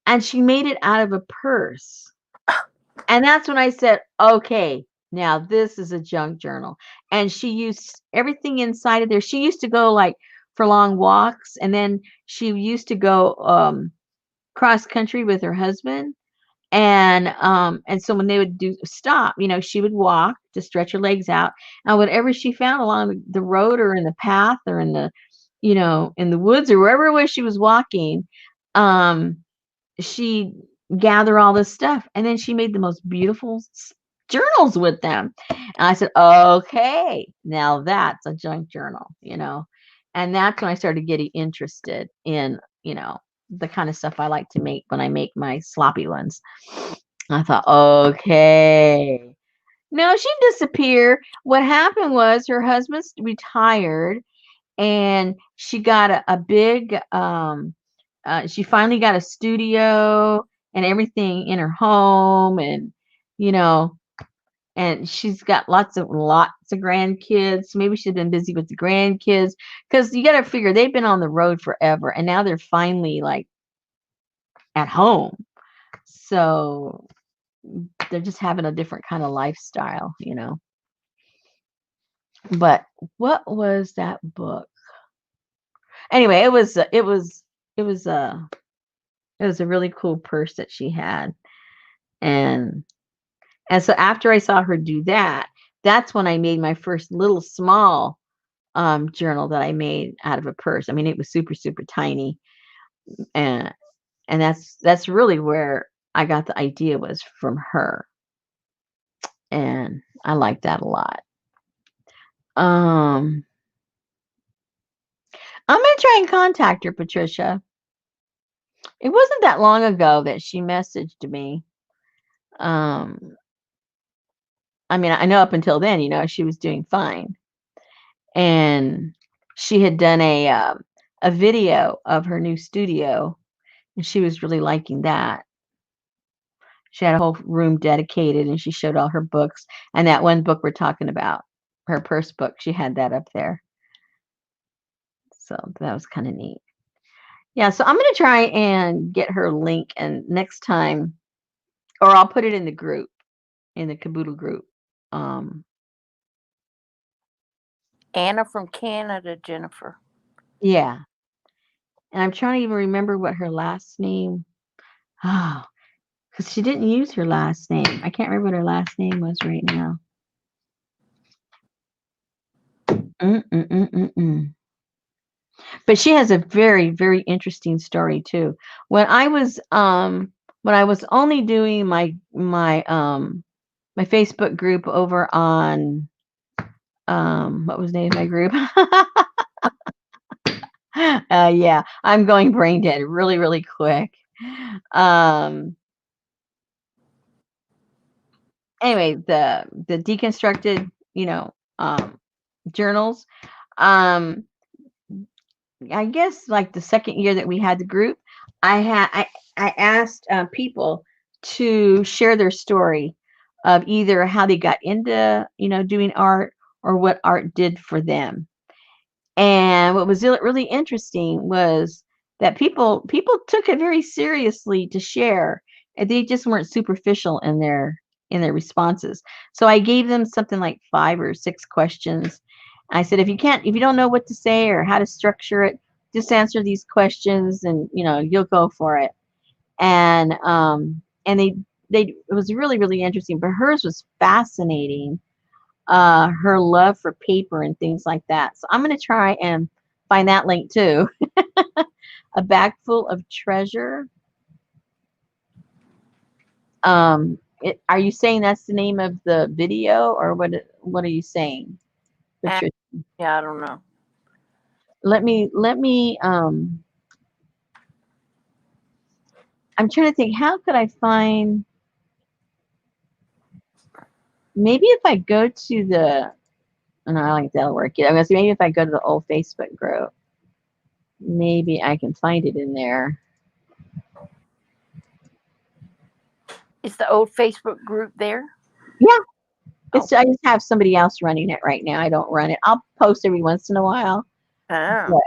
And she made it out of a purse. And that's when I said, okay, now this is a junk journal. And she used everything inside of there. She used to go like for long walks, and then she used to go cross country with her husband. And so when they would stop, she would walk to stretch her legs out, and whatever she found along the road or in the path or in the, in the woods or wherever it was she was walking, um, she gather all this stuff, and then she made the most beautiful journals with them. And I said, okay, now that's a junk journal. And that's when I started getting interested in, the kind of stuff I like to make when I make my sloppy ones. I thought, okay. No, she didn't disappear. What happened was her husband retired, and she got a big she finally got a studio and everything in her home, and you know and she's got lots of grandkids. Maybe she's been busy with the grandkids, because you got to figure they've been on the road forever, and now they're finally like at home, so they're just having a different kind of lifestyle. But what was that book? Anyway, it was a really cool purse that she had. And so after I saw her do that, that's when I made my first little small journal that I made out of a purse. I mean, it was super, super tiny. And that's really where I got the idea, was from her. And I like that a lot. I'm gonna try and contact her, Patricia. it wasn't that long ago that she messaged me. Um, I mean, I know up until then, she was doing fine, and she had done a video of her new studio, and she was really liking that. She had a whole room dedicated, and she showed all her books, and that one book we're talking about, her purse book, she had that up there. So that was kind of neat. Yeah, so I'm gonna try and get her link, and next time, or I'll put it in the group, in the Caboodle group. Um, Anna from Canada, Jennifer. yeah, and I'm trying to even remember what her last name. Oh, because she didn't use her last name. I can't remember what her last name was right now. Mm-mm-mm-mm-mm. But she has a very, very interesting story too. When I was only doing my Facebook group over on what was the name of my group? Yeah, I'm going brain dead really, really quick. Um anyway, the deconstructed, journals. Um I guess like the second year that we had the group, I asked people to share their story of either how they got into doing art or what art did for them. And what was really interesting was that people took it very seriously to share, and they just weren't superficial in their responses. So I gave them something like 5 or 6 questions. I said, if you don't know what to say or how to structure it, just answer these questions, and you'll go for it. And they it was really, really interesting. But hers was fascinating, her love for paper and things like that. So I'm going to try and find that link too. A bag full of treasure. Are you saying that's the name of the video, or what are you saying, Patricia? Yeah, I don't know. Let me I'm trying to think, how could I find, maybe if I go to the, no, I don't think that'll work yet. I'm gonna say maybe if I go to the old Facebook group, maybe I can find it in there. Is the old Facebook group there? Yeah. I just have somebody else running it right now. I don't run it. I'll post every once in a while, Oh. but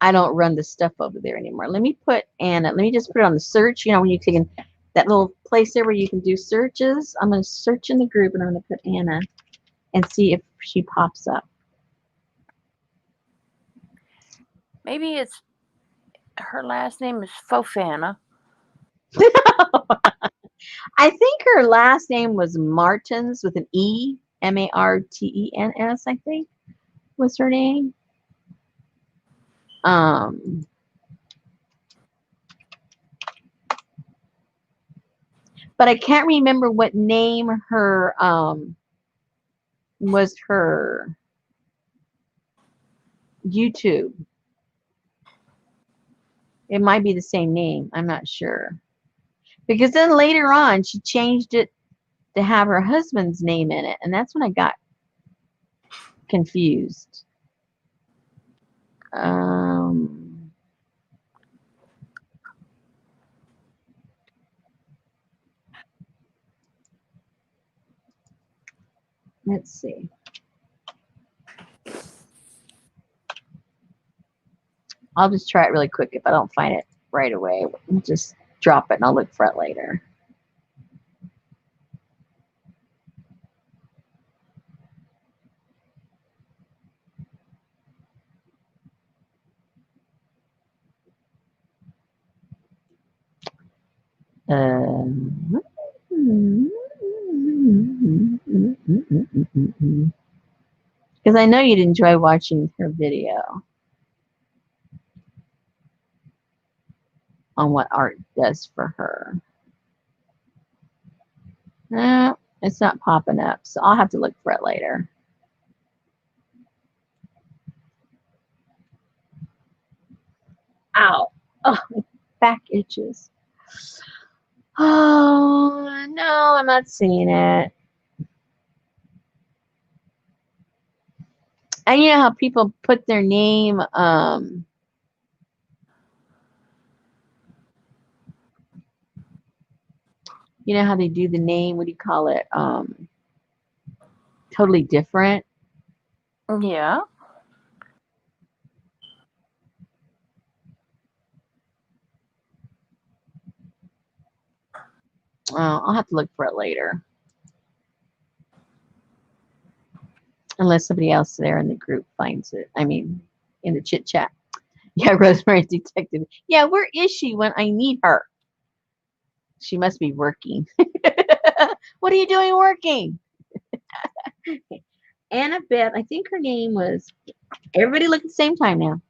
I don't run the stuff over there anymore. Let me put Anna. Let me just put it on the search. When you can, that little place there where you can do searches. I'm going to search in the group, and I'm going to put Anna and see if she pops up. Maybe it's her last name is Fofana. I think her last name was Martens with an E, Martens, I think was her name. But I can't remember what name her was her YouTube. It might be the same name. I'm not sure. Because then later on, she changed it to have her husband's name in it. And that's when I got confused. Let's see. I'll just try it really quick. If I don't find it right away, I'll just drop it and I'll look for it later. Because I know you'd enjoy watching her video on what art does for her. No, it's not popping up, so I'll have to look for it later. Ow. Oh, my back itches. Oh, no, I'm not seeing it. And you know how people put their name, you know how they do the name, what do you call it? Totally different. Yeah. I'll have to look for it later. Unless somebody else there in the group finds it. I mean, in the chit chat. Yeah, Rosemary's Detective. Yeah, where is she when I need her? She must be working. What are you doing working? Annabeth, I think her name was, everybody look at the same time now.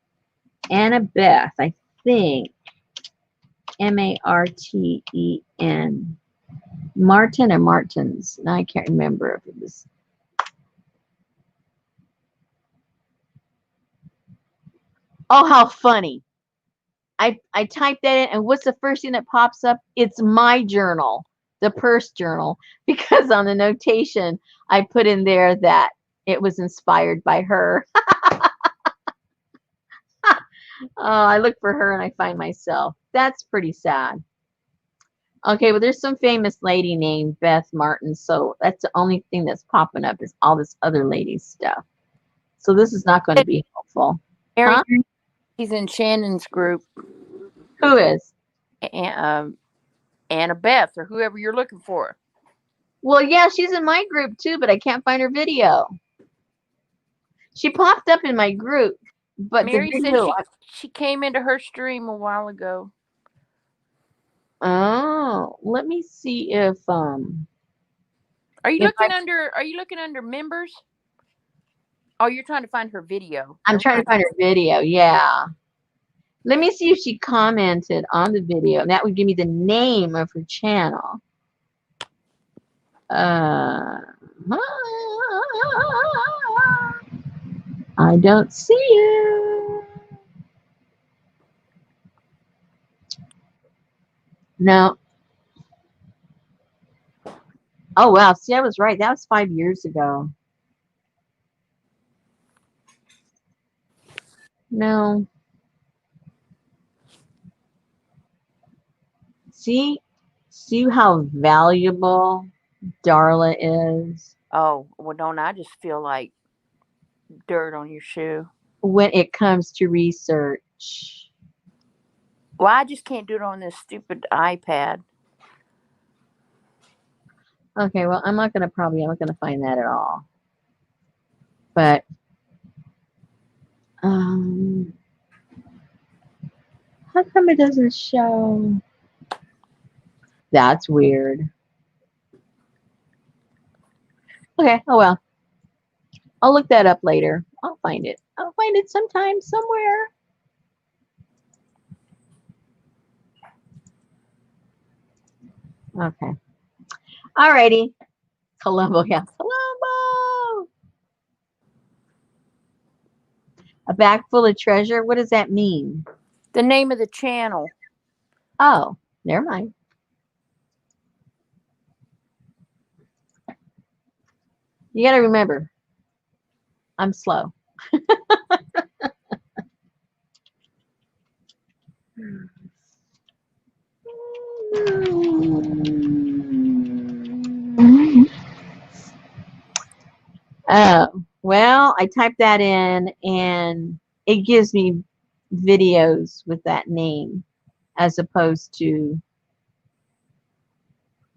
Annabeth, I think. Marten. Martin or Martins? No, I can't remember if it was. Oh, how funny. I typed that in, and what's the first thing that pops up? It's my journal, the purse journal, because on the notation I put in there that it was inspired by her. I look for her and I find myself. That's pretty sad. Okay, well, there's some famous lady named Beth Martin, so that's the only thing that's popping up is all this other lady stuff. So this is not going to be helpful. Mary, Huh? she's in Shannon's group. Who is? Annabeth or whoever you're looking for. Well, yeah, she's in my group too, but I can't find her video. She popped up in my group, but the Mary said video. she came into her stream a while ago. Oh, let me see if Are you if looking under members? Oh, you're trying to find her video. I'm Never trying to mind. find her video. Yeah. Let me see if she commented on the video, and that would give me the name of her channel. I don't see it. No. Oh, wow. See, I was right. That was 5 years ago. No. See how valuable Darla is Oh, well, don't I just feel like dirt on your shoe? when it comes to research. Well, I just can't do it on this stupid iPad. Okay, well, I'm not gonna find that at all. But how come it doesn't show? That's weird. Okay, oh well. I'll look that up later. I'll find it. I'll find it sometime, somewhere. Okay. Alrighty. Columbo, yeah. Columbo! A bag full of treasure? What does that mean? The name of the channel. Oh, never mind. You got to remember, I'm slow. Well, I typed that in and it gives me videos with that name as opposed to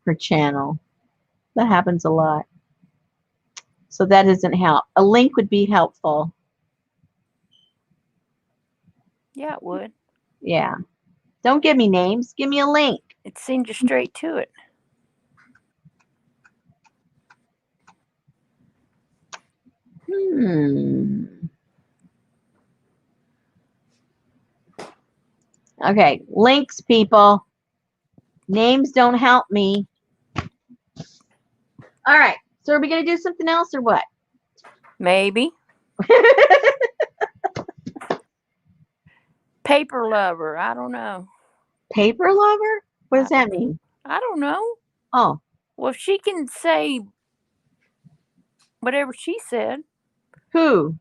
her channel. That happens a lot. So that doesn't help. A link would be helpful. Yeah, it would. Yeah. Don't give me names. Give me a link. It sends you straight to it. Okay, links, people. Names don't help me. All right. So are we going to do something else or what? Maybe. Paper lover. I don't know. Paper lover? What does that mean? I don't know. Oh. Well, if she can say whatever she said. Who?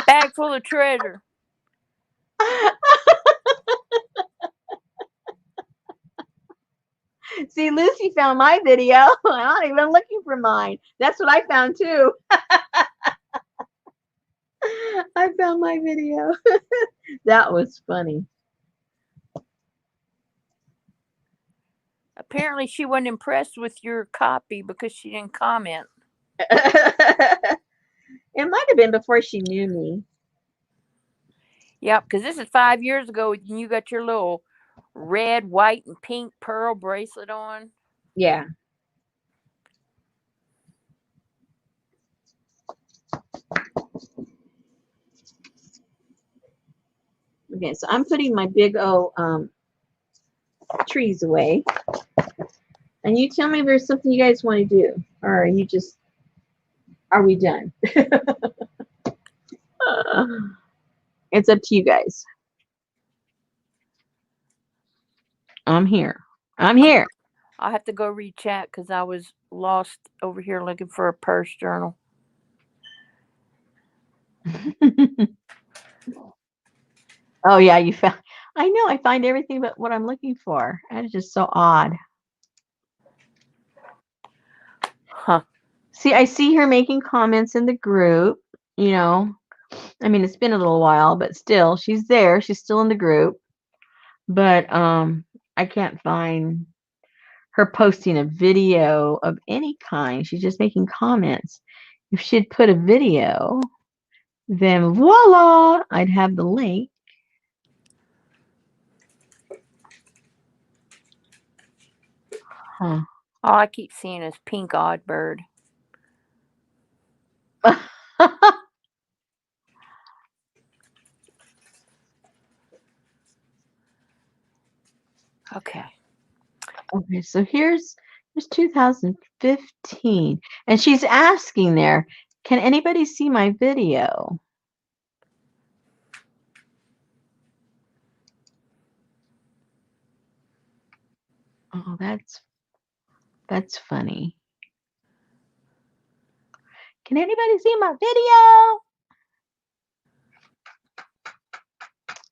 Bag full of treasure. See, Lucy found my video. I'm not even looking for mine. That's what I found too. I found my video. That was funny. Apparently, she wasn't impressed with your copy because she didn't comment. It might have been before she knew me. Yeah, because this is 5 years ago and you got your little red, white, and pink pearl bracelet on. Yeah. Okay, so I'm putting my big O trees away. And you tell me if there's something you guys want to do. Or are you just, are we done? It's up to you guys. I'm here. I'm here. I'll have to go read chat because I was lost over here looking for a purse journal. Oh, yeah, you found. I know, I find everything but what I'm looking for. That is just so odd. Huh. See, I see her making comments in the group. You know, I mean, it's been a little while, but still, she's there. She's still in the group. But I can't find her posting a video of any kind. She's just making comments. If she'd put a video, then voila, I'd have the link. Huh. All I keep seeing is pink odd bird. Okay. Okay, so here's 2015. And she's asking there, can anybody see my video? Oh, that's funny. Can anybody see my video?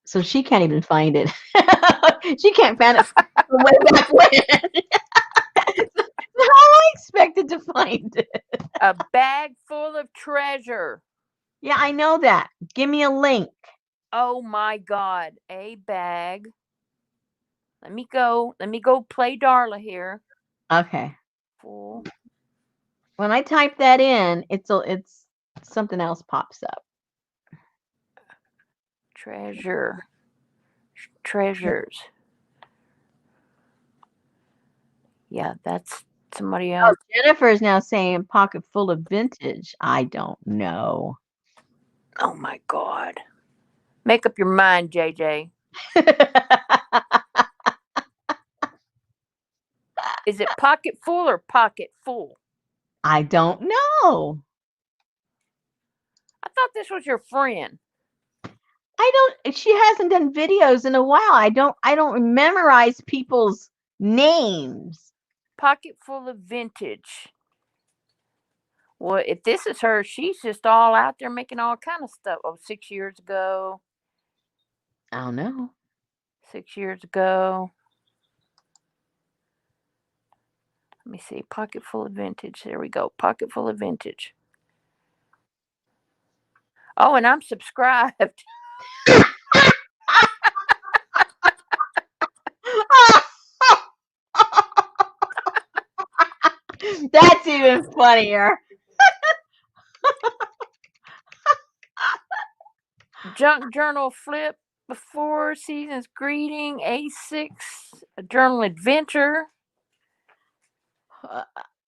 So she can't even find it. She can't find it from way back when. How I expected to find it. A bag full of treasure. Yeah, I know that. Give me a link. Oh my God. A bag. Let me go play Darla here. Okay. Full. When I type that in, it's something else pops up. Treasure. Treasures. Yeah, that's somebody Oh, else. Jennifer is now saying pocket full of vintage. I don't know. Oh my God. Make up your mind, JJ. Is it pocket full or pocket full? I don't know. I thought this was your friend. She hasn't done videos in a while. I don't memorize people's names. Pocket full of vintage. Well, if this is her, she's just all out there making all kind of stuff. Oh, 6 years ago. I don't know. 6 years ago. Let me see. Pocket full of vintage. There we go. Pocket full of vintage. Oh, and I'm subscribed. That's even funnier. Junk journal flip before seasons greeting A6 a journal adventure.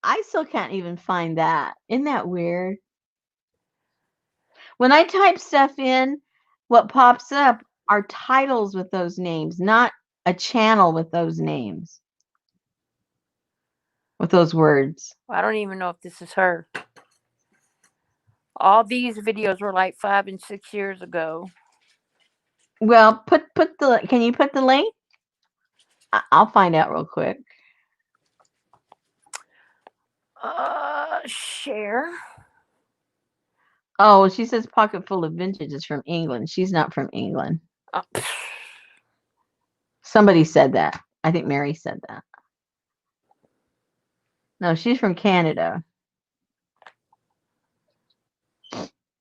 I still can't even find that. Isn't that weird? When I type stuff in, what pops up are titles with those names, not a channel with those names, with those words. I don't even know if this is her. All these videos were like 5 and 6 years ago. Well, can you put the link? I'll find out real quick. Share. Oh, she says pocket full of vintage is from England. She's not from England. Uh, Somebody said that. I think Mary said that. No, she's from Canada.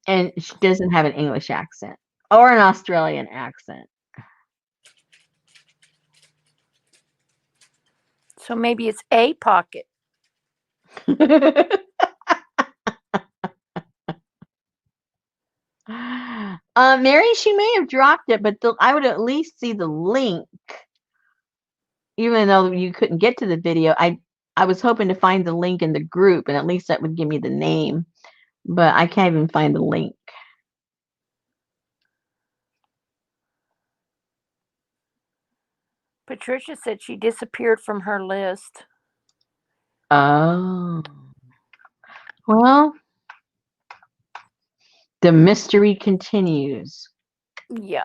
And she doesn't have an English accent or an Australian accent. so maybe it's a pocket. Mary, she may have dropped it, but I would at least see the link, even though you couldn't get to the video. I was hoping to find the link in the group, and at least that would give me the name, but I can't even find the link. Patricia said she disappeared from her list. Oh, well, the mystery continues. Yeah.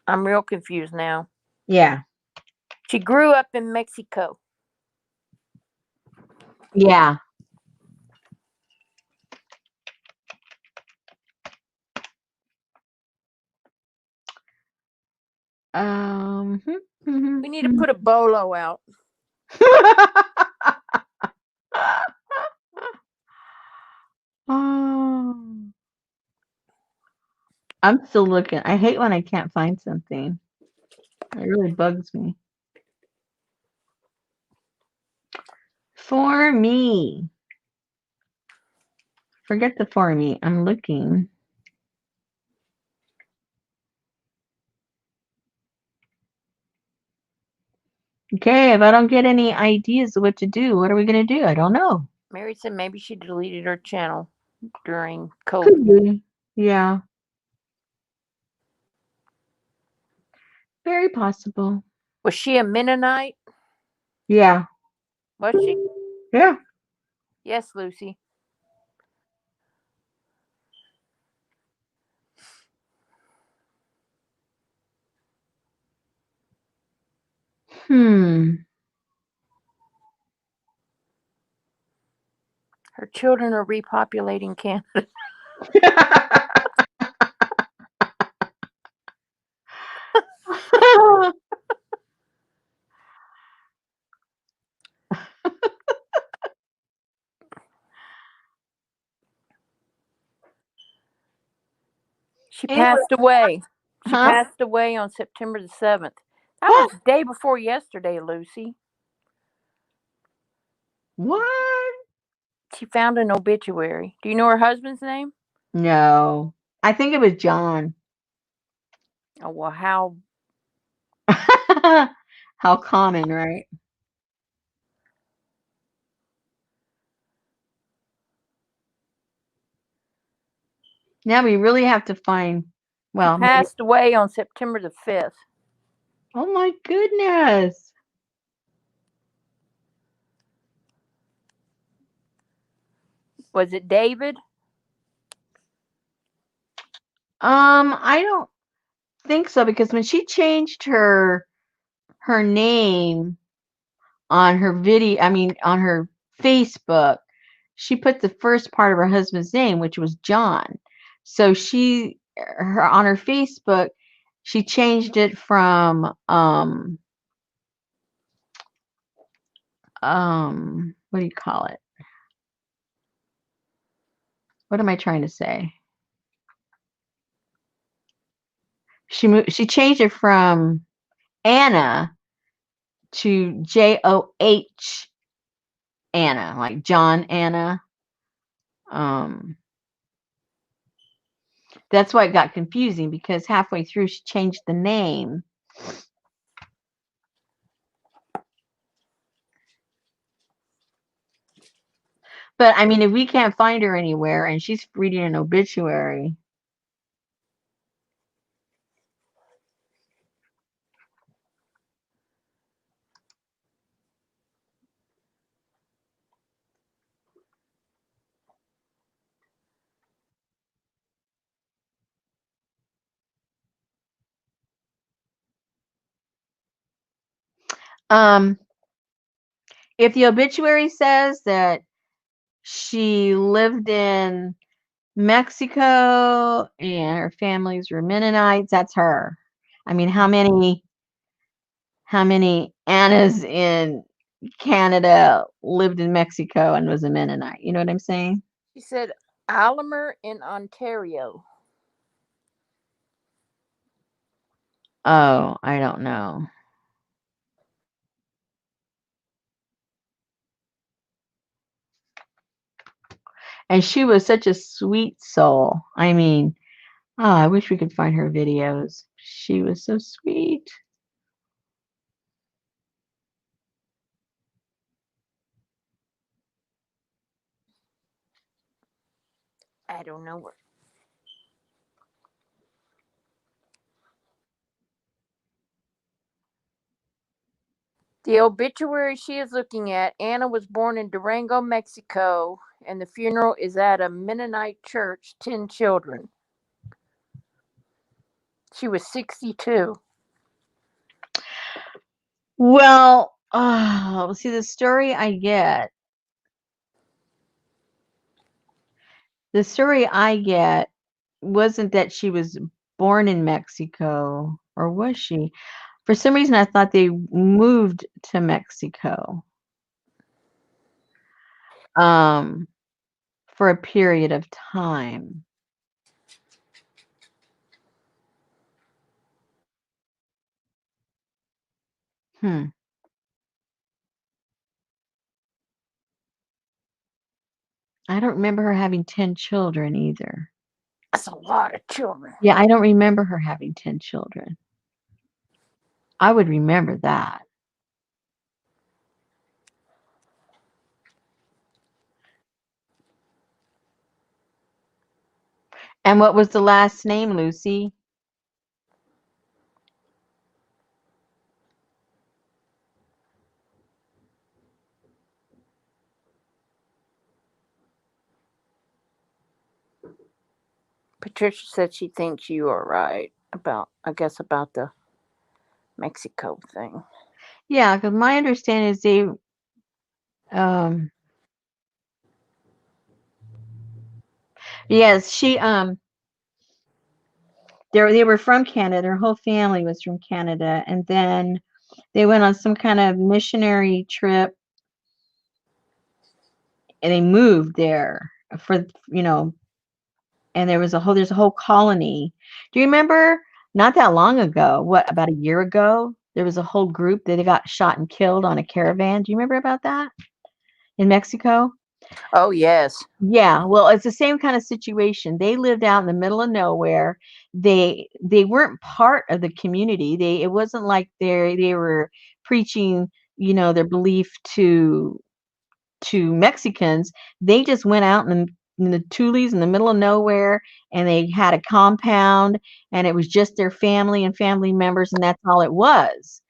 I'm real confused now. Yeah. She grew up in Mexico. Yeah. We need to put a bolo out. I'm still looking. I hate when I can't find something. It really bugs me. For me. Forget the for me. I'm looking. Okay, if I don't get any ideas of what to do, what are we going to do? I don't know. Mary said maybe she deleted her channel during Could COVID. be. Yeah. Very possible. Was she a Mennonite? Yeah. Was she? Yeah. Yes, Lucy. Her children are repopulating Canada. She passed away. She passed away on September the 7th. That was the day before yesterday, Lucy. What? She found an obituary. Do you know her husband's name? No. I think it was John. Oh, well, how? How common, right? Now we really have to find, well, She passed away on September the 5th. Oh my goodness. Was it David? I don't think so, because when she changed her name on her on her Facebook, she put the first part of her husband's name, which was John. So on her Facebook, she changed it from what do you call it? What am I trying to say? She changed it from Anna to Joh Anna, like John Anna. That's why it got confusing, because halfway through she changed the name. But I mean, if we can't find her anywhere and she's reading an obituary. Um, if the obituary says that she lived in Mexico and her families were Mennonites, that's her. I mean, how many Annas in Canada lived in Mexico and was a Mennonite? You know what I'm saying? She said Alamer in Ontario. Oh, I don't know. And she was such a sweet soul. I mean, oh, I wish we could find her videos. She was so sweet. I don't know where. The obituary she is looking at, Anna was born in Durango, Mexico, and the funeral is at a Mennonite church, 10 children. She was 62. Well, oh, see, the story I get wasn't that she was born in Mexico, or was she? For some reason, I thought they moved to Mexico um, for a period of time. Hmm. I don't remember her having 10 children either. That's a lot of children. Yeah, I don't remember her having 10 children. I would remember that. And what was the last name, Lucy? Patricia said she thinks you are right about, I guess, about the Mexico thing. Yeah, because my understanding is um, yes, they were from Canada. Her whole family was from Canada, and then they went on some kind of missionary trip, and they moved there for and there's a whole colony. Do you remember not that long ago, what, about a year ago, there was a whole group that they got shot and killed on a caravan. Do you remember about that in Mexico? Oh, yes. Yeah, well, it's the same kind of situation. They lived out in the middle of nowhere. They weren't part of the community. It wasn't like they were preaching, their belief to Mexicans. They just went out in the Tules in the middle of nowhere, and they had a compound, and it was just their family and family members, and that's all it was.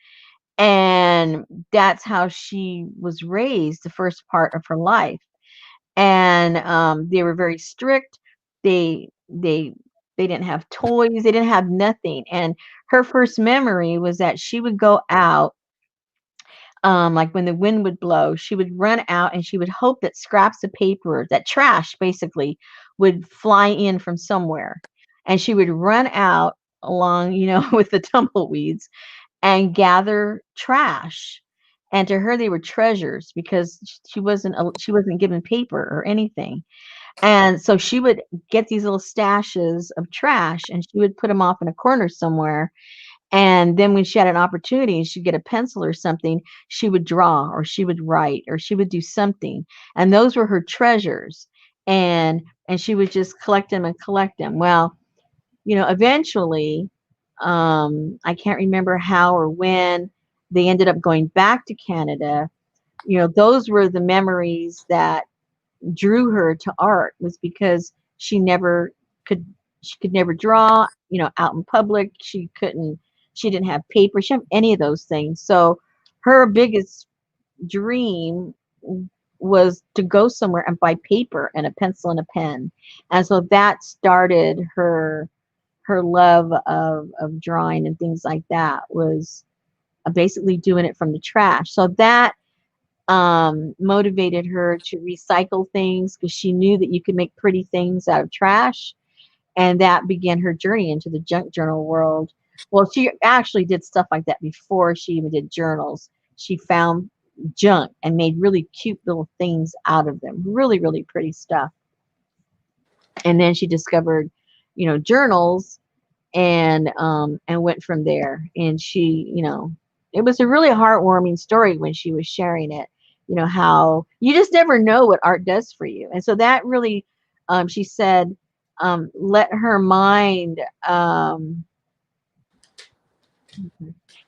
And that's how she was raised the first part of her life. And they were very strict. They they they didn't have toys, they didn't have nothing. And her first memory was that she would go out, like when the wind would blow, she would run out and she would hope that scraps of paper, that trash basically, would fly in from somewhere. And she would run out along, with the tumbleweeds, and gather trash. And to her, they were treasures because she wasn't given paper or anything. And so she would get these little stashes of trash and she would put them off in a corner somewhere. And then when she had an opportunity and she'd get a pencil or something, she would draw or she would write or she would do something. And those were her treasures. And she would just collect them and collect them. Well, eventually, I can't remember how or when they ended up going back to Canada. Those were the memories that drew her to art, was because could she could never draw, out in public. She didn't have paper, she didn't have any of those things. So her biggest dream was to go somewhere and buy paper and a pencil and a pen. And so that started her love of drawing and things like that. Was basically doing it from the trash. So that motivated her to recycle things because she knew that you could make pretty things out of trash. And that began her journey into the junk journal world. Well, she actually did stuff like that before she even did journals. She found junk and made really cute little things out of them. Really, really pretty stuff. And then she discovered, journals and went from there. And she, it was a really heartwarming story when she was sharing it. How you just never know what art does for you. And so that really, she said, let her mind,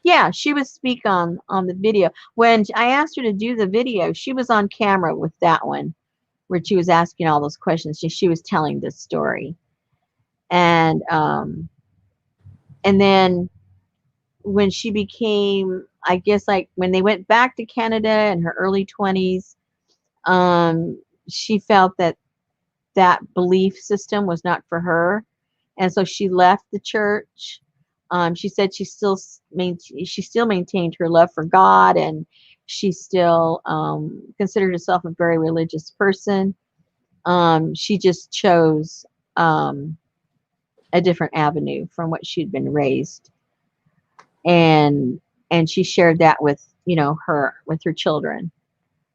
yeah, she would speak on the video. When I asked her to do the video, she was on camera with that one, where she was asking all those questions. She was telling this story, and then when she became, I guess, like when they went back to Canada in her early 20s, she felt that belief system was not for her, and so she left the church. She said she still maintained her love for God, and she still considered herself a very religious person. She just chose a different avenue from what she'd been raised, and she shared that with her children.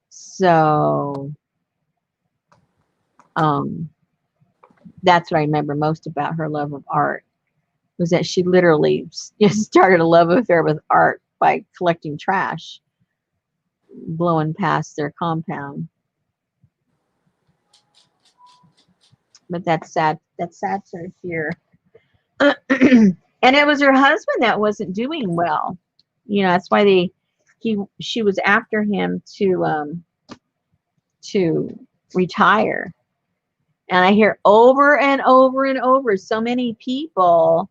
So that's what I remember most about her love of art, was that she literally just started a love affair with art by collecting trash blowing past their compound. But that's sad. That's sad to hear. And it was her husband that wasn't doing well. That's why she was after him to retire. And I hear over and over and over so many people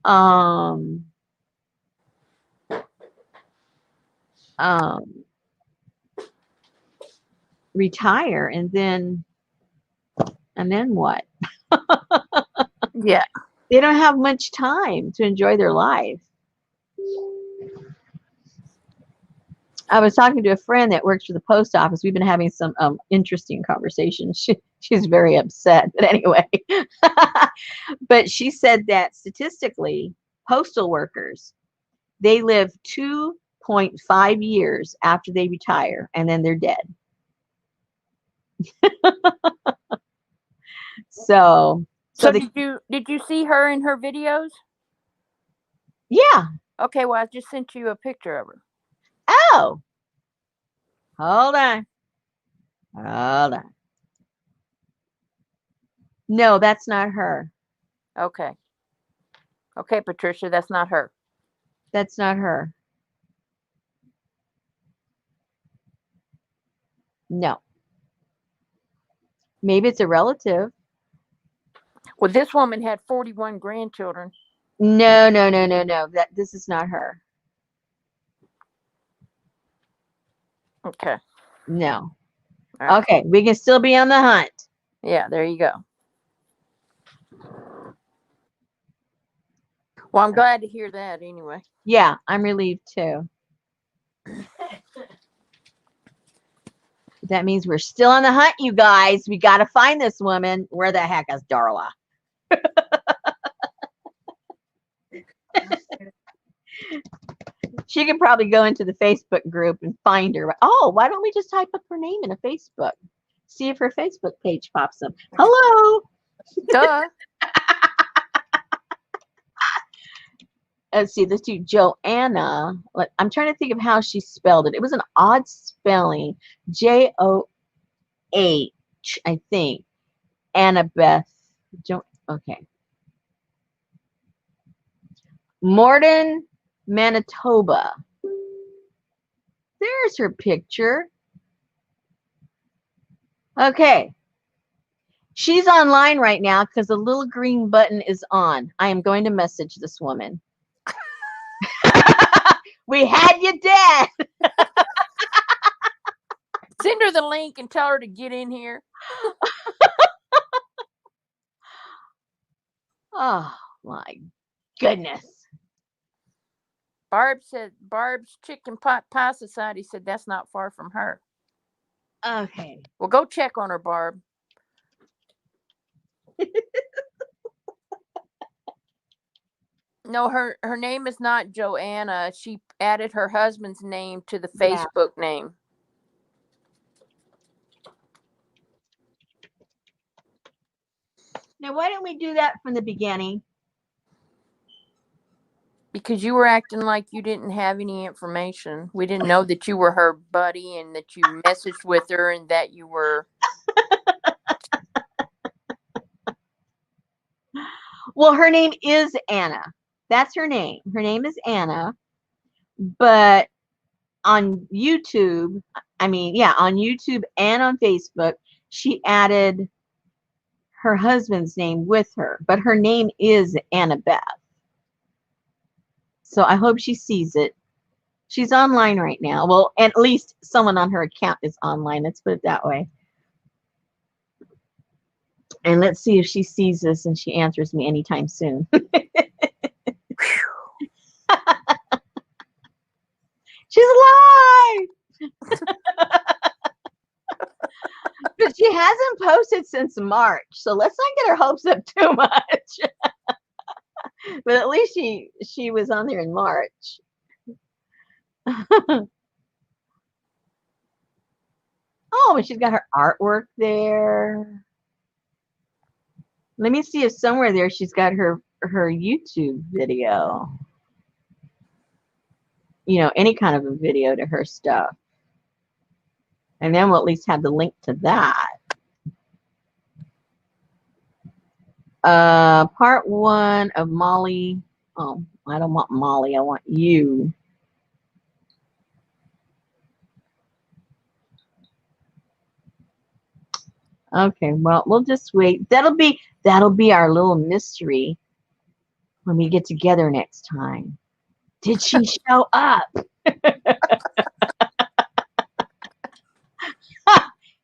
um retire, and then what? Yeah. They don't have much time to enjoy their life. I was talking to a friend that works for the post office. We've been having some interesting conversations. She's very upset, but anyway. But she said that statistically, postal workers, they live 2.5 years after they retire, and then they're dead. So did you see her in her videos? Yeah. Okay, well I just sent you a picture of her. Oh. Hold on. No, that's not her. Okay. Okay, Patricia, that's not her. That's not her. No. Maybe it's a relative. Well, this woman had 41 grandchildren. No. This is not her. Okay. No. Right. Okay, we can still be on the hunt. Yeah, there you go. Well, I'm glad to hear that anyway. Yeah, I'm relieved too. That means we're still on the hunt, you guys. We got to find this woman. Where the heck is Darla? She could probably go into the Facebook group and find her. Oh, why don't we just type up her name in a Facebook? See if her Facebook page pops up. Hello. Duh. Let's see, let's do Joanna. I'm trying to think of how she spelled it. It was an odd spelling. Joh, I think. Annabeth. Okay. Morden, Manitoba. There's her picture. Okay. She's online right now because the little green button is on. I am going to message this woman. We had you dead. Send her the link and tell her to get in here. Oh my goodness. Barb's Chicken Pot Pie Society said that's not far from her. Okay. Well, go check on her, Barb. No, her name is not Joanna. She added her husband's name to the Yeah. Facebook name. Now, why don't we do that from the beginning? Because you were acting like you didn't have any information. We didn't know that you were her buddy and that you messaged with her and that you were. Well, her name is Anna. That's her name. Her name is Anna. But on YouTube, on YouTube and on Facebook, she added her husband's name with her. But her name is Annabeth. So I hope she sees it. She's online right now. Well, at least someone on her account is online. Let's put it that way. And let's see if she sees this and she answers me anytime soon. She's alive! But she hasn't posted since March, so let's not get her hopes up too much. But at least she was on there in March. Oh, and she's got her artwork there. Let me see if somewhere there she's got her YouTube video. You know, any kind of a video to her stuff. And then we'll at least have the link to that. Part 1 of Molly. Oh, I don't want Molly. I want you. Okay, well, we'll just wait. That'll be our little mystery when we get together next time. Did she show up?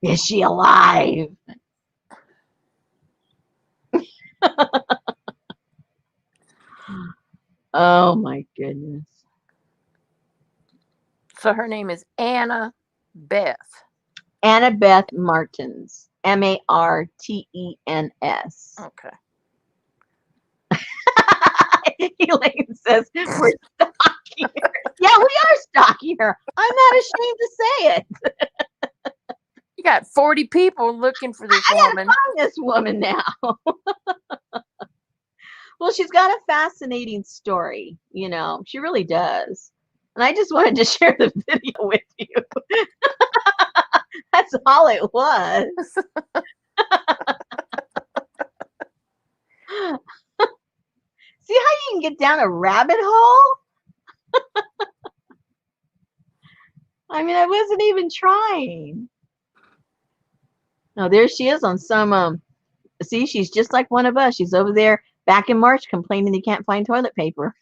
Is she alive? Oh my goodness. So her name is Anna Beth. Annabeth Martins. Martens. Okay. Elaine says we're stalking her. Yeah, we are stalking her. I'm not ashamed to say it. You got 40 people looking for this woman. I find this woman now. Well, she's got a fascinating story, you know. She really does. And I just wanted to share the video with you. That's all it was. See how you can get down a rabbit hole? I mean, I wasn't even trying. No, there she is on some, see, she's just like one of us. She's over there back in March complaining they can't find toilet paper.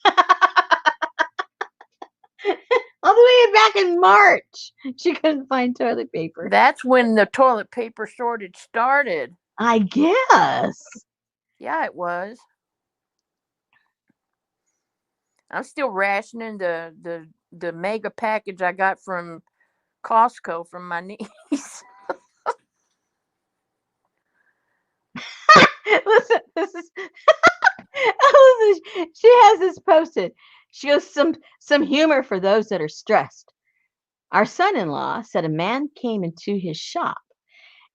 All the way back in March, she couldn't find toilet paper. That's when the toilet paper shortage started. I guess. Yeah, it was. I'm still rationing the mega package I got from Costco from my niece. Listen, this is she has this posted. She goes, some humor for those that are stressed. Our son-in-law said a man came into his shop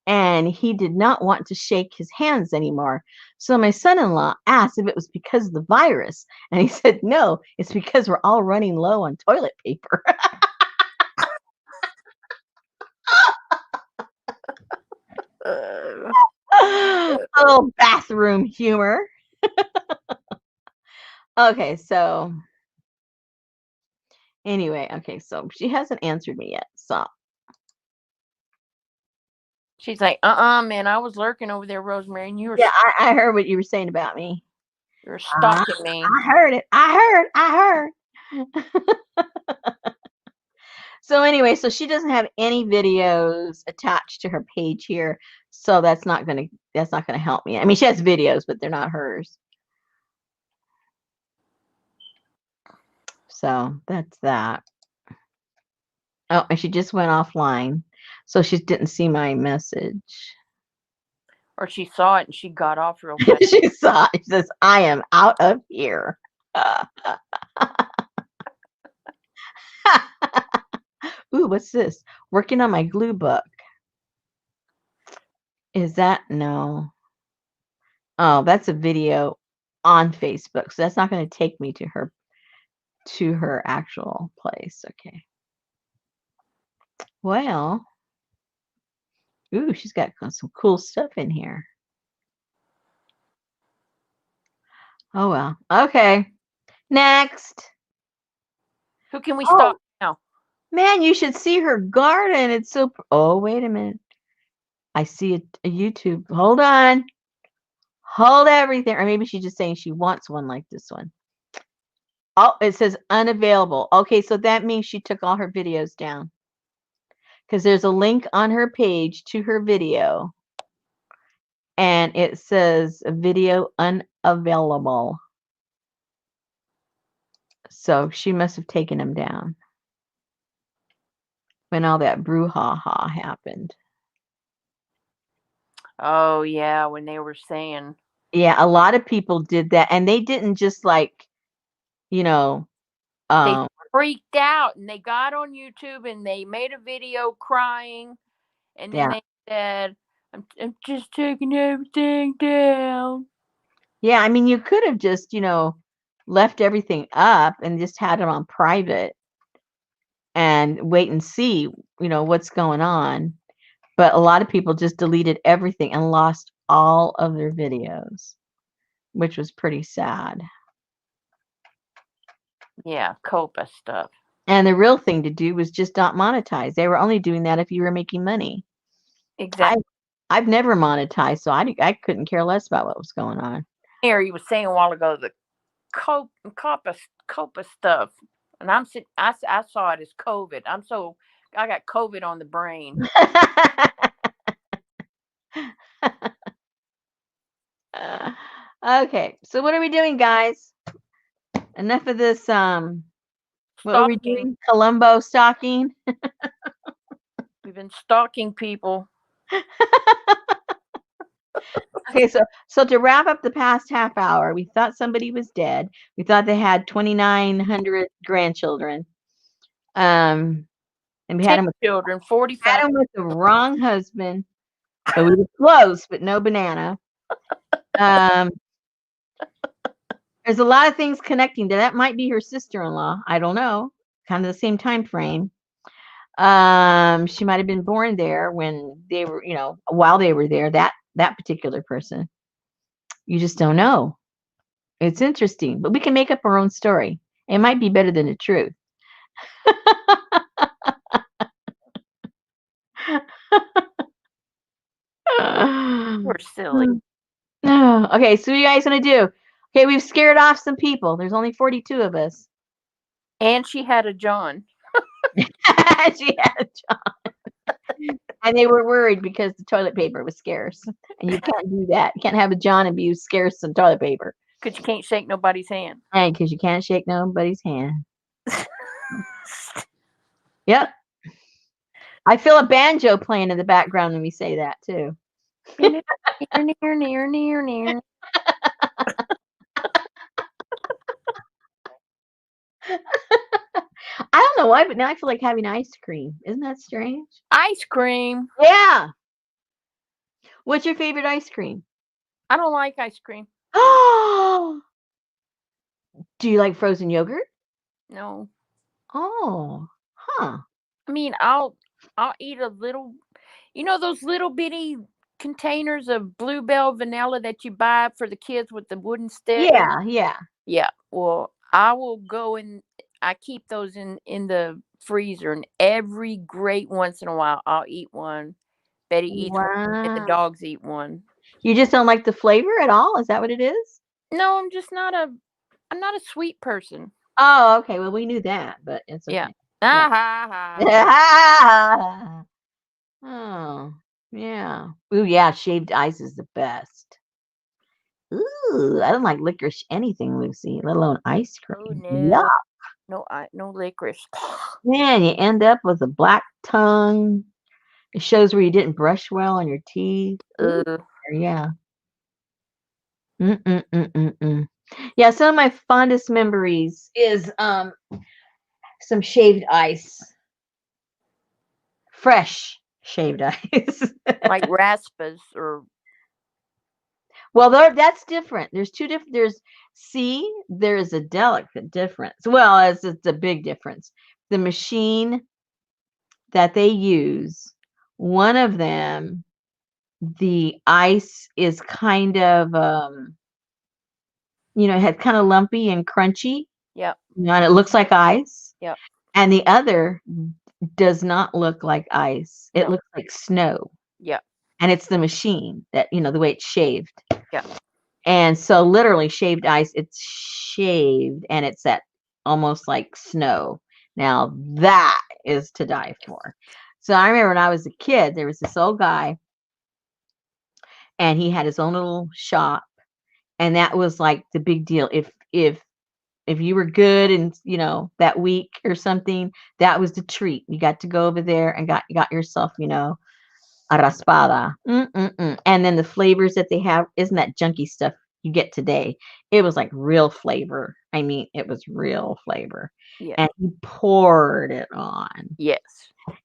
and he did not want to shake his hands anymore. So my son-in-law asked if it was because of the virus. And he said, no, it's because we're all running low on toilet paper. Oh, bathroom humor. Okay, so anyway, okay, so she hasn't answered me yet. So she's like, man, I was lurking over there, Rosemary, and you were I heard what you were saying about me. You're stalking me. I heard it. I heard. So anyway, so she doesn't have any videos attached to her page here, so that's not gonna help me. I mean, she has videos, but they're not hers. So that's that. Oh, and she just went offline. So she didn't see my message. Or she saw it and she got off real fast. She saw it. She says, I am out of here. Ooh, what's this? Working on my glue book. Is that no? Oh, that's a video on Facebook. So that's not going to take me to her actual place. Okay. Well, ooh, she's got some cool stuff in here. Oh well. Okay. Next. Who can we Oh, stalk now? man, you should see her garden. It's so. Oh, wait a minute. I see a YouTube. Hold on. Hold everything. Or maybe she's just saying she wants one like this one. Oh, it says unavailable. Okay, so that means she took all her videos down. Because there's a link on her page to her video. And it says video unavailable. So she must have taken them down when all that brouhaha happened. Oh yeah, when they were saying. Yeah, a lot of people did that. And they didn't just like, you know, They freaked out and they got on YouTube and they made a video crying. And then yeah. they said, I'm just taking everything down. Yeah, I mean, you could have just, left everything up and just had it on private and wait and see, what's going on. But a lot of people just deleted everything and lost all of their videos, which was pretty sad. Yeah, COPA stuff. And the real thing to do was just not monetize. They were only doing that if you were making money. Exactly. I've never monetized, so I couldn't care less about what was going on. Harry was saying a while ago the COPA stuff, and I saw it as COVID. I got COVID on the brain. Okay, so what are we doing, guys? Enough of this. What were we doing? Columbo stalking. We've been stalking people. Okay, so to wrap up the past half hour, we thought somebody was dead. We thought they had 2,900 grandchildren. And we had them with children, 45. Had them with the wrong husband, but we were close, but no banana. There's a lot of things connecting to that. Might be her sister-in-law. I don't know. Kind of the same time frame. She might have been born there when they were, while they were there. That particular person. You just don't know. It's interesting, but we can make up our own story. It might be better than the truth. We're silly. Okay, so what are you guys gonna do? Okay, we've scared off some people. There's only 42 of us. And she had a John. She had a John. And they were worried because the toilet paper was scarce. And you can't do that. You can't have a John and be scarce some toilet paper. Because you can't shake nobody's hand. Right, because you can't shake nobody's hand. Yep. I feel a banjo playing in the background when we say that too. Near. I don't know why, but now I feel like having ice cream. Isn't that strange? Ice cream. Yeah. What's your favorite ice cream? I don't like ice cream. Oh. Do you like frozen yogurt? No. Oh. Huh. I mean, I'll eat a little. Those little bitty containers of Bluebell vanilla that you buy for the kids with the wooden stick? Yeah. Yeah. Well, I will go and I keep those in the freezer, and every great once in a while I'll eat one. Betty eats one, and the Wow. dogs eat one. You just don't like the flavor at all? Is that what it is? No, I'm not a sweet person. Oh, okay. Well, we knew that, but it's okay. Yeah. Oh, yeah. Ooh, yeah. Shaved ice is the best. Ooh, I don't like licorice anything, Lucy, let alone ice cream. Oh, no. Yuck. No licorice. Man, you end up with a black tongue. It shows where you didn't brush well on your teeth. Ooh, Uh, yeah. Mm-mm-mm-mm-mm. Yeah, some of my fondest memories is some shaved ice. Fresh shaved ice. like raspas or Well, that's different. There's two different. There is a delicate difference. Well, it's a big difference. The machine that they use, one of them, the ice is kind of, it's kind of lumpy and crunchy, yep, and it looks like ice. yep, And the other does not look like ice. It no, looks like snow. yep, And it's the machine that, the way it's shaved. yep. And so literally shaved ice, it's shaved and it's that almost like snow. Now that is to die for. So I remember when I was a kid, there was this old guy and he had his own little shop, and that was like the big deal. If you were good and that week or something, that was the treat. You got to go over there and got yourself, a raspada. Mm-mm-mm. And then the flavors that they have isn't that junky stuff you get today. It was like real flavor. I mean, it was real flavor. Yeah. And you poured it on. Yes.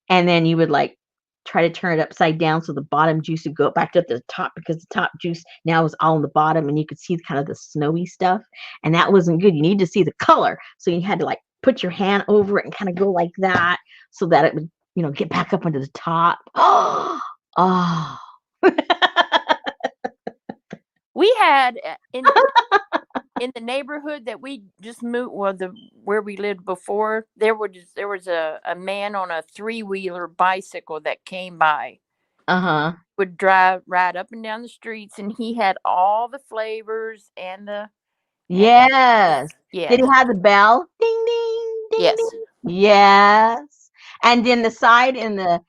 And then you would like try to turn it upside down so the bottom juice would go back up to the top, because the top juice now was all on the bottom and you could see kind of the snowy stuff. And that wasn't good. You need to see the color. So you had to like put your hand over it and kind of go like that so that it would, get back up onto the top. Oh. We had in the neighborhood that we just moved, well, where we lived before, there was a man on a 3-wheeler bicycle that came by. Uh-huh. Would ride up and down the streets, and he had all the flavors and the Yes. yes, Did he have the bell? Ding ding ding yes. ding. Yes. And then the side in the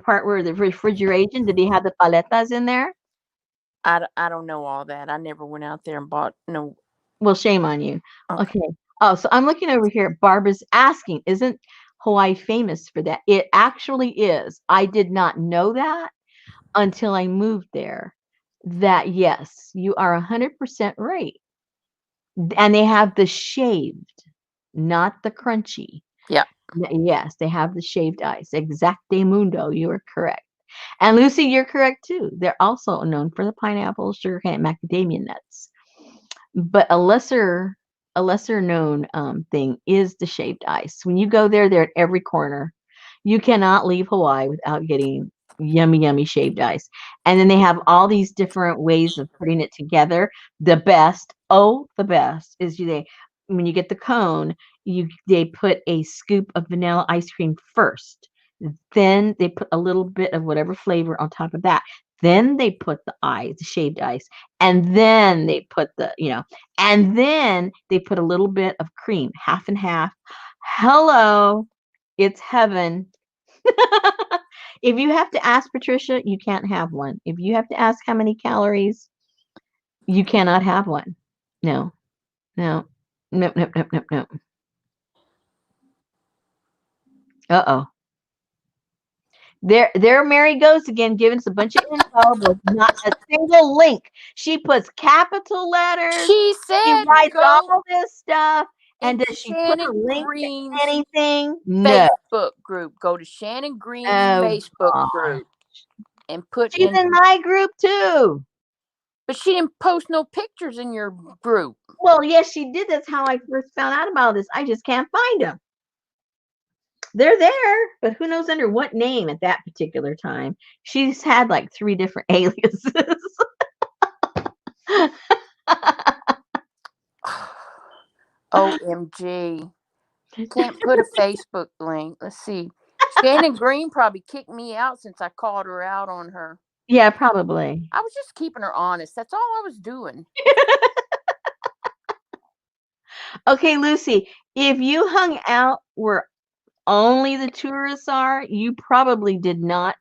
part where the refrigeration, did he have the paletas in there? I don't know all that. I never went out there and bought no. Well, shame on you. Okay. Okay. Oh, so I'm looking over here. Barbara's asking, isn't Hawaii famous for that? It actually is. I did not know that until I moved there. That, yes, you are 100% right. And they have the shaved, not the crunchy. Yeah. Yes, they have the shaved ice. Exacte mundo. You are correct. And Lucy, you're correct too. They're also known for the pineapple, sugarcane, and macadamia nuts. But a lesser known thing is the shaved ice. When you go there, they're at every corner. You cannot leave Hawaii without getting yummy, yummy shaved ice. And then they have all these different ways of putting it together. The best is when you get the cone, they put a scoop of vanilla ice cream first. Then they put a little bit of whatever flavor on top of that. Then they put the shaved ice, and then they put and then they put a little bit of cream, half and half. Hello, it's heaven. If you have to ask Patricia, you can't have one. If you have to ask how many calories, you cannot have one. No, no, no, no, no, no, no. Uh-oh. There Mary goes again, giving us a bunch of info, but not a single link. She puts capital letters. She She said writes go all this stuff. And into does she put a Shannon link to Green's anything? No. Facebook group. Go to Shannon Green's Oh, Facebook God. group and put She's in. in my group too. But she didn't post no pictures in your group. Well, yes, she did. That's how I first found out about this. I just can't find them. They're there, but who knows under what name at that particular time. She's had like 3 different aliases. OMG. Can't put a Facebook link. Let's see. Shannon Green probably kicked me out since I called her out on her. Yeah, probably. I was just keeping her honest. That's all I was doing. Okay, Lucy, if you hung out where only the tourists are, you probably did not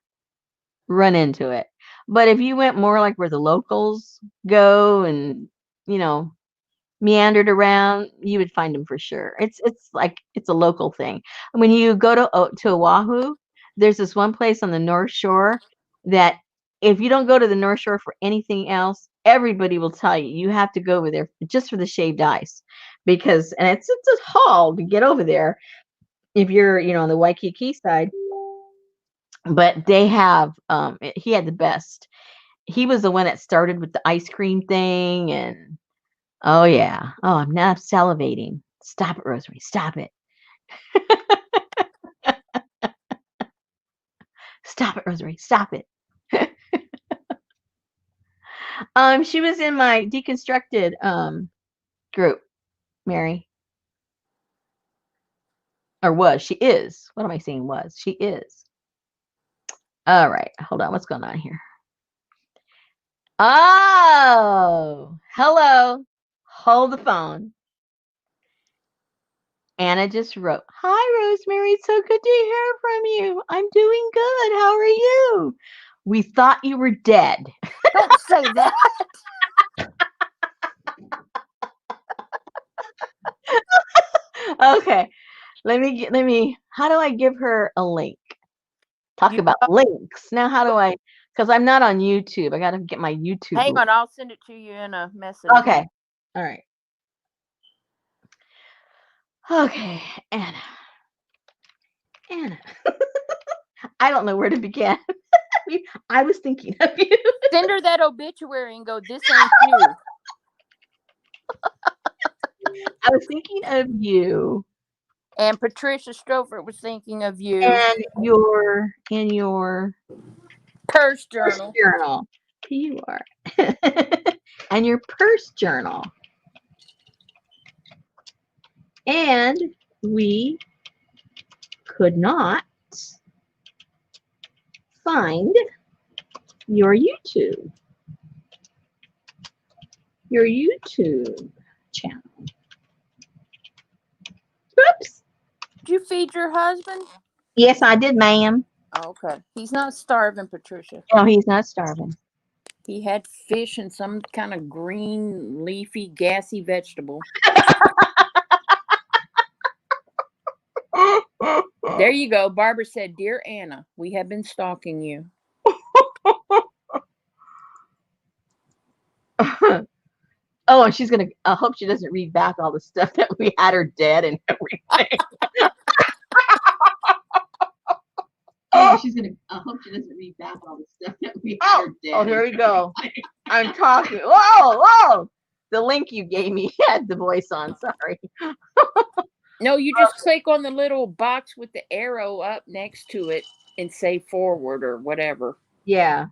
run into it. But if you went more like where the locals go and, meandered around, you would find them for sure. It's like it's a local thing. And when you go to Oahu, there's this one place on the North Shore that if you don't go to the North Shore for anything else, everybody will tell you you have to go over there just for the shaved ice, because and it's a haul to get over there if you're on the Waikiki side. But they have he had the best. He was the one that started with the ice cream thing, and oh yeah. Oh, I'm now salivating. Stop it, Rosemary. Stop it. Stop it, Rosemary. Stop it. She was in my deconstructed group, Mary. Or was. She is. What am I saying was? She is. All right. Hold on. What's going on here? Oh, hello. Hold the phone. Anna just wrote, "Hi, Rosemary. It's so good to hear from you. I'm doing good. How are you? We thought you were dead." Don't say that. Okay. How do I give her a link? Talk You, about links. Now, how do I, because I'm not on YouTube. I got to get my YouTube hang link. on, I'll send it to you in a message. Okay. All right. Okay. Anna. I don't know where to begin. I was thinking of you. Send her that obituary and go, this ain't you. I was thinking of you And Patricia Strover was thinking of you. and your Purse purse journal. journal. You are. And your purse journal. And we could not find your YouTube channel. Oops. Did you feed your husband? Yes, I did, ma'am. Oh, okay. He's not starving, Patricia. No, he's not starving. He had fish and some kind of green, leafy, gassy vegetable. There you go. Barbara said, "Dear Anna, we have been stalking you." Oh, and she's gonna. I hope she doesn't read back all the stuff that we had her dead and everything. Oh, she's gonna. I hope she doesn't read back all the stuff that we had her dead. Oh, here we go. I'm talking. Whoa! The link you gave me had the voice on. Sorry. No, you just click on the little box with the arrow up next to it and say forward or whatever. Yeah.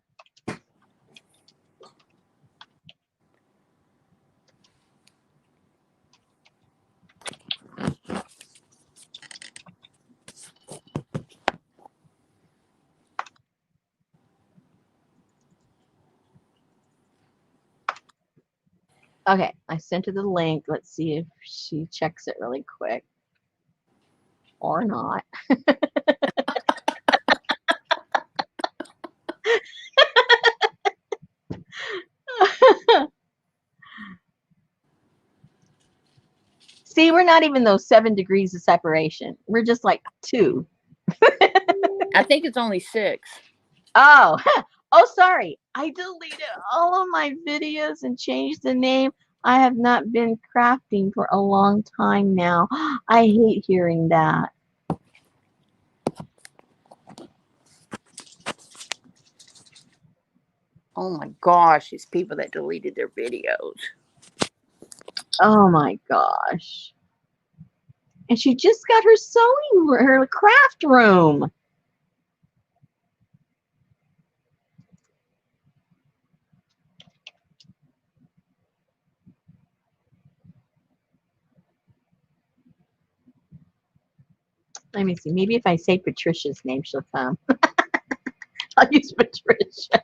Okay, I sent her the link. Let's see if she checks it really quick or not. See, we're not even those 7 degrees of separation. We're just like 2. I think it's only 6. Oh, oh, sorry. I deleted all of my videos and changed the name. I have not been crafting for a long time now. I hate hearing that. Oh my gosh, it's people that deleted their videos. Oh my gosh. And she just got her her craft room. Let me see. Maybe if I say Patricia's name, she'll come. I'll use Patricia.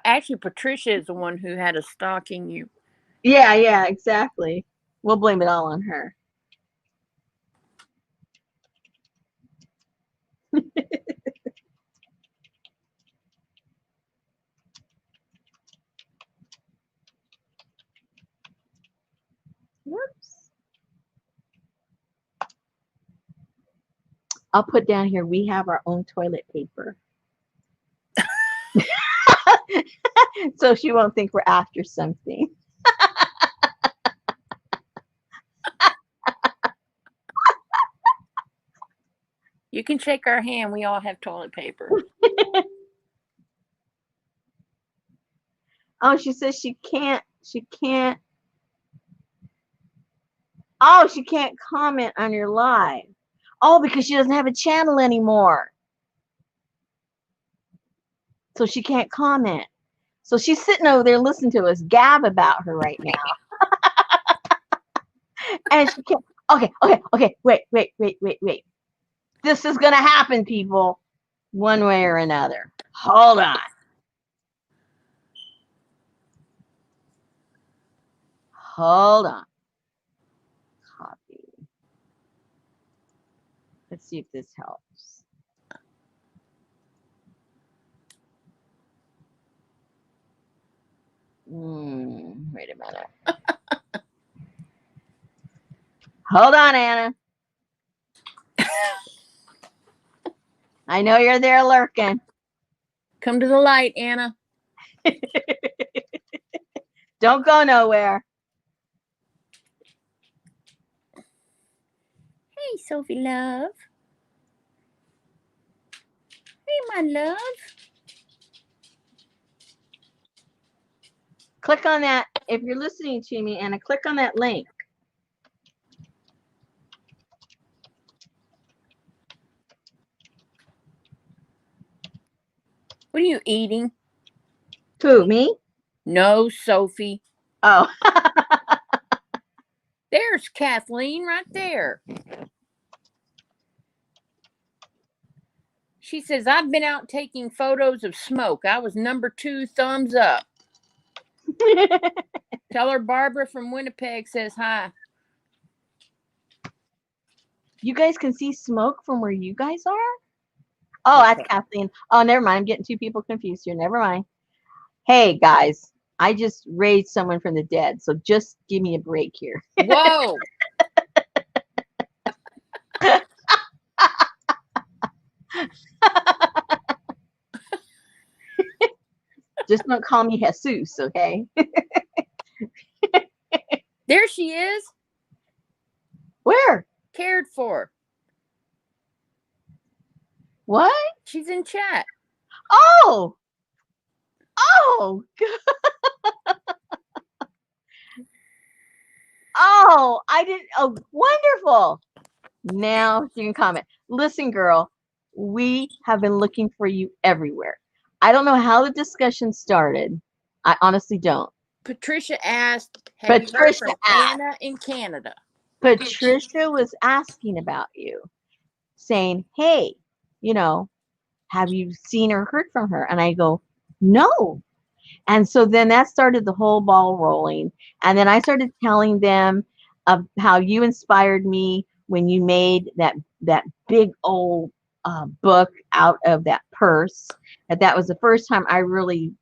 Actually, Patricia is the one who had us stalking you. Yeah, exactly. We'll blame it all on her. Whoops. I'll put down here, we have our own toilet paper. So she won't think we're after something. You can shake our hand. We all have toilet paper. Oh, she says she can't. Oh, she can't comment on your live. Oh, because she doesn't have a channel anymore. So she can't comment. So she's sitting over there listening to us gab about her right now. And she can't. Okay. Wait. This is going to happen, people, one way or another. Hold on. Hold on. Copy. Let's see if this helps. Wait a minute. Hold on, Anna. I know you're there lurking. Come to the light, Anna. Don't go nowhere. Hey, Sophie love. Hey, my love. Click on that. If you're listening to me, Anna, click on that link. What are you eating? Who, me? No, Sophie. Oh. There's Kathleen right there. She says, I've been out taking photos of smoke. I was number 2, thumbs up. Tell her Barbara from Winnipeg says hi. You guys can see smoke from where you guys are? Oh, that's Kathleen. Oh, never mind. I'm getting two people confused here. Never mind. Hey, guys. I just raised someone from the dead, so just give me a break here. Whoa. Just don't call me Jesus, okay? There she is. Where? Cared for. What? She's in chat. Oh! Oh! Oh, I didn't. Oh, wonderful. Now you can comment. Listen, girl, we have been looking for you everywhere. I don't know how the discussion started. I honestly don't. Patricia asked, have you heard from Anna in Canada? Patricia was asking about you, saying, hey, you know, have you seen or heard from her? And I go, no. And so then that started the whole ball rolling. And then I started telling them of how you inspired me when you made that big old book out of that purse. And that was the first time I really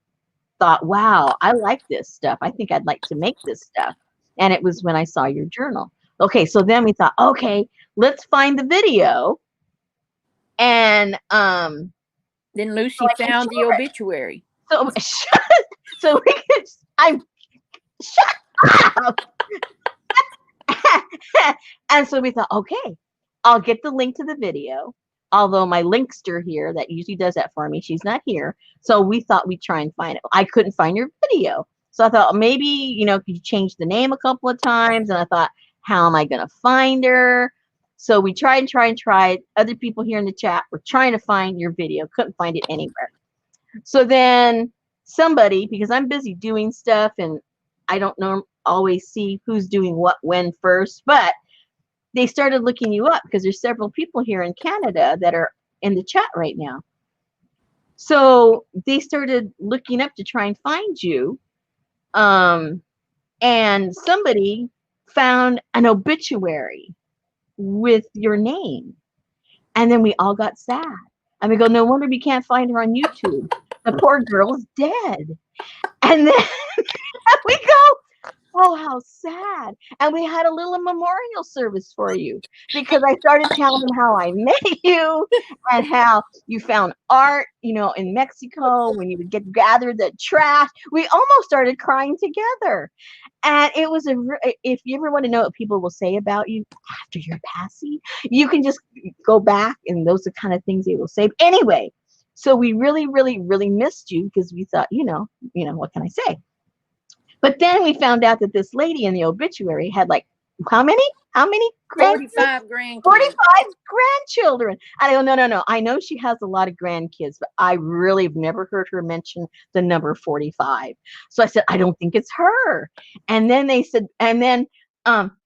thought, wow, I like this stuff. I think I'd like to make this stuff. And it was when I saw your journal. Okay, so then we thought, okay, let's find the video. And then Lucy found the obituary. So so we could, I'm shut up. And so we thought, okay, I'll get the link to the video. Although my linkster here that usually does that for me, she's not here. So we thought we'd try and find it. I couldn't find your video. So I thought maybe, you know, could you change the name a couple of times? And I thought, how am I going to find her? So we tried. Other people here in the chat were trying to find your video. Couldn't find it anywhere. So then somebody, because I'm busy doing stuff and I don't know, always see who's doing what when first, but they started looking you up because there's several people here in Canada that are in the chat right now. So they started looking up to try and find you. And somebody found an obituary with your name. And then we all got sad. And we go, no wonder we can't find her on YouTube. The poor girl's dead. And then we go, oh, how sad. And we had a little memorial service for you because I started telling them how I met you and how you found art, in Mexico when you would gather the trash. We almost started crying together. And it was if you ever want to know what people will say about you after your passing, you can just go back and those are the kind of things they will say. Anyway, so we really, really, really missed you because we thought, what can I say? But then we found out that this lady in the obituary had like how many? How many grandkids? 45 grandkids. 45 grandchildren. I go, no. I know she has a lot of grandkids, but I really have never heard her mention the number 45. So I said, I don't think it's her. And then they said,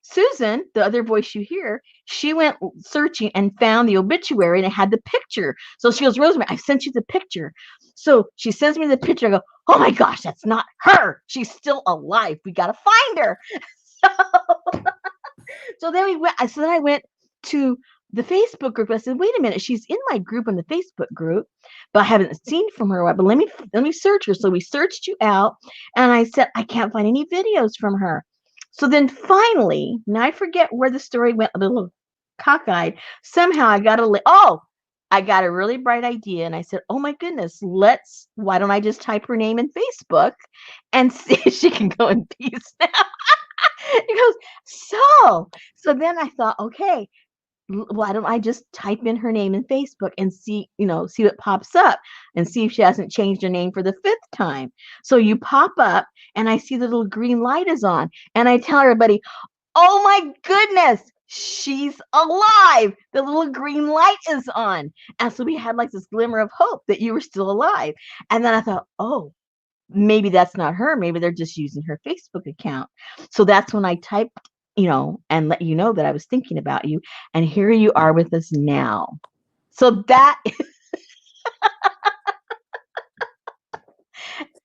Susan, the other voice you hear, she went searching and found the obituary and it had the picture. So she goes, Rosemary, I sent you the picture. So she sends me the picture. I go, oh my gosh, that's not her. She's still alive. We got to find her. So then I went to the Facebook group. I said, wait a minute, she's in my group in the Facebook group, but I haven't seen from her. But let me search her. So we searched you out, and I said, I can't find any videos from her. So then finally, now I forget where the story went a little cockeyed. Somehow I got a really bright idea. And I said, oh my goodness, why don't I just type her name in Facebook and see if she can go in peace now? He goes, so then I thought, okay, why don't I just type in her name in Facebook and see what pops up and see if she hasn't changed her name for the 5th time. So you pop up and I see the little green light is on and I tell everybody, oh my goodness, she's alive. The little green light is on. And so we had like this glimmer of hope that you were still alive. And then I thought, oh, maybe that's not her. Maybe they're just using her Facebook account. So that's when I typed, and let you know that I was thinking about you. And here you are with us now. So that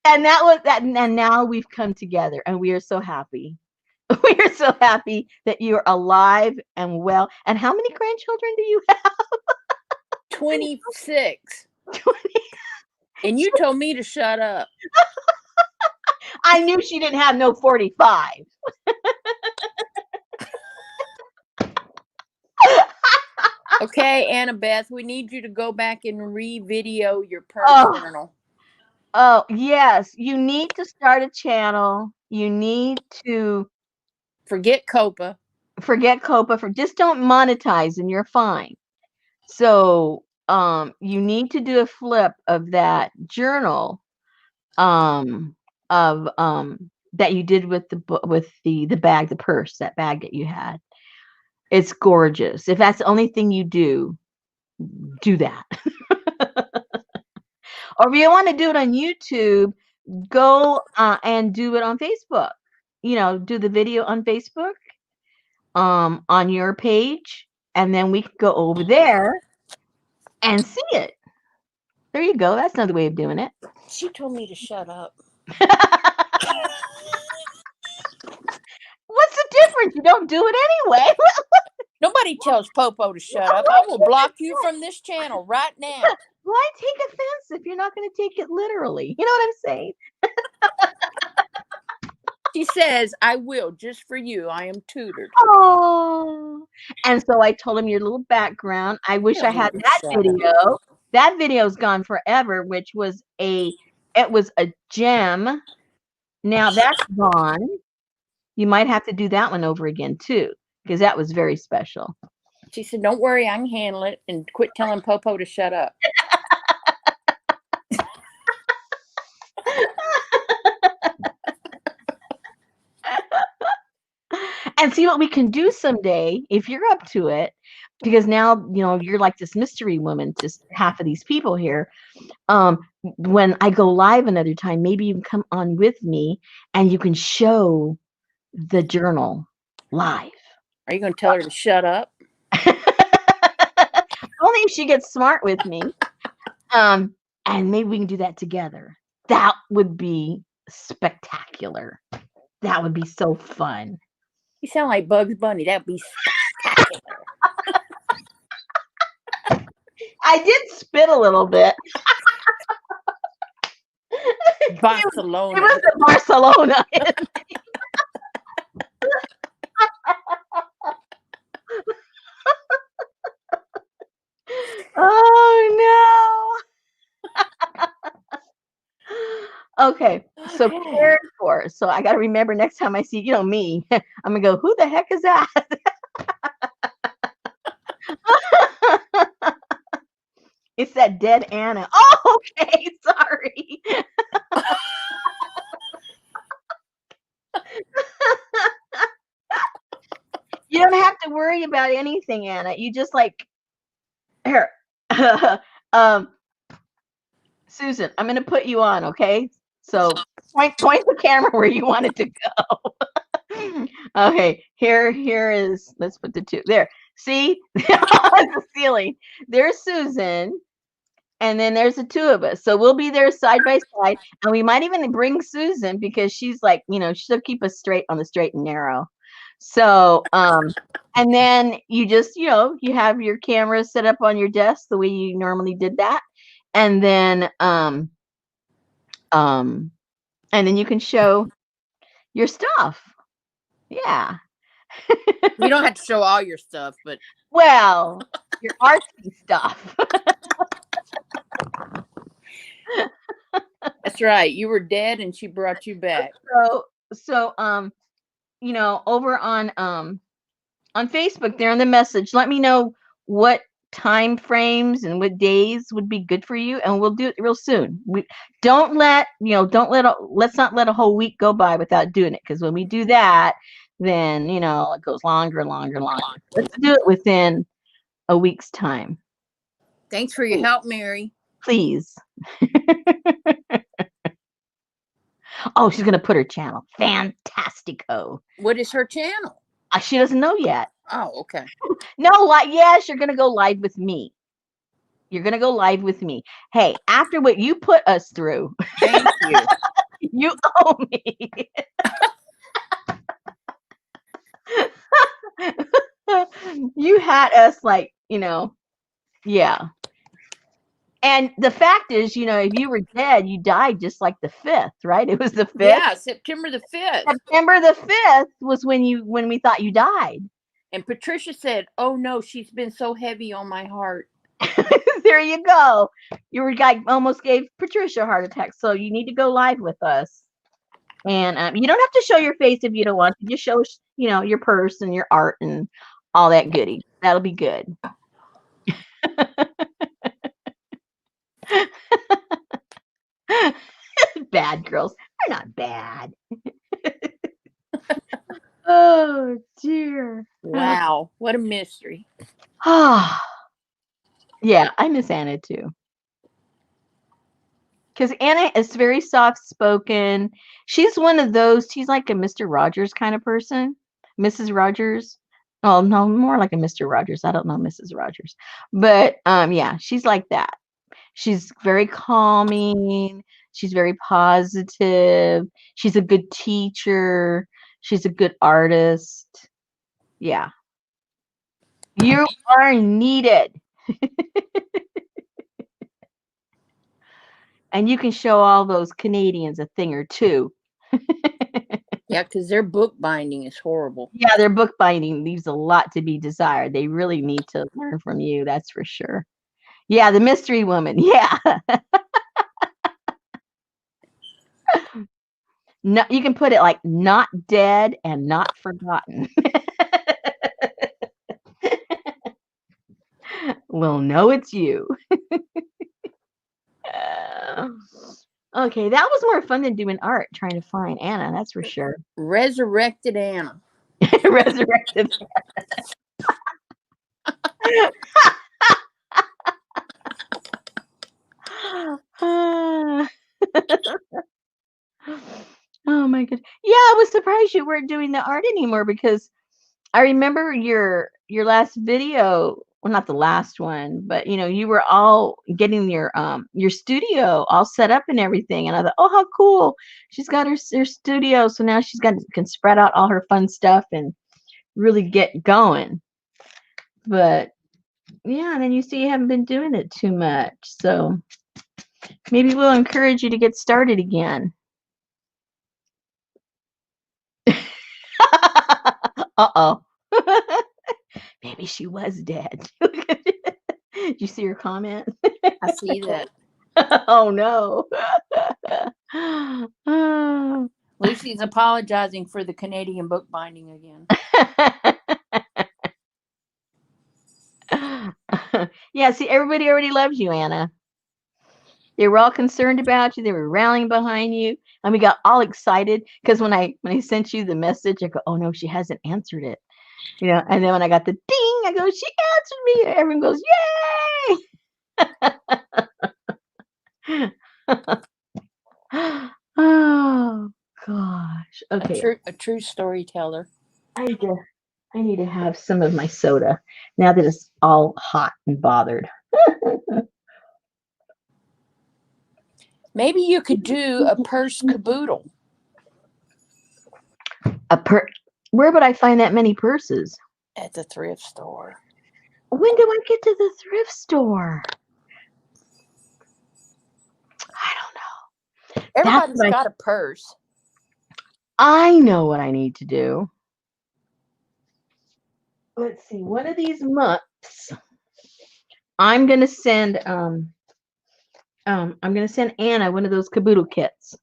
and that was that. And now we've come together and we are so happy. We are so happy that you're alive and well. And how many grandchildren do you have? 26. 20. And you told me to shut up. I knew she didn't have no 45. Okay, Annabeth, we need you to go back and re-video your pearl journal. Oh, yes. You need to start a channel. You need to forget COPA. Just don't monetize and you're fine. So you need to do a flip of that journal that you did with the bag, the purse, that bag that you had. It's gorgeous. If that's the only thing you do that. Or if you want to do it on YouTube, go and do it on Facebook. Do the video on Facebook on your page, and then we can go over there and see it. There you go. That's another way of doing it. She told me to shut up. What's the difference? You don't do it anyway. Nobody tells Popo to shut up. I will block you from this channel right now. Why take offense if you're not going to take it literally? You know what I'm saying? She says, I will, just for you. I am tutored. Oh. And so I told him your little background. I wish I had that video. That video's gone forever, which was it was a gem. Now that's gone. You might have to do that one over again too, because that was very special. She said, don't worry, I can handle it, and quit telling Popo to shut up. And see what we can do someday if you're up to it, because now you're like this mystery woman to half of these people here. When I go live another time, maybe you can come on with me and you can show the journal live. Are you going to tell her to shut up? Only if she gets smart with me. And maybe we can do that together. That would be spectacular. That would be so fun. You sound like Bugs Bunny. That would be spectacular. I did spit a little bit. Barcelona. It was the Barcelona. Okay, so cared for. So I got to remember next time I see, me, I'm gonna go, who the heck is that? It's that dead Anna. Oh, okay, sorry. You don't have to worry about anything, Anna. You just like here. um, Susan, I'm gonna put you on, okay? So point the camera where you want it to go. Okay, here is, let's put the two there. See? The ceiling. There's Susan, and then there's the two of us. So we'll be there side by side, and we might even bring Susan because she's like, she'll keep us straight on the straight and narrow. So, and then you just, you have your camera set up on your desk the way you normally did that. And then, and then you can show your stuff. Yeah. You don't have to show all your stuff, but Well, your artsy stuff. that's right. You were dead and she brought you back. So, over on Facebook, there in the message, let me know what time frames and what days would be good for you, and we'll do it real soon. We let's not let a whole week go by without doing it, because when we do that, then it goes longer and longer and longer. Let's do it within a week's time. Thanks for your help, Mary. Please. Oh, she's gonna put her channel. Fantastico. What is her channel? She doesn't know yet. Oh, okay. No, yes, you're gonna go live with me. You're gonna go live with me. Hey, after what you put us through, Thank you. you owe me. You had us like, yeah. And the fact is, if you were dead, you died just like the 5th, right? It was the 5th. Yeah, September the 5th. September the 5th was when we thought you died. And Patricia said, "Oh no, she's been so heavy on my heart." There you go. Your guy almost gave Patricia a heart attack. So you need to go live with us. And you don't have to show your face if you don't want to. Just show, your purse and your art and all that goodie. That'll be good. Bad girls. They're not bad. Oh, dear. Wow, what a mystery. Yeah, I miss Anna too. Because Anna is very soft-spoken. She's one of those, she's like a Mr. Rogers kind of person. Mrs. Rogers. Oh, no, more like a Mr. Rogers. I don't know Mrs. Rogers. But yeah, she's like that. She's very calming. She's very positive. She's a good teacher. She's a good artist. Yeah. You are needed. And you can show all those Canadians a thing or two. Yeah, because their book binding is horrible. Yeah, their book binding leaves a lot to be desired. They really need to learn from you, that's for sure. Yeah, the mystery woman. Yeah. No, you can put it like not dead and not forgotten. We'll know it's you. Okay, that was more fun than doing art, trying to find Anna, that's for sure. Resurrected Anna. Resurrected. Oh my god. Yeah, I was surprised you weren't doing the art anymore, because I remember your last video, well, not the last one, but you were all getting your studio all set up and everything, and I thought, oh, how cool. She's got her studio, so now can spread out all her fun stuff and really get going. But yeah, then you see you haven't been doing it too much, so maybe we'll encourage you to get started again. Uh-oh. Maybe she was dead. Did you see her comment? I see that. Oh no. She's apologizing for the Canadian bookbinding again. Yeah, see, everybody already loves you, Anna. They were all concerned about you. They were rallying behind you, and we got all excited because when I sent you the message, I go, "Oh no, she hasn't answered it," And then when I got the ding, I go, "She answered me!" Everyone goes, "Yay!" Oh gosh. Okay, A true storyteller. I need to have some of my soda now that it's all hot and bothered. Maybe you could do a purse caboodle. Where would I find that many purses? At the thrift store. When do I get to the thrift store? I don't know. Everybody's got a purse. I know what I need to do. Let's see. One of these months, I'm gonna send Anna one of those caboodle kits,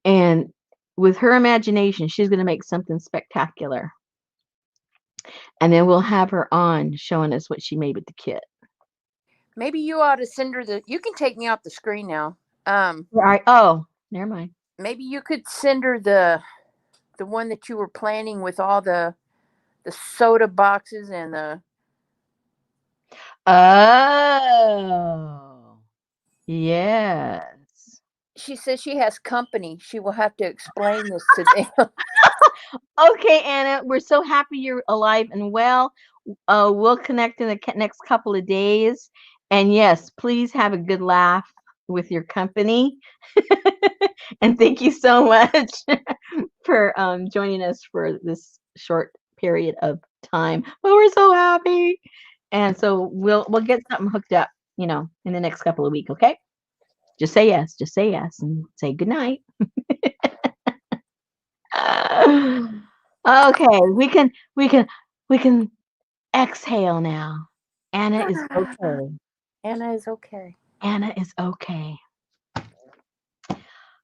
and with her imagination, she's gonna make something spectacular. And then we'll have her on showing us what she made with the kit. Maybe you ought to send her you can take me off the screen now. Right. Oh, never mind. Maybe you could send her the one that you were planning with all the soda boxes and the. Oh, yes. She says she has company. She will have to explain this to them. Okay, Anna, we're so happy you're alive and well. We'll connect in the next couple of days. And yes, please have a good laugh with your company. And thank you so much for joining us for this short period of time. Well, we're so happy. And so we'll get something hooked up, in the next couple of weeks, okay? Just say yes, and say good night. Okay, we can exhale now. Anna is okay. Anna is okay. Anna is okay.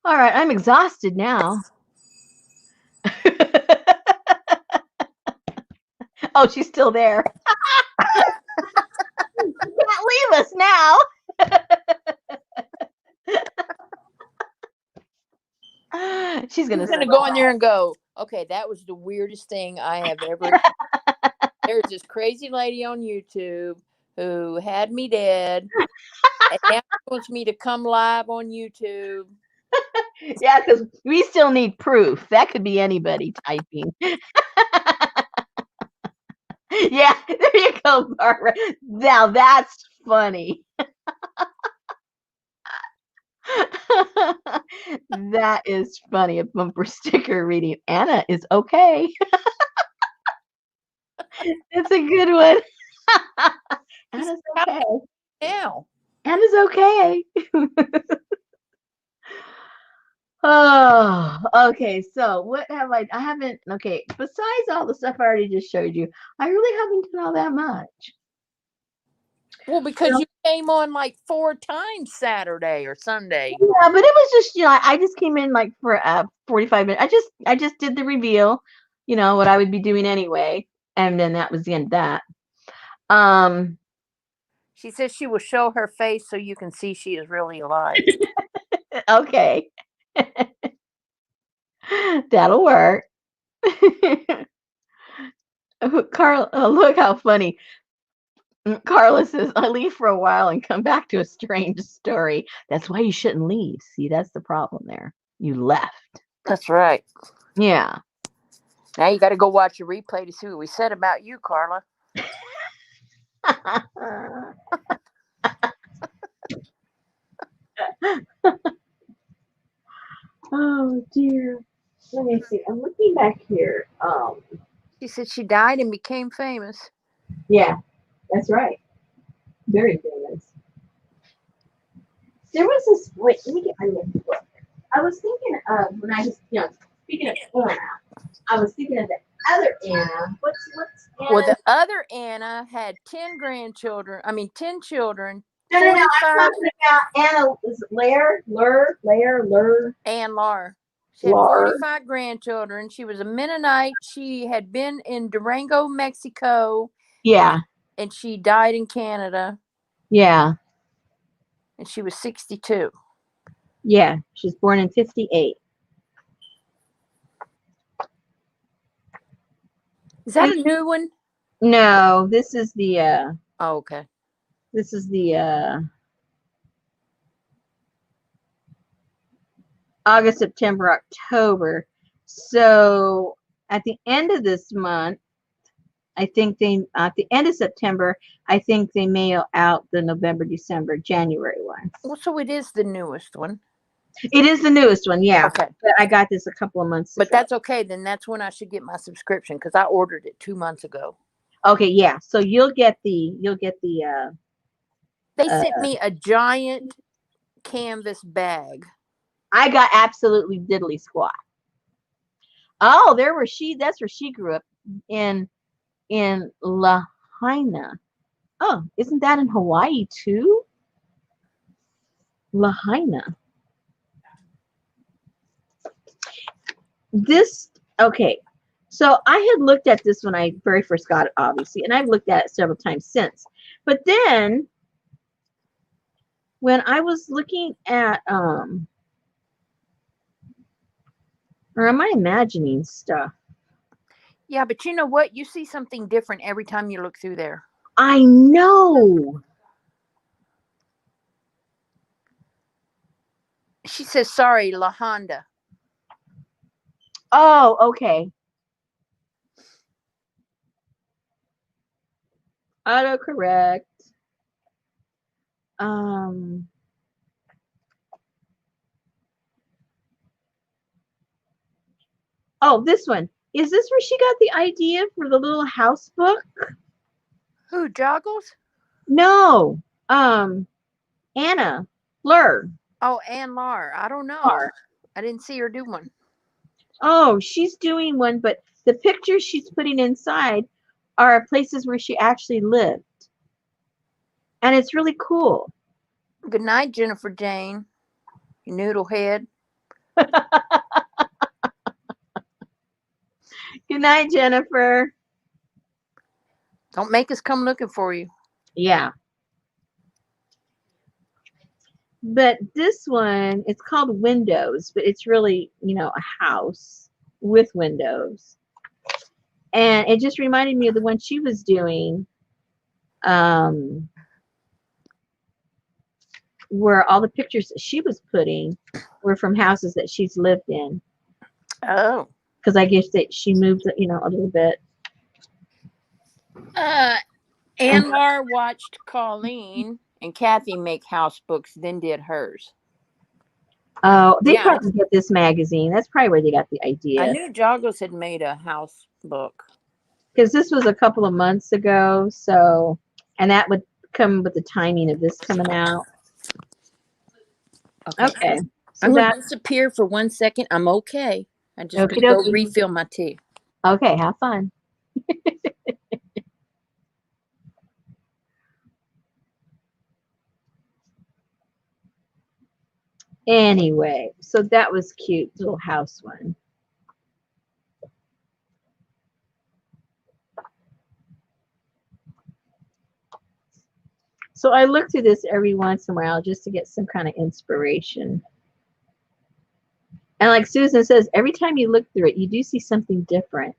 All right, I'm exhausted now. Oh, she's still there. You can't leave us now. She's gonna go in there and go, okay, that was the weirdest thing I have ever. There's this crazy lady on YouTube who had me dead, and now she wants me to come live on YouTube. Yeah, because we still need proof. That could be anybody typing. Yeah, there you go, Barbara. Now that's funny. That is funny. A bumper sticker reading Anna is okay. It's a good one. Anna's okay. Now. Anna's okay. Oh, okay. So what have I haven't, okay. Besides all the stuff I already just showed you, I really haven't done all that much. Well, because you came on like 4 times Saturday or Sunday. Yeah, but it was just, I just came in like for 45 minutes. I just did the reveal, what I would be doing anyway. And then that was the end of that. She says she will show her face so you can see she is really alive. Okay. That'll work. Carl, look how funny. Carla says, I leave for a while and come back to a strange story. That's why you shouldn't leave. See, that's the problem there. You left. That's right. Yeah. Now you got to go watch a replay to see what we said about you, Carla. Oh, dear. Let me see. I'm looking back here. She said she died and became famous. Yeah, that's right. Very famous. There was this. Wait, let me get my next book. I was thinking of when I was, speaking of Anna, I was thinking of the other Anna. What's Anna? Well, the other Anna had 10 grandchildren. 10 children. No. I'm talking about Anna. Is it Lur? And Laura. She had Lar. 45 grandchildren. She was a Mennonite. She had been in Durango, Mexico, Yeah. and she died in Canada, Yeah. and she was 62. Yeah. She was born in 58. Is that a new one? No, this is the Oh, okay. August, September, October. So at the end of this month, I think at the end of September, I think they mail out the November, December, January one. Well, so it is the newest one. It is the newest one, yeah. Okay. But I got this a couple of months ago. But that's okay. Then that's when I should get my subscription because I ordered it 2 months ago. Okay, yeah. So you'll get the They sent me a giant canvas bag. I got absolutely diddly squat. Oh, that's where she grew up in Lahaina. Oh, isn't that in Hawaii too? Lahaina. Okay. So I had looked at this when I very first got it, obviously, and I've looked at it several times since. But then when I was looking at or am I imagining stuff? Yeah, but you know what? You see something different every time you look through there. I know. She says, sorry, La Honda. Oh, okay. Autocorrect. Oh, this one. Is this where she got the idea for the little house book? Who, Joggles? No. Anna Fleur. Oh, Ann Lar. I don't know. Lar. I didn't see her do one. Oh, she's doing one, but the pictures she's putting inside are places where she actually lived. And it's really cool. Good night, Jennifer Jane. You noodle head. Good night, Jennifer. Don't make us come looking for you. Yeah. But this one, it's called Windows, but it's really, a house with windows. And it just reminded me of the one she was doing, where all the pictures that she was putting were from houses that she's lived in. Oh. Because I guess that she moved, a little bit. Ann Lar watched Colleen and Kathy make house books, then did hers. Oh, they probably get this magazine. That's probably where they got the idea. I knew Joggles had made a house book. Because this was a couple of months ago, so, and that would come with the timing of this coming out. Okay. So I'm going to disappear for 1 second. I'm okay. I just going to go refill my tea. Okay, have fun. Anyway, so that was cute, little house one. So I look through this every once in a while just to get some kind of inspiration. And like Susan says, every time you look through it, you do see something different.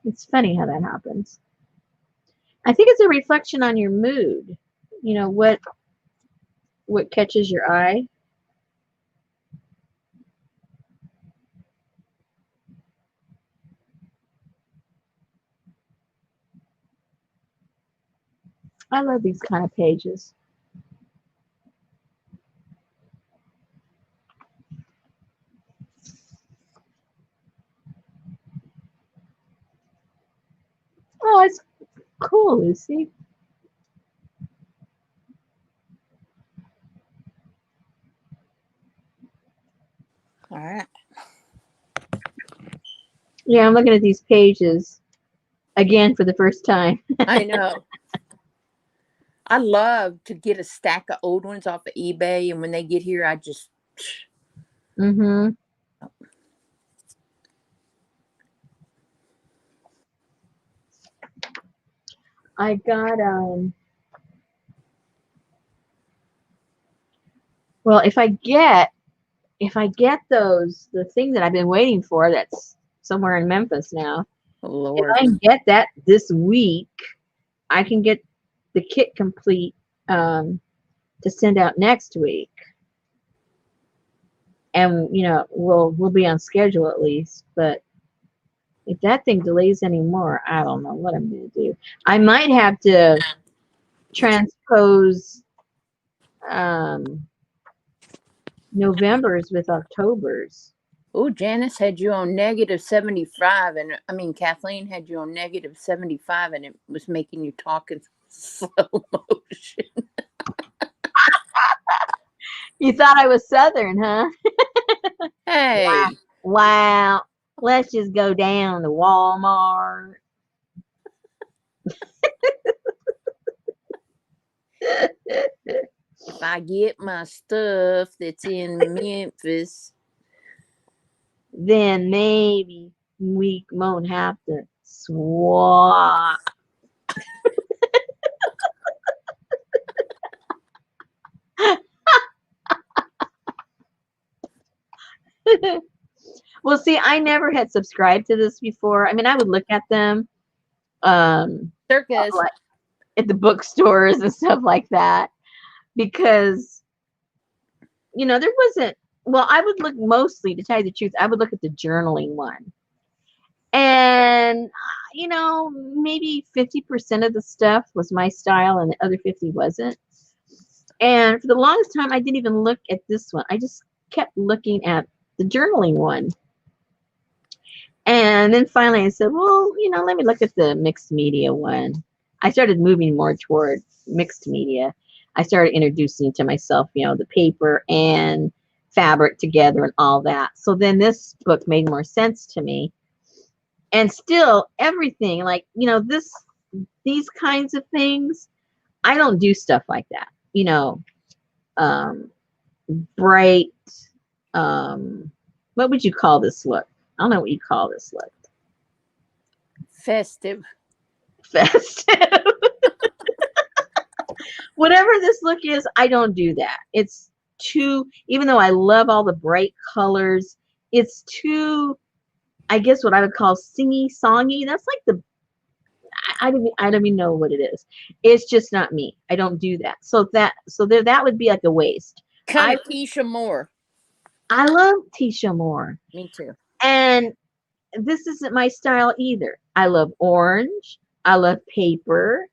It's funny how that happens. I think it's a reflection on your mood. What catches your eye. I love these kind of pages. Oh, it's cool, Lucy. All right. Yeah, I'm looking at these pages again for the first time. I know. I love to get a stack of old ones off of eBay, and when they get here, I just Mm-hmm. I got well, if I get those, the thing that I've been waiting for that's somewhere in Memphis now, Oh, if Lord. I can get that this week, I can get the kit complete to send out next week. And we'll be on schedule at least. But if that thing delays anymore, I don't know what I'm gonna do. I might have to transpose um, November's with October's. Oh, Janice had you on -75, and I mean Kathleen had you on -75, and it was making you talk in slow motion. You thought I was Southern, huh? Hey, Wow. Let's just go down to Walmart. if I get my stuff that's in Memphis, Then maybe we won't have to swap. Well, see, I never had subscribed to this before. I mean, I would look at them circus. like at the bookstores and stuff like that because there wasn't. Well, I would look mostly, to tell you the truth, I would look at the journaling one, and maybe 50% of the stuff was my style, and the other 50 wasn't. And for the longest time, I didn't even look at this one. I just kept looking at the journaling one. And then finally I said, well, let me look at the mixed media one. I started moving more toward mixed media. I started introducing to myself, the paper and fabric together and all that. So then this book made more sense to me. And still everything like, these kinds of things, I don't do stuff like that. Um, bright, what would you call this look? I don't know what you call this look. Festive. Festive. Whatever this look is, I don't do that. It's too, even though I love all the bright colors, it's too, I guess what I would call singy songy. That's like I don't even know what it is. It's just not me. I don't do that. So that would be like a waste. Kind of Keisha Moore. I love Tisha Moore. Me too. And this isn't my style either. I love orange. I love paper.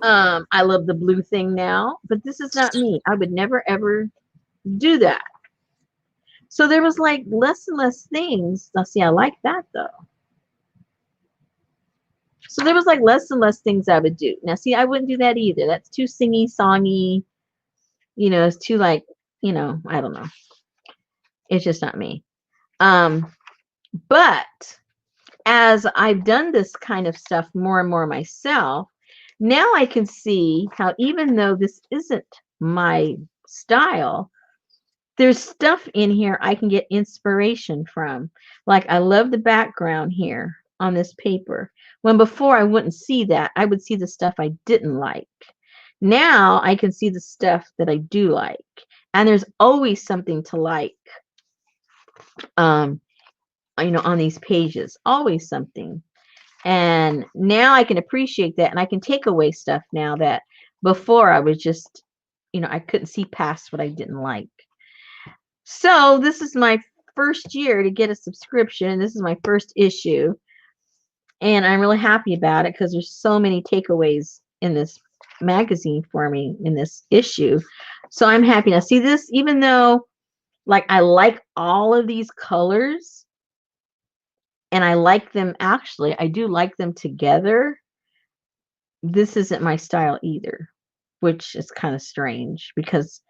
I love the blue thing now, but this is not me. I would never ever do that. So there was like less and less things. Now see, I like that though. So there was like less and less things I would do. Now see, I wouldn't do that either. That's too singy, songy. It's too like, I don't know. It's just not me. But as I've done this kind of stuff more and more myself, now I can see how even though this isn't my style, there's stuff in here I can get inspiration from. Like I love the background here on this paper. When before I wouldn't see that, I would see the stuff I didn't like. Now I can see the stuff that I do like. And there's always something to like. On these pages, always something. And now I can appreciate that, and I can take away stuff now that before I was just, I couldn't see past what I didn't like. So this is my first year to get a subscription. This is my first issue, and I'm really happy about it because there's so many takeaways in this magazine for me in this issue. So I'm happy. Now see this, even though like I like all of these colors, and I like them, actually, I do like them together. This isn't my style either, which is kind of strange because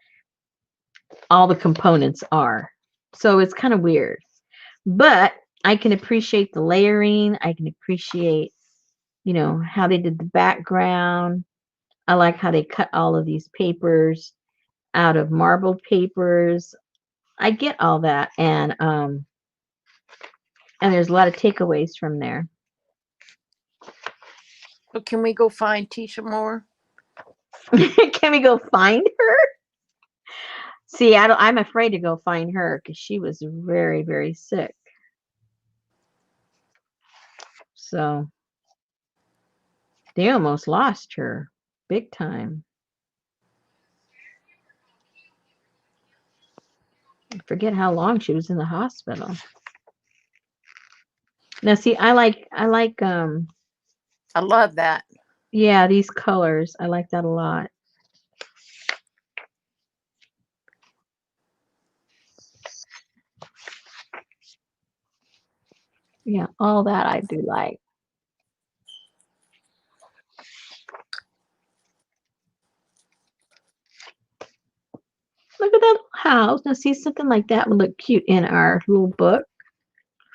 all the components are. So it's kind of weird. But I can appreciate the layering. I can appreciate, how they did the background. I like how they cut all of these papers out of marbled papers. I get all that, and there's a lot of takeaways from there. So can we go find Tisha Moore? Can we go find her? See, I'm afraid to go find her because she was very, very sick. So they almost lost her big time. I forget how long she was in the hospital. Now, see, I like I love that. yeah, these colors. I like that a lot. Yeah, all that I do like. Look at that house. Now, see, something like that would look cute in our little book.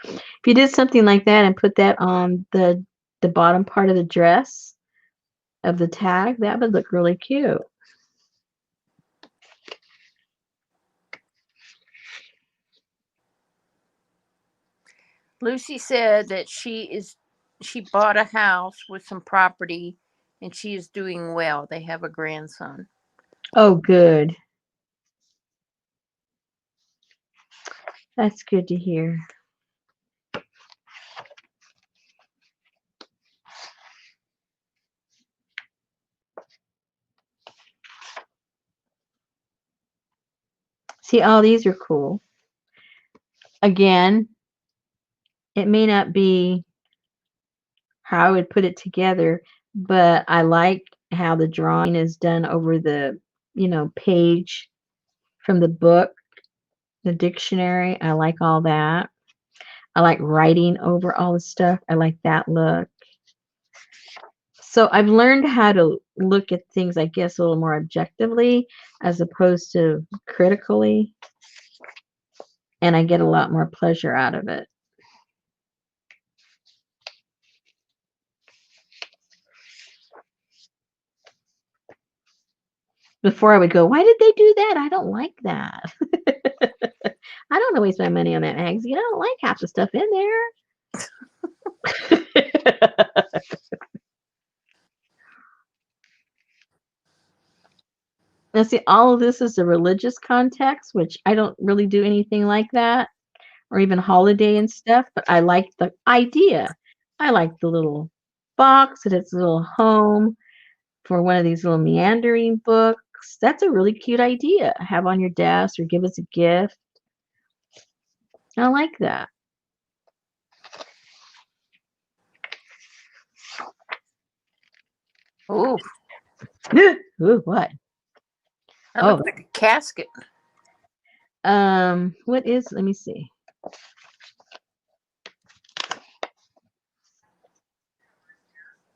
If you did something like that and put that on the bottom part of the dress of the tag, that would look really cute. Lucy said that she bought a house with some property and she is doing well. They have a grandson. Oh, good. That's good to hear. See, all these are cool. Again, it may not be how I would put it together, but I like how the drawing is done over the, page from the book, the dictionary. I like all that. I like writing over all the stuff. I like that look. So I've learned how to look at things, I guess, a little more objectively as opposed to critically. And I get a lot more pleasure out of it. Before I would go, why did they do that? I don't like that. I don't always spend money on that magazine. I don't like half the stuff in there. Now, see, all of this is a religious context, which I don't really do anything like that, or even holiday and stuff, but I like the idea. I like the little box and its little home for one of these little meandering books. That's a really cute idea. Have on your desk or give as a gift. I like that. Ooh, Ooh, what? that Oh, looks like a casket. what is, let me see.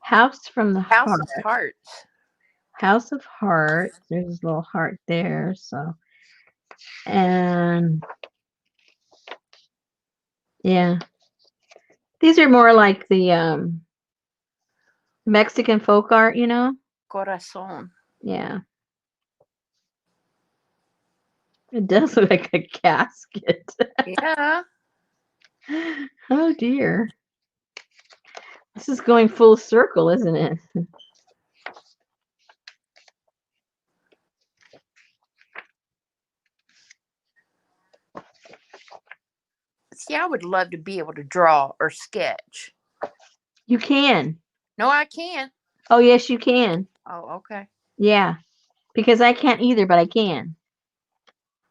House from the House Heart. of Hearts. House of Heart. There's a little heart there. So, and yeah, these are more like the Mexican folk art, Corazon. Yeah, it does look like a casket. Yeah. Oh dear, this is going full circle, isn't it? See, I would love to be able to draw or sketch. You can. No, I can't. Oh yes, you can. Oh, okay. Yeah, because I can't either, but I can.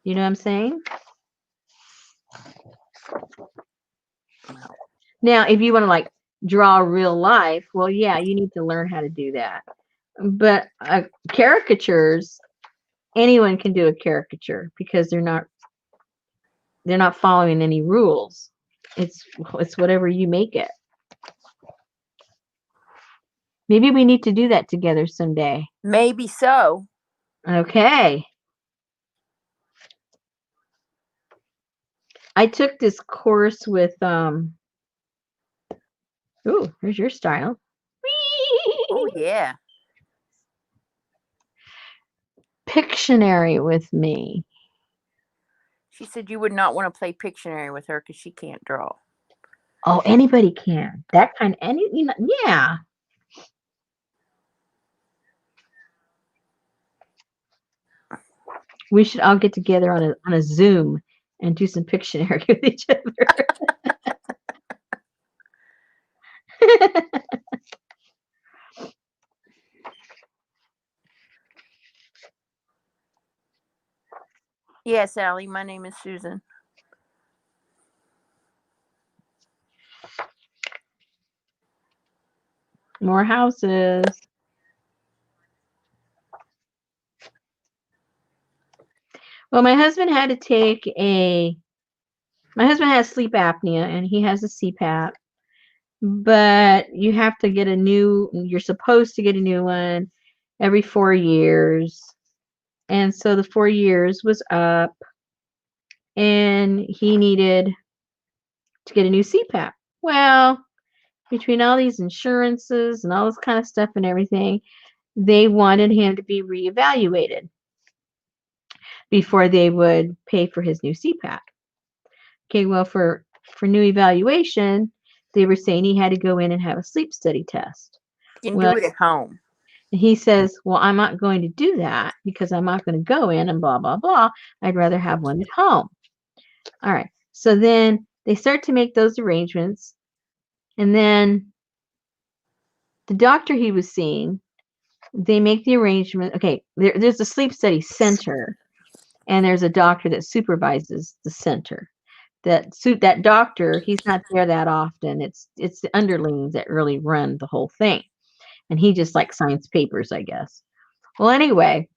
You know what I'm saying? Now, if you want to like draw real life, well, yeah, you need to learn how to do that. But caricatures, anyone can do a caricature because they're not following any rules. It's whatever you make it. Maybe we need to do that together someday. Maybe so. Okay. I took this course with ooh, here's your style. Oh, yeah. Pictionary with me. She said you would not want to play Pictionary with her because she can't draw. Oh, anybody can. That kind, yeah. We should all get together on a Zoom and do some Pictionary with each other. Yes, Allie, my name is Susan. More houses. Well, my husband has sleep apnea and he has a CPAP, but you're supposed to get a new one every 4 years. And so the 4 years was up and he needed to get a new CPAP. Well, between all these insurances and all this kind of stuff and everything, they wanted him to be reevaluated before they would pay for his new CPAP. Okay, well, for new evaluation, they were saying he had to go in and have a sleep study test. You can Well, do it at home. and he says, well, I'm not going to do that because I'm not going to go in and blah, blah, blah. I'd rather have one at home. All right. So then they start to make those arrangements. And then the doctor he was seeing, they make the arrangement. Okay, there's a sleep study center, and there's a doctor that supervises the center. That doctor, he's not there that often. It's the underlings that really run the whole thing, and he just like signs papers, I guess. Well, anyway,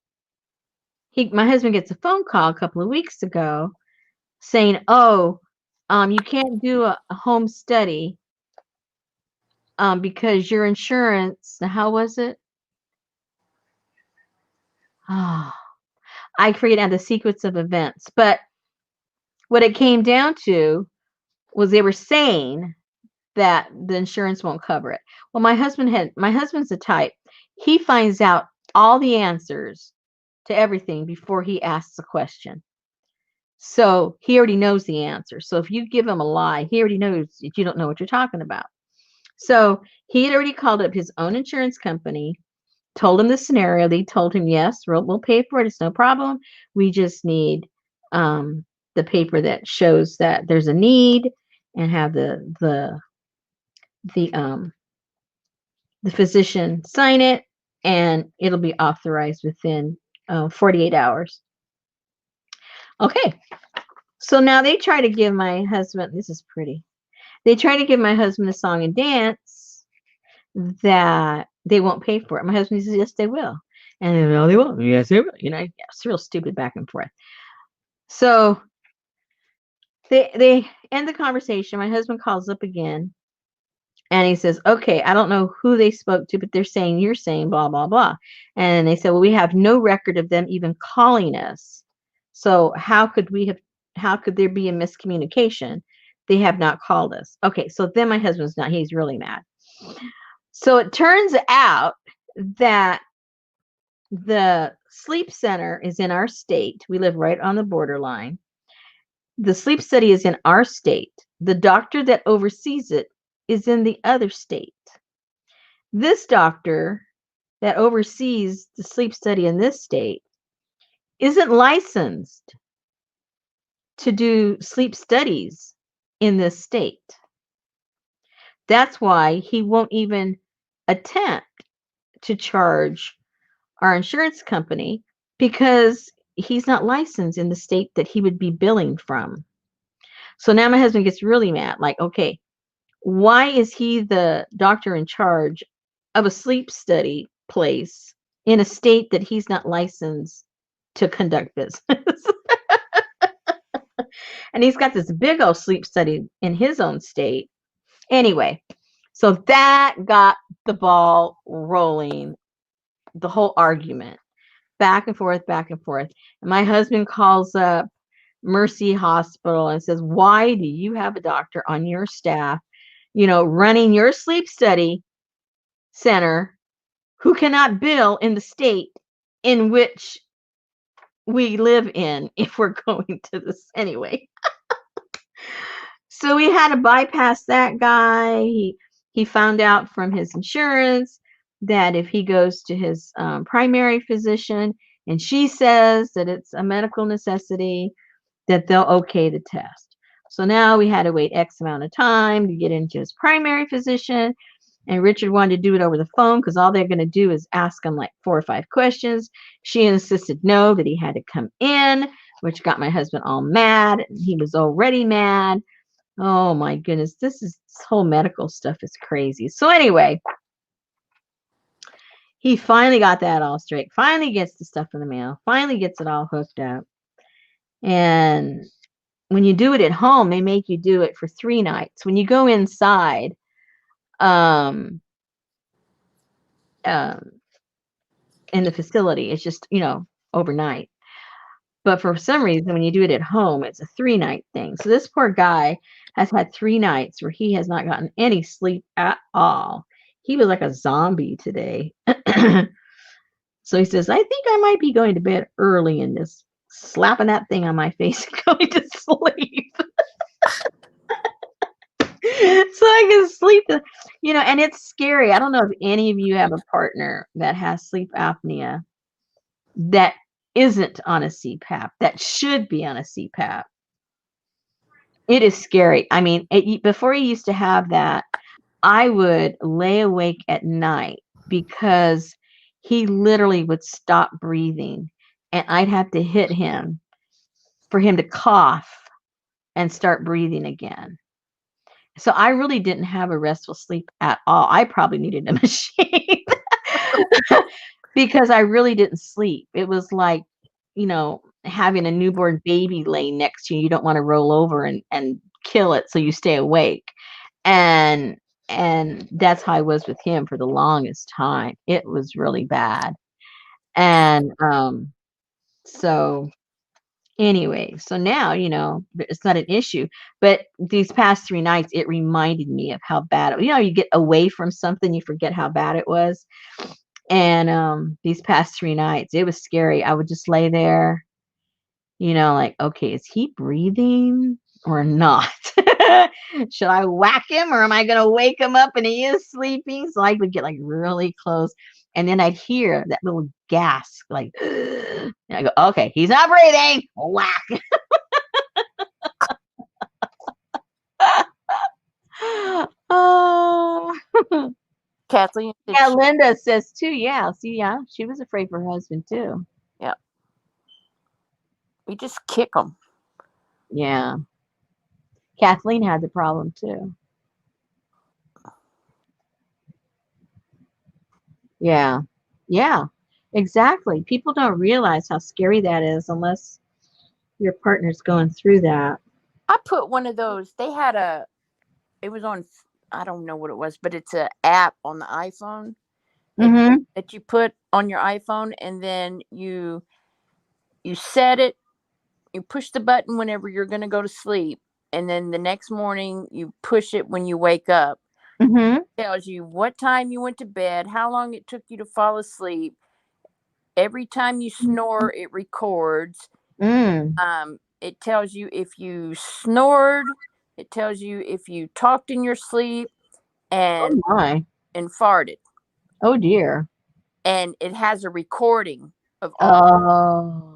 my husband gets a phone call a couple of weeks ago saying, "Oh, you can't do a home study because your insurance." Now, how was it? Oh, I forget now the sequence of events, but what it came down to was they were saying that the insurance won't cover it. Well, my husband's the type, he finds out all the answers to everything before he asks a question. So he already knows the answer. So if you give him a lie, he already knows that you don't know what you're talking about. So he had already called up his own insurance company, told him the scenario. They told him, yes, we'll pay for it. It's no problem. We just need the paper that shows that there's a need and have the physician sign it, and it'll be authorized within 48 hours. Okay. So now they try to give my husband, this is pretty. They try to give my husband a song and dance that they won't pay for it. My husband says, yes, they will. And no, they won't. Yes, they will. It's real stupid back and forth. So they end the conversation. My husband calls up again and he says, okay, I don't know who they spoke to, but they're saying you're saying blah, blah, blah. And they said, well, we have no record of them even calling us. So how could there be a miscommunication? They have not called us. Okay, so then my husband's he's really mad. So it turns out that the sleep center is in our state. We live right on the borderline. The sleep study is in our state. The doctor that oversees it is in the other state. This doctor that oversees the sleep study in this state isn't licensed to do sleep studies in this state. That's why he won't even attempt to charge our insurance company because he's not licensed in the state that he would be billing from. So now my husband gets really mad. Like, okay, why is he the doctor in charge of a sleep study place in a state that he's not licensed to conduct business? And he's got this big old sleep study in his own state. Anyway, so that got the ball rolling, the whole argument, back and forth, back and forth. And my husband calls up Mercy Hospital and says, why do you have a doctor on your staff, running your sleep study center who cannot bill in the state in which we live in if we're going to this anyway. So we had to bypass that guy. He found out from his insurance that if he goes to his primary physician and she says that it's a medical necessity, that they'll okay the test. So now we had to wait X amount of time to get into his primary physician. And Richard wanted to do it over the phone because all they're going to do is ask him like 4 or 5 questions. She insisted no, that he had to come in, which got my husband all mad. He was already mad. Oh my goodness, this whole medical stuff is crazy. So anyway, he finally got that all straight. Finally gets the stuff in the mail. Finally gets it all hooked up. And when you do it at home, they make you do it for 3 nights. When you go inside, um, in the facility, it's just, overnight. But for some reason, when you do it at home, it's a 3-night thing. So this poor guy has had 3 nights where he has not gotten any sleep at all. He was like a zombie today. So he says, I think I might be going to bed early and just slapping that thing on my face and going to sleep. So I can sleep, and it's scary. I don't know if any of you have a partner that has sleep apnea that isn't on a CPAP, that should be on a CPAP. It is scary. I mean, before he used to have that, I would lay awake at night because he literally would stop breathing and I'd have to hit him for him to cough and start breathing again. So I really didn't have a restful sleep at all. I probably needed a machine because I really didn't sleep. It was like, having a newborn baby laying next to you. You don't want to roll over and kill it, so you stay awake. And that's how I was with him for the longest time. It was really bad. And so anyway, so now, it's not an issue. But these past 3 nights, it reminded me of how bad you get away from something, you forget how bad it was. And these past 3 nights, it was scary. I would just lay there, like, okay, is he breathing or not? Should I whack him or am I going to wake him up and he is sleeping? So I would get like really close. And then I'd hear that little gasp, like, and I go, okay, he's not breathing. Whack. Oh. Kathleen. Yeah, Linda says too. Yeah, see, yeah, she was afraid for her husband too. Yeah. You just kick them. Yeah. Kathleen had the problem too. Yeah. Yeah. Exactly. People don't realize how scary that is unless your partner's going through that. I put one of those. It was on, I don't know what it was, but it's an app on the iPhone that you put on your iPhone, and then you set it, you push the button whenever you're going to go to sleep, and then the next morning you push it when you wake up. It tells you what time you went to bed, how long it took you to fall asleep. Every time you snore, it records. It tells you if you snored. It tells you if you talked in your sleep and farted. Oh dear. And it has a recording of all.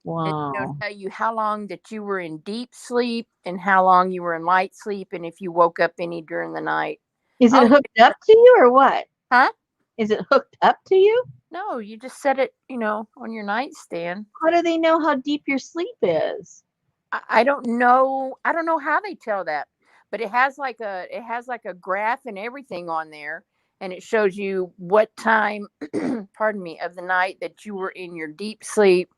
Wow. It'll tell you how long that you were in deep sleep and how long you were in light sleep, and if you woke up any during the night. Is it hooked up to you or what? Huh? Is it hooked up to you? No, you just set it, on your nightstand. How do they know how deep your sleep is? I don't know. I don't know how they tell that, but it has like a graph and everything on there, and it shows you what time, pardon me, of the night that you were in your deep sleep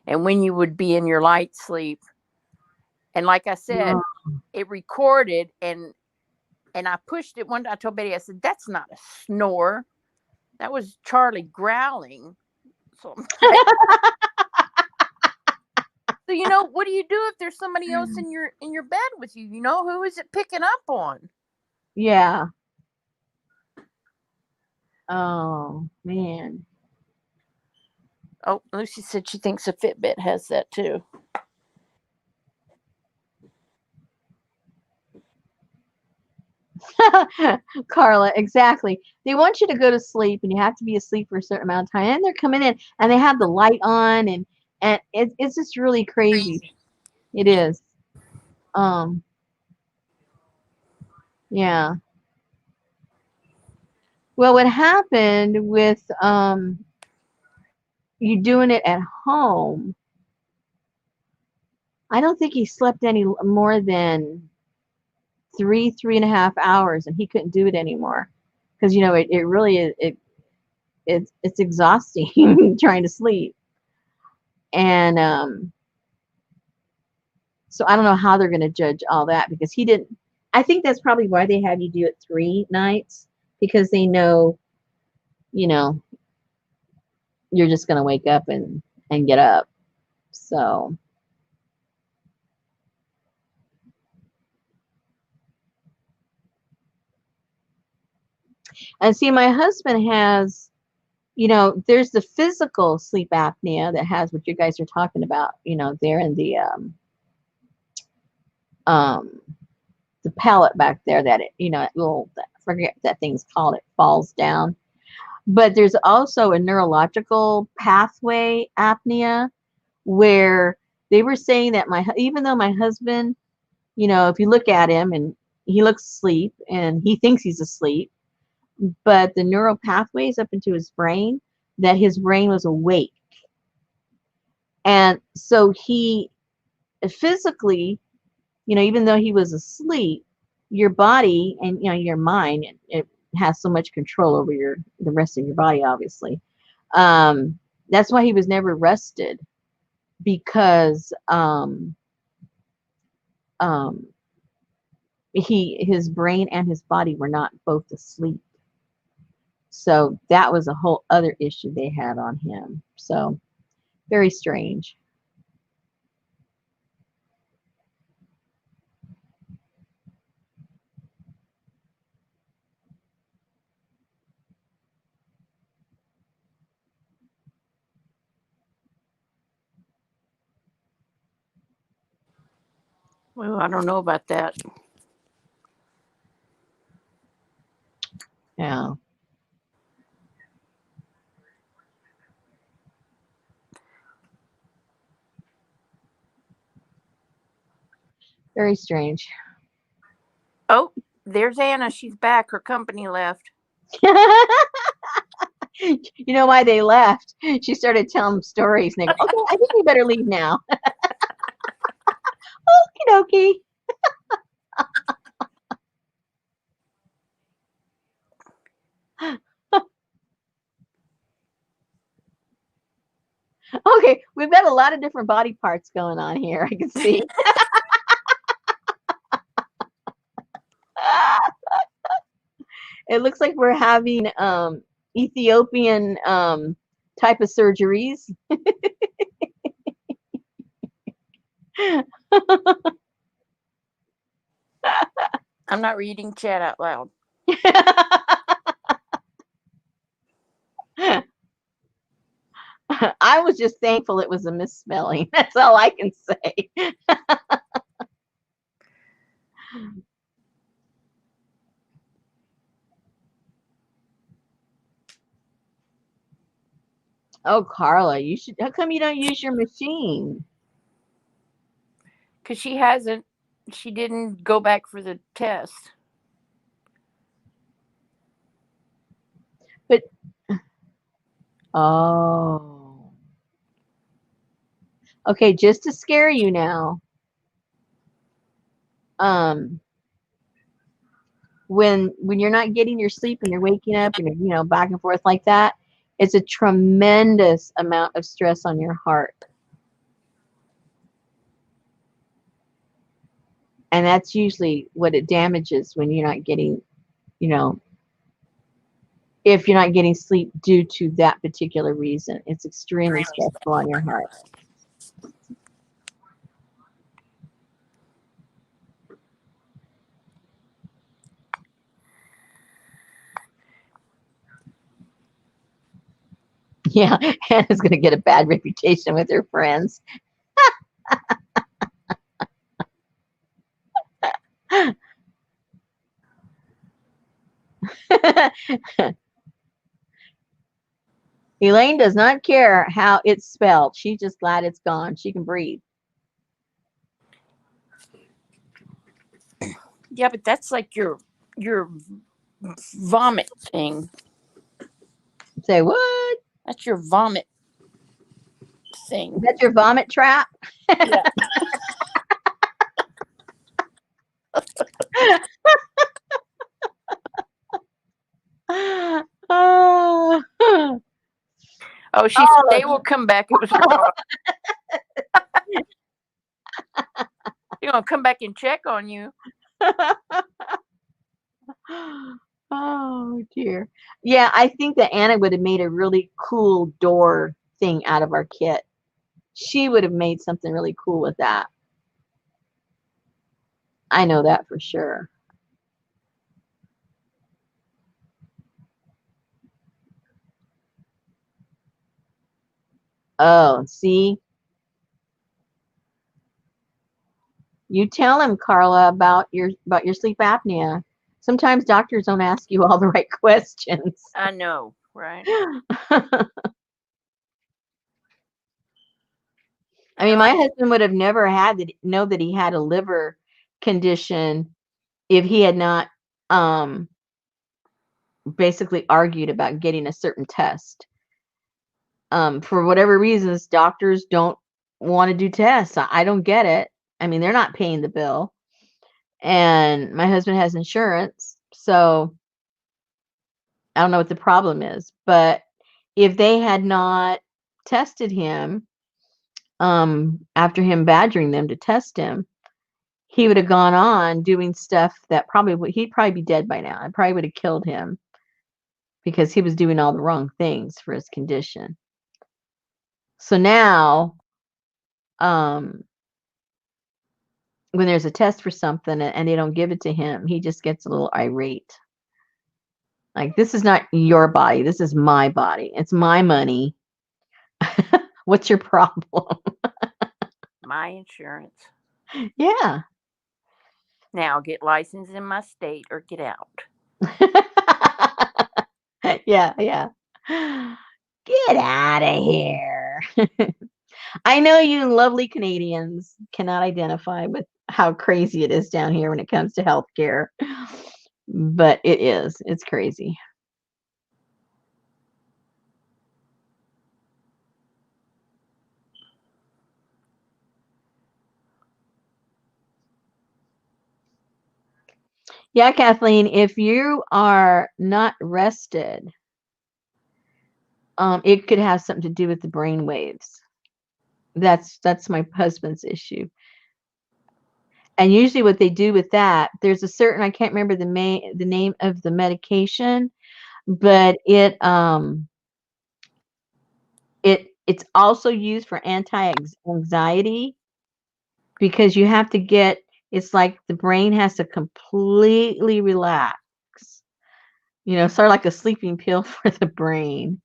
and when you would be in your light sleep. And like I said, it recorded, and I pushed it one. I told Betty, I said, "That's not a snore. That was Charlie growling." So, so what do you do if there's somebody else in your bed with you? Who is it picking up on? Yeah. Oh man. Oh, Lucy said she thinks a Fitbit has that too. Carla, exactly. They want you to go to sleep, and you have to be asleep for a certain amount of time. And they're coming in, and they have the light on, and it's just really crazy. It is. Um, yeah. Well, what happened with you doing it at home? I don't think he slept any more than 3.5 hours, and he couldn't do it anymore because it really is it's exhausting trying to sleep. And so I don't know how they're going to judge all that because he didn't. I think that's probably why they have you do it 3 nights, because they know, you know, you're just going to wake up and get up. So, and see, my husband has, there's the physical sleep apnea that has what you guys are talking about, there in um, the palate back there that little, I forget what that thing's called. It falls down. But there's also a neurological pathway apnea where they were saying that even though my husband, if you look at him and he looks asleep and he thinks he's asleep, but the neural pathways up into his brain, that his brain was awake. And so he physically, even though he was asleep, your body and your mind, it has so much control over the rest of your body, obviously. That's why he was never rested, because um, his brain and his body were not both asleep. So that was a whole other issue they had on him. So very strange. Well, I don't know about that. Yeah. Very strange. Oh, there's Anna. She's back. Her company left. You know why they left? She started telling them stories, and they go, "Okay, I think we better leave now." Okie dokie. Okay, we've got a lot of different body parts going on here. I can see. It looks like we're having Ethiopian type of surgeries. I'm not reading chat out loud. I was just thankful it was a misspelling. That's all I can say. Oh, Carla, you should. How come you don't use your machine? Because she hasn't. She didn't go back for the test. But oh, okay. Just to scare you now. Um, when you're not getting your sleep and you're waking up and you're back and forth like that, it's a tremendous amount of stress on your heart. And that's usually what it damages when you're not getting, if you're not getting sleep due to that particular reason. It's extremely stressful on your heart. Yeah, Hannah's going to get a bad reputation with her friends. Elaine does not care how it's spelled. She's just glad it's gone. She can breathe. Yeah, but that's like your vomit thing. Say, what? That's your vomit thing. Is that your vomit trap? Yeah. Oh, Oh, she said they will come back. It was wrong. They're gonna come back and check on you. oh dear. Yeah, I think that Anna would have made a really cool door thing out of our kit. She would have made something really cool with that. I know that for sure. Oh, see? You tell him, Carla, about your sleep apnea. Sometimes doctors don't ask you all the right questions. I know, right? I mean, my husband would have never had to know that he had a liver condition if he had not basically argued about getting a certain test. For whatever reasons, doctors don't want to do tests. I don't get it. I mean, they're not paying the bill. And my husband has insurance, so I don't know what the problem is. But if they had not tested him, after him badgering them to test him, he would have gone on doing stuff that he'd probably be dead by now. I probably would have killed him because he was doing all the wrong things for his condition. So now, when there's a test for something and they don't give it to him, he just gets a little irate. Like, this is not your body. This is my body. It's my money. What's your problem? My insurance. Yeah. Now get licensed in my state or get out. Yeah, yeah. Get out of here. I know you lovely Canadians cannot identify with how crazy it is down here when it comes to healthcare, but it is. It's crazy. Yeah, Kathleen, if you are not rested, it could have something to do with the brain waves. That's my husband's issue. And usually what they do with that, there's a certain, I can't remember the name of the medication, but it's also used for anti-anxiety because you have to it's like the brain has to completely relax. Sort of like a sleeping pill for the brain,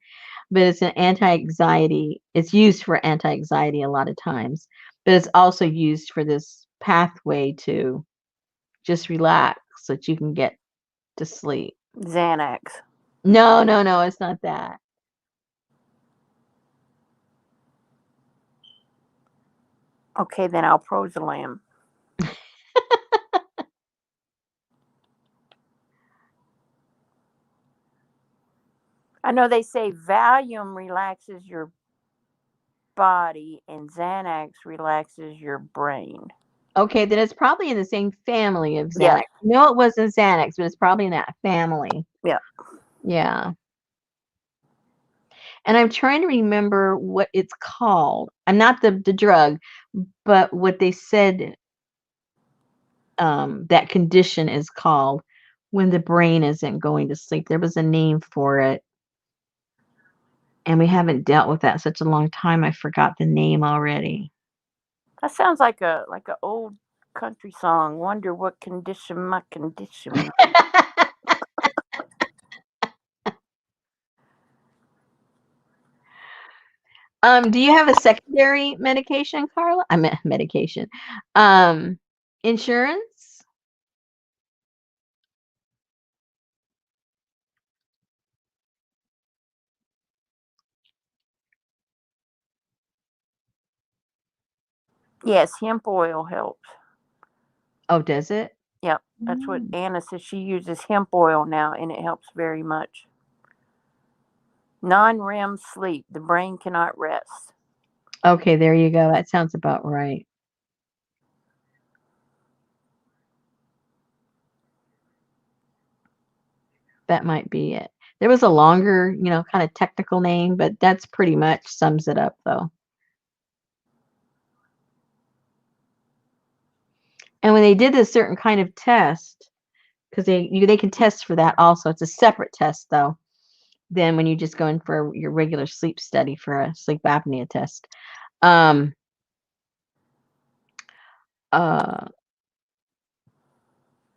but it's an anti-anxiety. It's used for anti-anxiety a lot of times, but it's also used for this pathway to just relax so that you can get to sleep. Xanax. No, it's not that. Okay, then I'll Prozalam. I know they say Valium relaxes your body and Xanax relaxes your brain. Okay, then it's probably in the same family of Xanax. Yeah. No, it wasn't Xanax, but it's probably in that family. Yeah. Yeah. And I'm trying to remember what it's called. I'm not the drug, but what they said that condition is called when the brain isn't going to sleep. There was a name for it. And we haven't dealt with that in such a long time. I forgot the name already. That sounds like a old country song. Wonder what condition my condition. Do you have a secondary medication, Carla? I meant medication. Um, Insurance? Yes, hemp oil helps. Oh, does it? Yep, that's what Mm. Anna says. She uses hemp oil now, and it helps very much. Non-REM sleep. The brain cannot rest. Okay, there you go. That sounds about right. That might be it. There was a longer, kind of technical name, but that's pretty much sums it up, though. And when they did this certain kind of test, because they can test for that also. It's a separate test, though, than when you just go in for your regular sleep study for a sleep apnea test. Um, uh,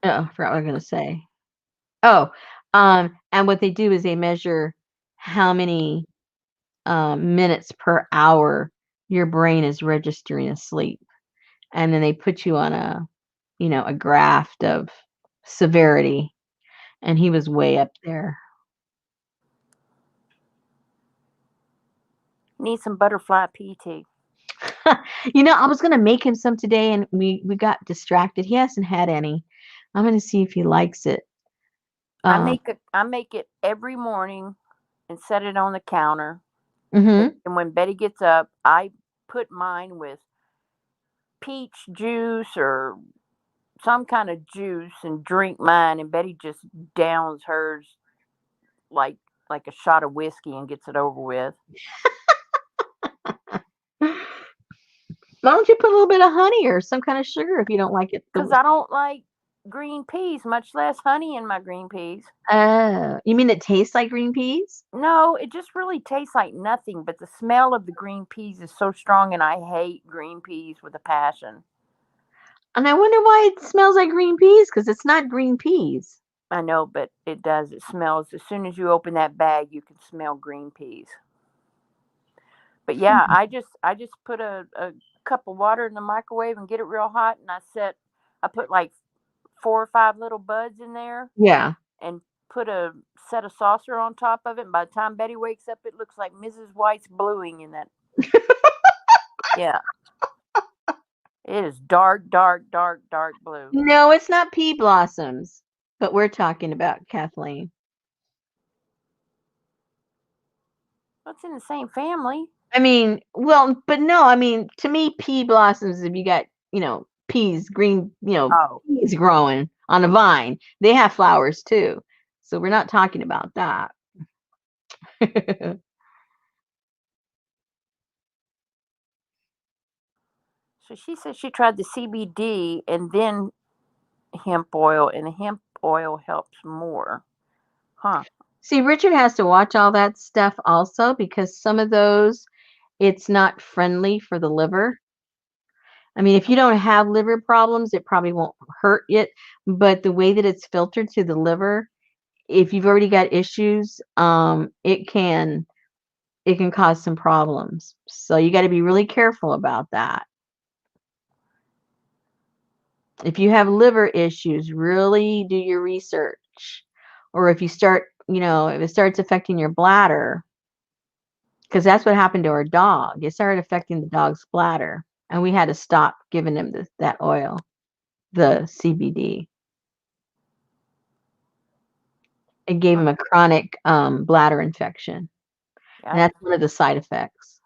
oh, I forgot what I was going to say. Oh, and what they do is they measure how many minutes per hour your brain is registering asleep. And then they put you on a graph of severity. And he was way up there. Need some butterfly pea tea. I was gonna make him some today, and we got distracted. He hasn't had any. I'm gonna see if he likes it. Um, I make it every morning and set it on the counter. hmm And when Betty gets up, I put mine with peach juice or some kind of juice and drink mine. And Betty just downs hers like like a shot of whiskey and gets it over with. Why don't you put a little bit of honey or some kind of sugar if you don't like it? Because I don't like green peas, much less honey in my green peas. Oh, you mean it tastes like green peas? No, it just really tastes like nothing. But the smell of the green peas is so strong, and I hate green peas with a passion. And I wonder why it smells like green peas because it's not green peas. I know, but it does. It smells. As soon as you open that bag, you can smell green peas. But yeah, I just put a cup of water in the microwave and get it real hot, and I put like 4 or 5 little buds in there, Yeah. and put a set a saucer on top of it. And by the time Betty wakes up, it looks like Mrs. White's bluing in that. Yeah, it is dark, dark, dark, dark blue. No, it's not pea blossoms, but we're talking about Kathleen. It's in the same family. I mean, well, but no, I mean, to me, pea blossoms, if you got, peas, green, Oh, peas growing on a vine, they have flowers too. So we're not talking about that. so she said she tried the CBD and then hemp oil, and the hemp oil helps more. Huh? See, Richard has to watch all that stuff also because some of those, it's not friendly for the liver. I mean, if you don't have liver problems, it probably won't hurt it. But the way that it's filtered to the liver, if you've already got issues, it can cause some problems. So you got to be really careful about that. If you have liver issues, really do your research. Or if if it starts affecting your bladder, because that's what happened to our dog. It started affecting the dog's bladder, and we had to stop giving him that oil, the CBD. It gave him a chronic bladder infection, and Yeah. that's one of the side effects.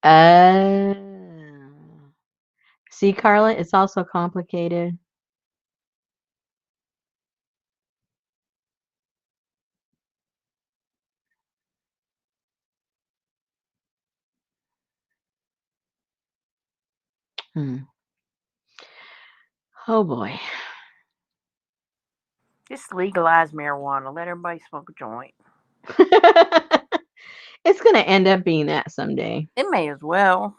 Uh, See, Carla, it's also complicated. Hmm. Oh boy. Just legalize marijuana. Let everybody smoke a joint. It's going to end up being that someday. It may as well.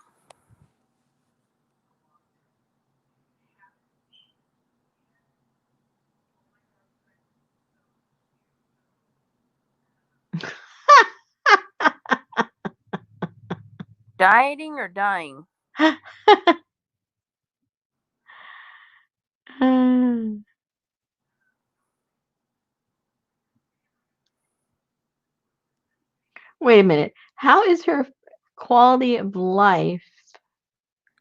dieting or dying? Wait a minute. How is her quality of life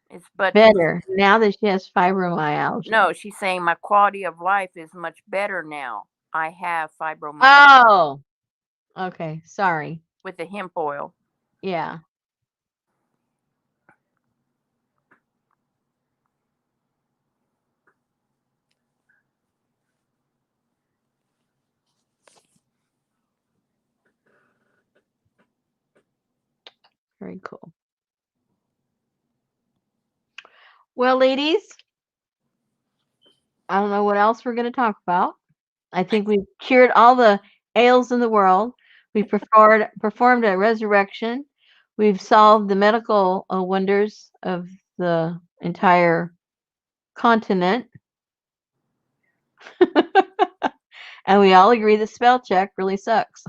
It's but better now that she has fibromyalgia? no, she's saying my quality of life is much better now. I have fibromyalgia Oh, okay. Sorry. with the hemp oil. Yeah. Very cool. Well, ladies, I don't know what else we're going to talk about. I think we've cured all the ails in the world. We've performed a resurrection. We've solved the medical wonders of the entire continent. And we all agree the spell check really sucks.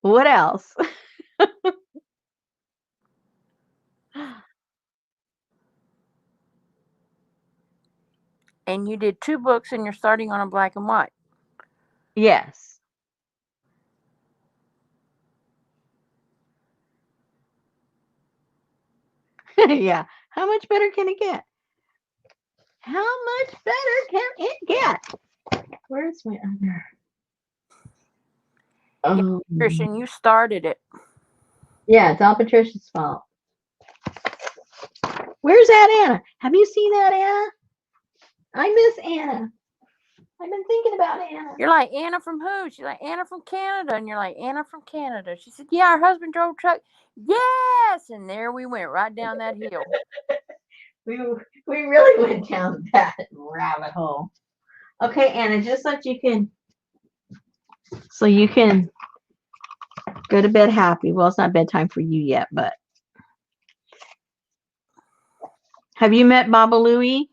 What else? And you did 2 books and you're starting on a black and white. Yes. Yeah. How much better can it get? How much better can it get? Where's my other? Yeah, Christian, you started it. Yeah, it's all Patricia's fault. Where's that Anna? Have you seen that Anna? I miss Anna. I've been thinking about Anna. You're like, Anna from who? She's like, Anna from Canada. And you're like, Anna from Canada. She said, yeah, her husband drove a truck. Yes. And there we went right down that hill. We really went down that rabbit hole. Okay, Anna, just so you can go to bed happy. Well, it's not bedtime for you yet, but have you met Baba Louie?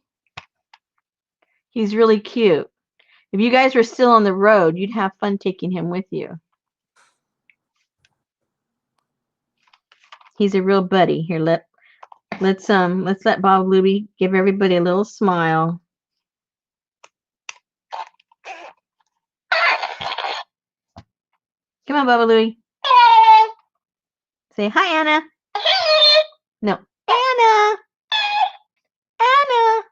He's really cute. If you guys were still on the road, you'd have fun taking him with you. He's a real buddy. Here, let's let Baba Louie give everybody a little smile. Come on, Baba Louie. Say hi, Anna. No, Anna. Anna.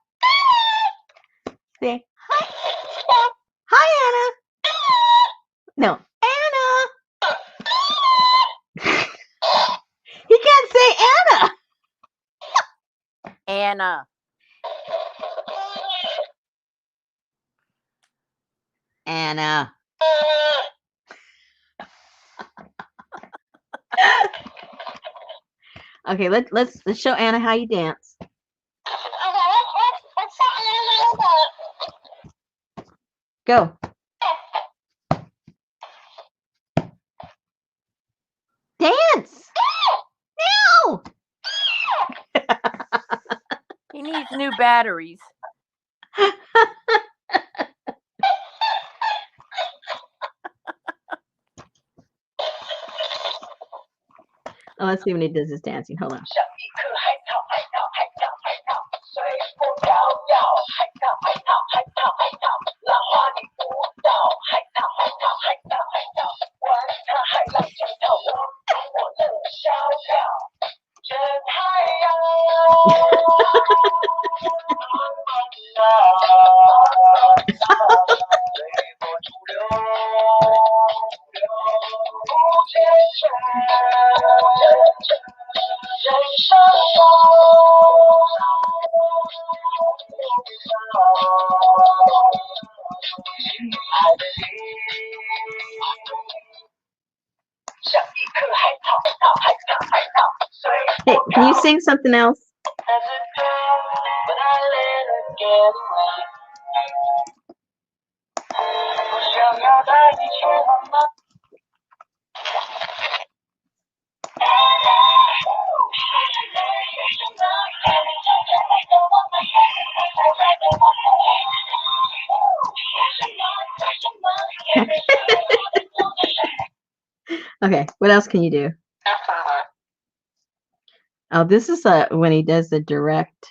Say hi. Hi, Anna. No, Anna. He can't say Anna. Anna. Anna. Okay, let's show Anna how you dance. Go. Dance. No. He needs new batteries. Oh, let's see when he does his dancing. Hold on. Hey, can you sing something else? Okay, what else can you do? Oh, this is when he does the direct.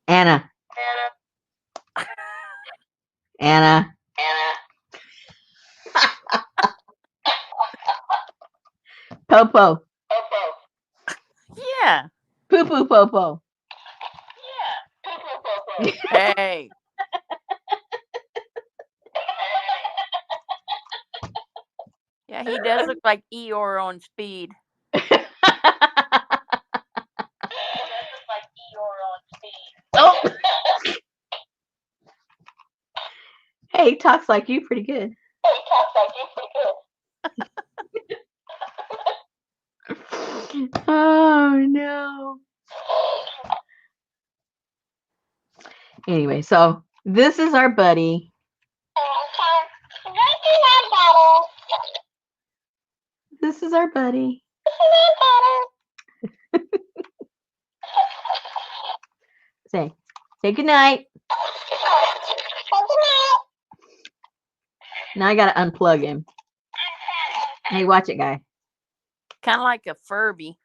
Anna. Anna. Popo. Yeah. Poo poo popo. Hey. Yeah, he does look like Eeyore on speed. Oh. Hey, he talks like you pretty good. Oh no. Anyway, so this is our buddy. This is our buddy. Say good night. Now I gotta unplug him. Hey, watch it, guy. Kind of like a Furby.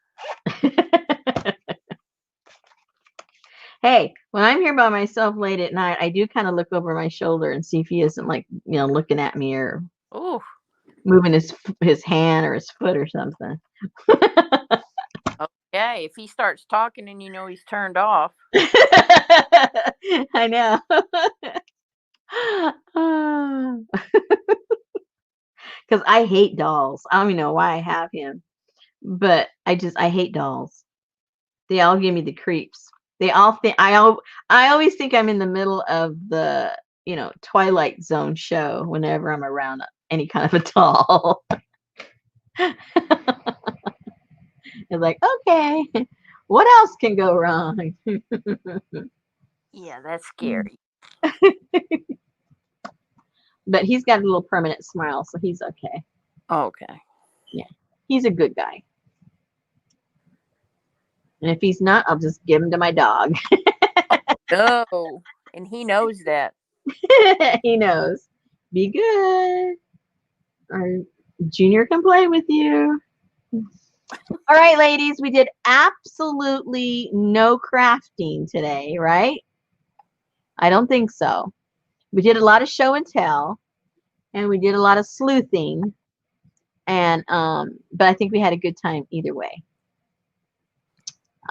Hey, when I'm here by myself late at night, I do kind of look over my shoulder and see if he isn't like, looking at me or Ooh. moving his hand or his foot or something. Okay, if he starts talking and you know he's turned off. I know. Because I hate dolls. I don't even know why I have him, but I hate dolls. They all give me the creeps. They all think I always think I'm in the middle of the Twilight Zone show whenever I'm around any kind of a doll. It's like, okay, what else can go wrong? Yeah, that's scary. But he's got a little permanent smile, so he's okay. Okay. Yeah, he's a good guy. And if he's not, I'll just give him to my dog. No, and he knows that. He knows. Be good. Or Junior can play with you. All right, ladies, we did absolutely no crafting today, right? I don't think so. We did a lot of show and tell, and we did a lot of sleuthing, and but I think we had a good time either way.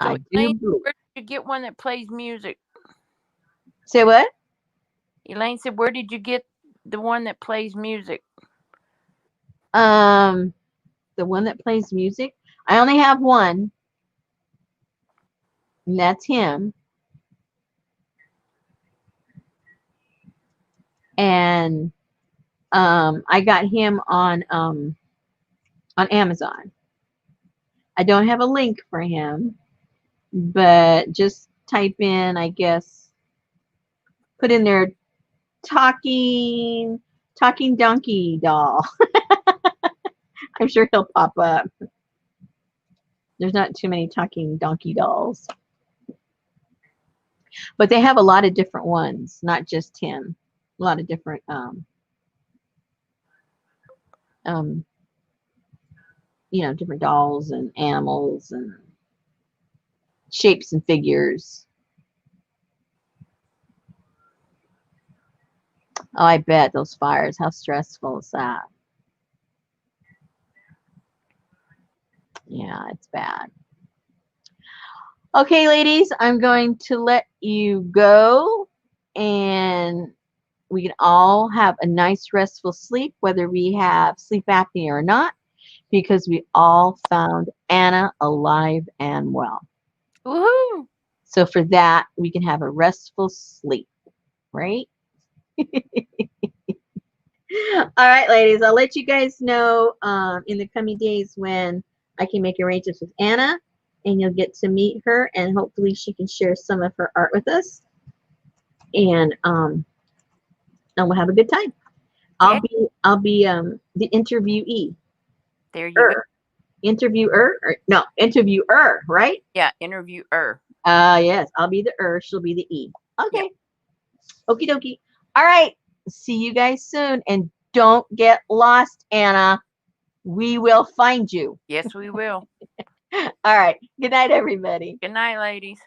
So, I do. Elaine, believe. where did you get one that plays music? Say what? Elaine said, "Where did you get the one that plays music?" The one that plays music. I only have one, and that's him. And I got him on Amazon. I don't have a link for him, but just type in, I guess, put in there talking donkey doll. I'm sure he'll pop up. There's not too many talking donkey dolls, but they have a lot of different ones, not just him. A lot of different different dolls and animals and shapes and figures. Oh, I bet those fires. How stressful is that? Yeah, it's bad. Okay, ladies, I'm going to let you go, and we can all have a nice restful sleep, whether we have sleep apnea or not, because we all found Anna alive and well. Woohoo! So for that, we can have a restful sleep, right? All right, ladies, I'll let you guys know in the coming days when I can make arrangements with Anna, and you'll get to meet her, and hopefully she can share some of her art with us, and we'll have a good time. I'll be the interviewee. There you go. Interviewer, or no, interviewer, right? Yeah, interviewer. Yes, I'll be the she'll be the E. Okay. Yep. Okie dokie. All right. See you guys soon. And don't get lost, Anna. We will find you. Yes, we will. All right. Good night, everybody. Good night, ladies.